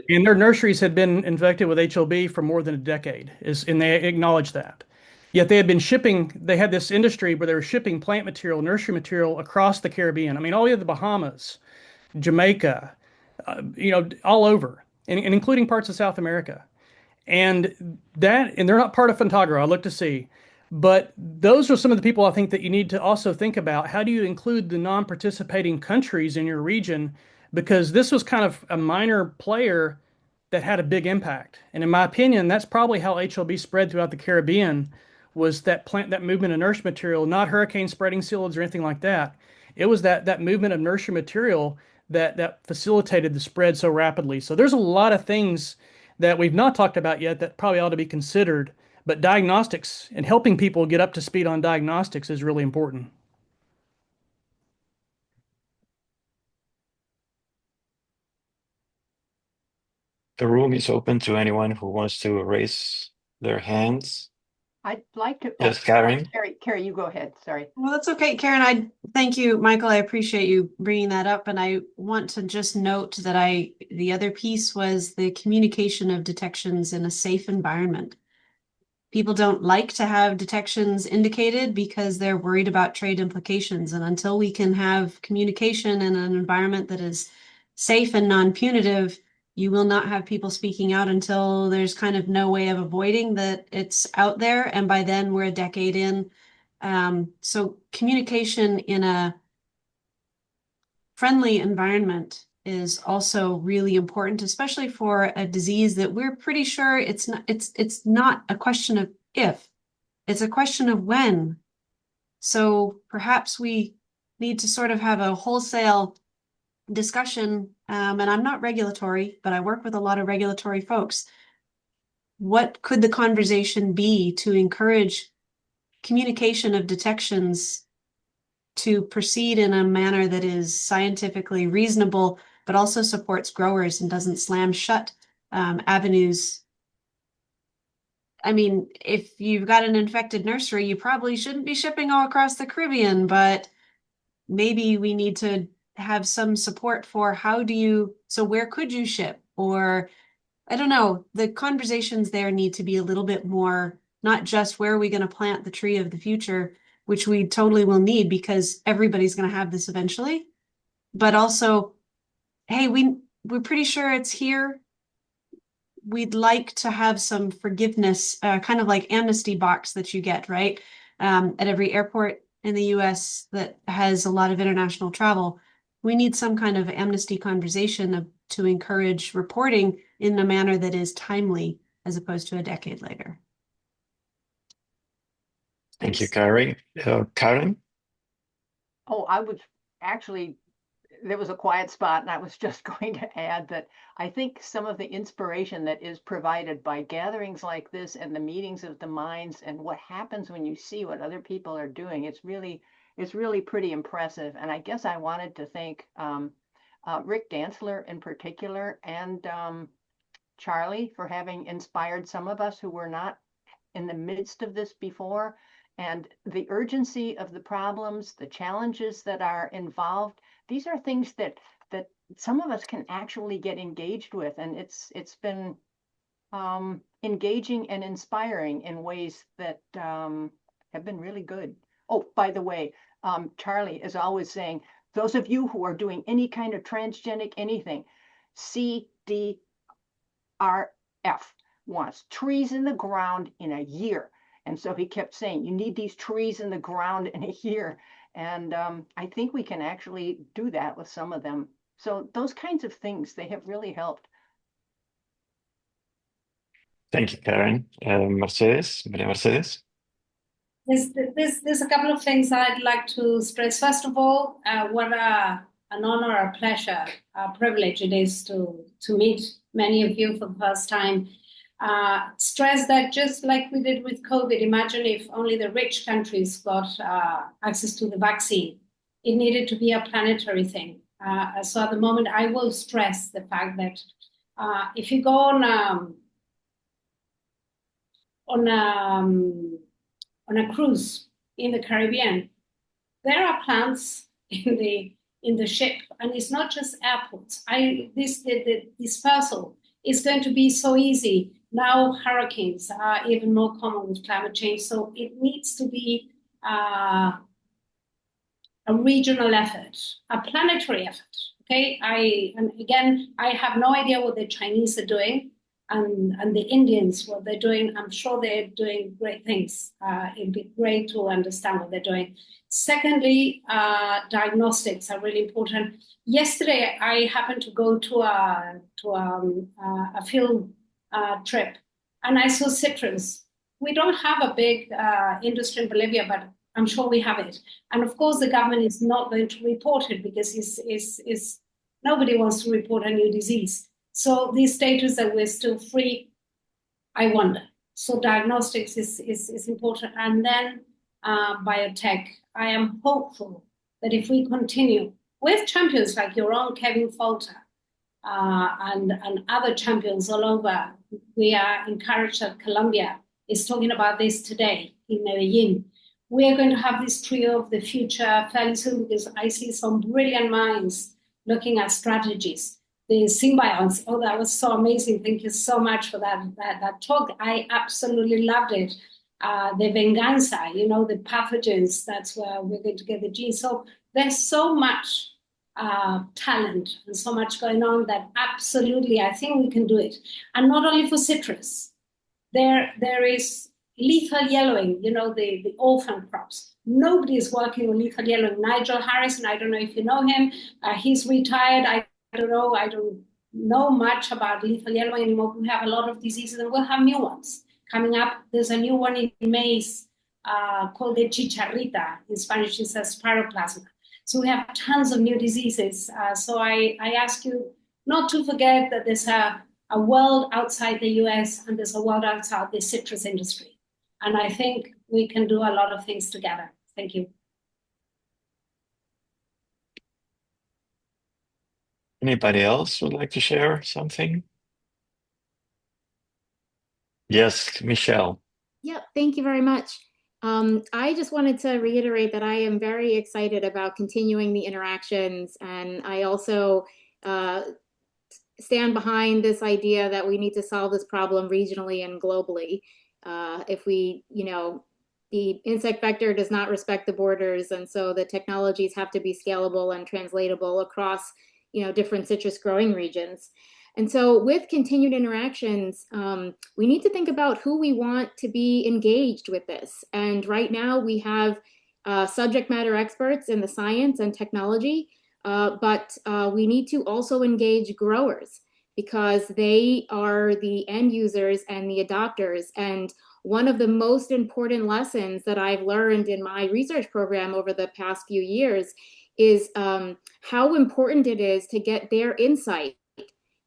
And their nurseries had been infected with HLB for more than a decade, and they acknowledged that. Yet they had this industry where they were shipping plant material, nursery material across the Caribbean. I mean, all the way to the Bahamas, Jamaica, all over, and including parts of South America. And they're not part of FONTAGRO, I look to see. But those are some of the people I think that you need to also think about. How do you include the non-participating countries in your region? Because this was kind of a minor player that had a big impact. And in my opinion, that's probably how HLB spread throughout the Caribbean, was that movement of nursery material, not hurricane spreading psyllids or anything like that. It was that movement of nursery material that facilitated the spread so rapidly. So there's a lot of things that we've not talked about yet that probably ought to be considered. But diagnostics and helping people get up to speed on diagnostics is really important. The room is open to anyone who wants to raise their hands. I'd like to. Yes, Karen. Carrie, you go ahead. Sorry. Well, that's okay, Karen. I thank you, Michael. I appreciate you bringing that up, and I want to just note that the other piece was the communication of detections in a safe environment. People don't like to have detections indicated because they're worried about trade implications, and until we can have communication in an environment that is safe and non-punitive, you will not have people speaking out until there's kind of no way of avoiding that it's out there. And by then we're a decade in. So communication in a friendly environment is also really important, especially for a disease that we're pretty sure it's not a question of if, it's a question of when. So perhaps we need to sort of have a wholesale discussion, and I'm not regulatory, but I work with a lot of regulatory folks. What could the conversation be to encourage communication of detections to proceed in a manner that is scientifically reasonable, but also supports growers and doesn't slam shut avenues. I mean, if you've got an infected nursery, you probably shouldn't be shipping all across the Caribbean, but maybe we need to have some support for so where could you ship? Or I don't know, the conversations there need to be a little bit more, not just where are we going to plant the tree of the future, which we totally will need because everybody's going to have this eventually, but also, hey, we're pretty sure it's here. We'd like to have some forgiveness, kind of like amnesty box that you get, right? At every airport in the US that has a lot of international travel. We need some kind of amnesty conversation to encourage reporting in a manner that is timely as opposed to a decade later. Thank you, Carrie. Karen? Oh, I was actually, there was a quiet spot, and I was just going to add that I think some of the inspiration that is provided by gatherings like this and the meetings of the minds and what happens when you see what other people are doing, it's really pretty impressive. And I guess I wanted to thank Rick Dantzler in particular and Charlie for having inspired some of us who were not in the midst of this before. And the urgency of the problems, the challenges that are involved, these are things that some of us can actually get engaged with. And it's been engaging and inspiring in ways that have been really good. Oh, by the way, Charlie is always saying, those of you who are doing any kind of transgenic anything, CDRF wants trees in the ground in a year. And so he kept saying, you need these trees in the ground in a year. And I think we can actually do that with some of them. So those kinds of things, they have really helped. Thank you, Karen. Mercedes, Maria Mercedes? There's a couple of things I'd like to stress. First of all, what an honor, a pleasure, a privilege it is to meet many of you for the first time. Stress that just like we did with COVID, imagine if only the rich countries got access to the vaccine. It needed to be a planetary thing. So at the moment, I will stress the fact that if you go on a cruise in the Caribbean, there are plants in the ship, and it's not just airports. The dispersal is going to be so easy. Now hurricanes are even more common with climate change, so it needs to be a regional effort, a planetary effort. Okay, and again, I have no idea what the Chinese are doing, and the Indians what they're doing. I'm sure they're doing great things. It'd be great to understand what they're doing. Secondly, diagnostics are really important. Yesterday, I happened to go to a field trip, and I saw citrus. We don't have a big industry in Bolivia, but I'm sure we have it. And of course, the government is not going to report it because nobody wants to report a new disease. So the status that we're still free, I wonder. So diagnostics is important. And then biotech. I am hopeful that if we continue with champions like your own Kevin Falter and other champions all over, we are encouraged that Colombia is talking about this today in Medellin. We are going to have this trio of the future fairly soon because I see some brilliant minds looking at strategies. The symbionts, oh, that was so amazing. Thank you so much for that talk. I absolutely loved it. The Venganza, the pathogens, that's where we're going to get the genes. So there's so much talent and so much going on that absolutely I think we can do it. And not only for citrus. There is lethal yellowing, the orphan crops. Nobody is working on lethal yellowing. Nigel Harrison, I don't know if you know him. He's retired. I don't know much about lethal yellowing anymore. We have a lot of diseases and we'll have new ones coming up. There's a new one in maize called the chicharrita. In Spanish, it says spiroplasma. So we have tons of new diseases. So I ask you not to forget that there's a world outside the US and there's a world outside the citrus industry. And I think we can do a lot of things together. Thank you. Anybody else would like to share something? Yes, Michelle. Yep, thank you very much. I just wanted to reiterate that I am very excited about continuing the interactions, and I also stand behind this idea that we need to solve this problem regionally and globally. If we, the insect vector does not respect the borders, and so the technologies have to be scalable and translatable across, different citrus growing regions. And so with continued interactions, we need to think about who we want to be engaged with this. And right now we have subject matter experts in the science and technology, but we need to also engage growers because they are the end users and the adopters. And one of the most important lessons that I've learned in my research program over the past few years is how important it is to get their insight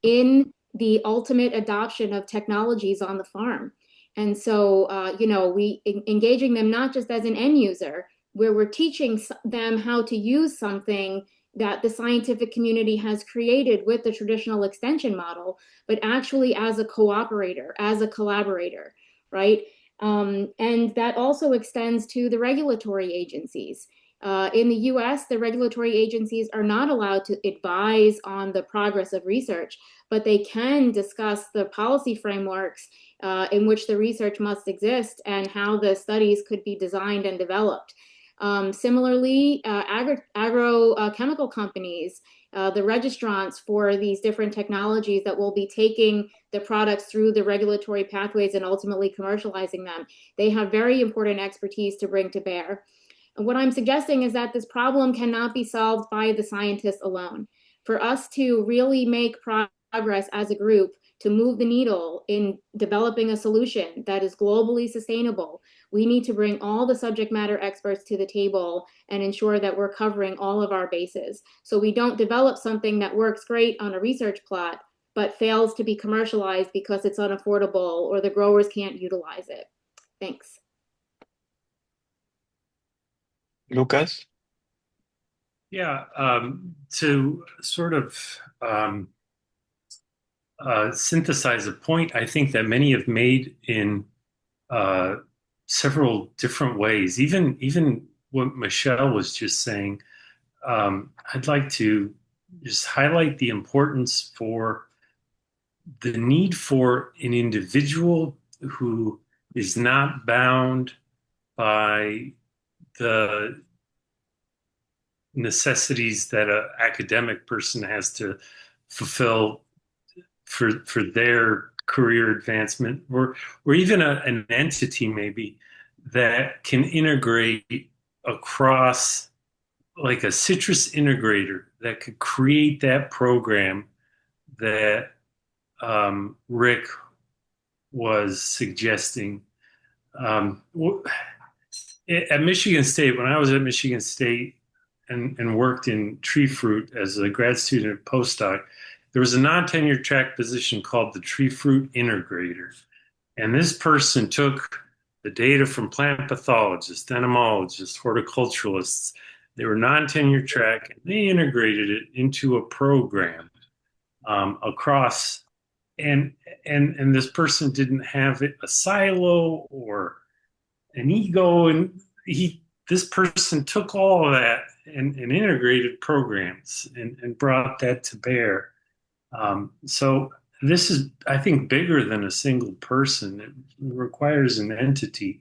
in the ultimate adoption of technologies on the farm. And so, engaging them not just as an end user, where we're teaching them how to use something that the scientific community has created with the traditional extension model, but actually as a cooperator, as a collaborator, right? And that also extends to the regulatory agencies. In the US, the regulatory agencies are not allowed to advise on the progress of research, but they can discuss the policy frameworks in which the research must exist and how the studies could be designed and developed. Similarly, agrochemical companies, the registrants for these different technologies that will be taking the products through the regulatory pathways and ultimately commercializing them, they have very important expertise to bring to bear. And what I'm suggesting is that this problem cannot be solved by the scientists alone. For us to really make progress as a group, to move the needle in developing a solution that is globally sustainable, we need to bring all the subject matter experts to the table and ensure that we're covering all of our bases. So we don't develop something that works great on a research plot, but fails to be commercialized because it's unaffordable or the growers can't utilize it. Thanks. Lucas? Yeah, to sort of synthesize a point I think that many have made in several different ways, even what Michelle was just saying, I'd like to just highlight the importance for the need for an individual who is not bound by the necessities that an academic person has to fulfill for their career advancement, or even an entity maybe that can integrate across, like a citrus integrator that could create that program that Rick was suggesting. At Michigan State, when I was at Michigan State and worked in tree fruit as a grad student and postdoc, there was a non-tenure track position called the tree fruit integrator. And this person took the data from plant pathologists, entomologists, horticulturalists. They were non-tenure track, and they integrated it into a program across. And this person didn't have a silo or an ego, and this person took all of that and integrated programs and brought that to bear. So this is, I think, bigger than a single person. It requires an entity.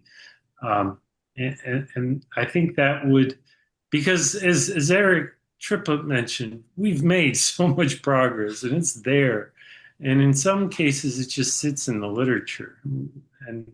And I think that would, because as Eric Triplett mentioned, we've made so much progress and it's there. And in some cases, it just sits in the literature. And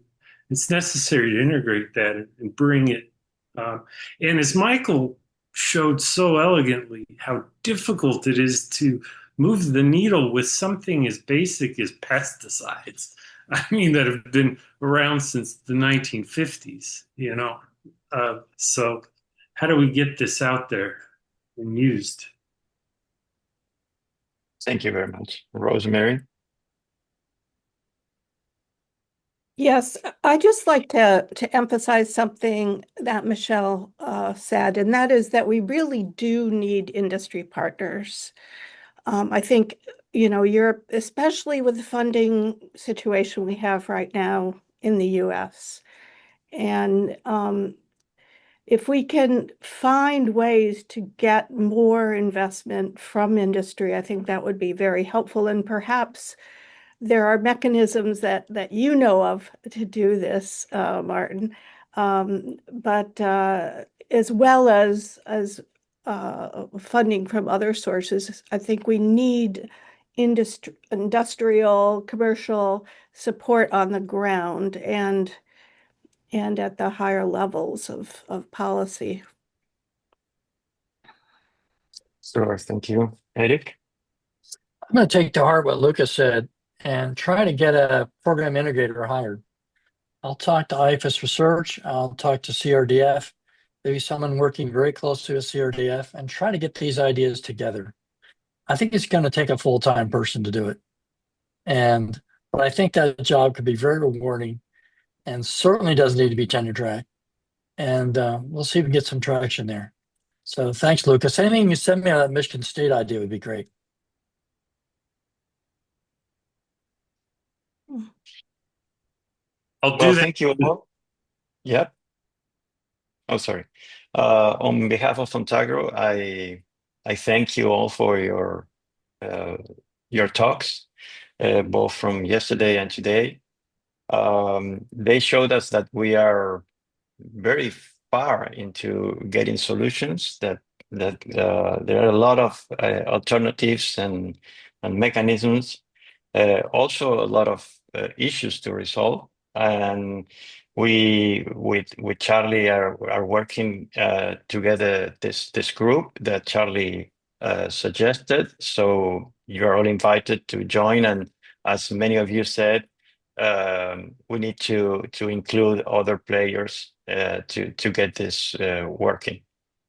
it's necessary to integrate that and bring it. And as Michael showed so elegantly, how difficult it is to move the needle with something as basic as pesticides. I mean, that have been around since the 1950s, So how do we get this out there and used? Thank you very much. Rosemary? Yes, I just like to emphasize something that Michelle said, and that is that we really do need industry partners. I think, Europe, especially with the funding situation we have right now in the US, and if we can find ways to get more investment from industry, I think that would be very helpful. And perhaps there are mechanisms that you know of to do this, Martin, but as well as funding from other sources, I think we need industrial, commercial support on the ground and at the higher levels of policy. Sure, thank you. Eric? I'm going to take to heart what Lucas said and try to get a program integrator hired. I'll talk to IFAS Research. I'll talk to CRDF, maybe someone working very closely with CRDF, and try to get these ideas together. I think it's going to take a full-time person to do it. But I think that job could be very rewarding and certainly doesn't need to be tenure track. And we'll see if we can get some traction there. So thanks, Lucas. Anything you send me on that Michigan State idea would be great. I'll Well, do that. thank you all. Yep. Oh, sorry. On behalf of FONTAGRO, I thank you all for your talks, both from yesterday and today. They showed us that we are very far into getting solutions, that there are a lot of alternatives and mechanisms, also a lot of issues to resolve. And we with Charlie are working together this group that Charlie suggested. So you're all invited to join, and as many of you said, we need to include other players to get this working.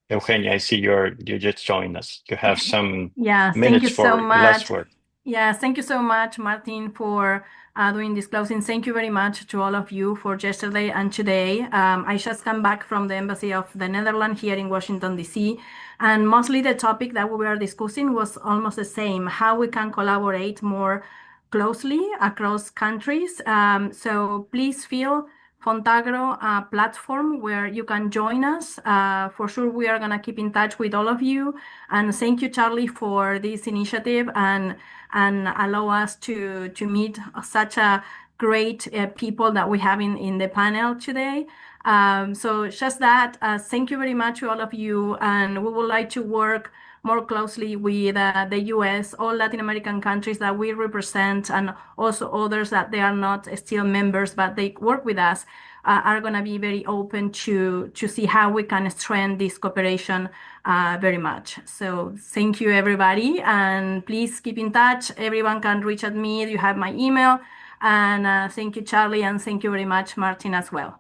Eugenia, I see you just joined us. You have some Yeah, thank minutes you so for much. last word. Yeah, thank you so much, Martin, for doing this closing. Thank you very much to all of you for yesterday and today. I just come back from the Embassy of the Netherlands here in Washington, D.C., and mostly the topic that we were discussing was almost the same, how we can collaborate more closely across countries. So please feel FONTAGRO platform where you can join us. For sure, we are going to keep in touch with all of you. And thank you, Charlie, for this initiative and allow us to meet such a great people that we have in the panel today. So just that, thank you very much to all of you. And we would like to work more closely with the US, all Latin American countries that we represent, and also others that they are not still members, but they work with us, are going to be very open to see how we can strengthen this cooperation very much. So thank you, everybody. And please keep in touch. Everyone can reach at me. You have my email. And thank you, Charlie. And thank you very much, Martin, as well.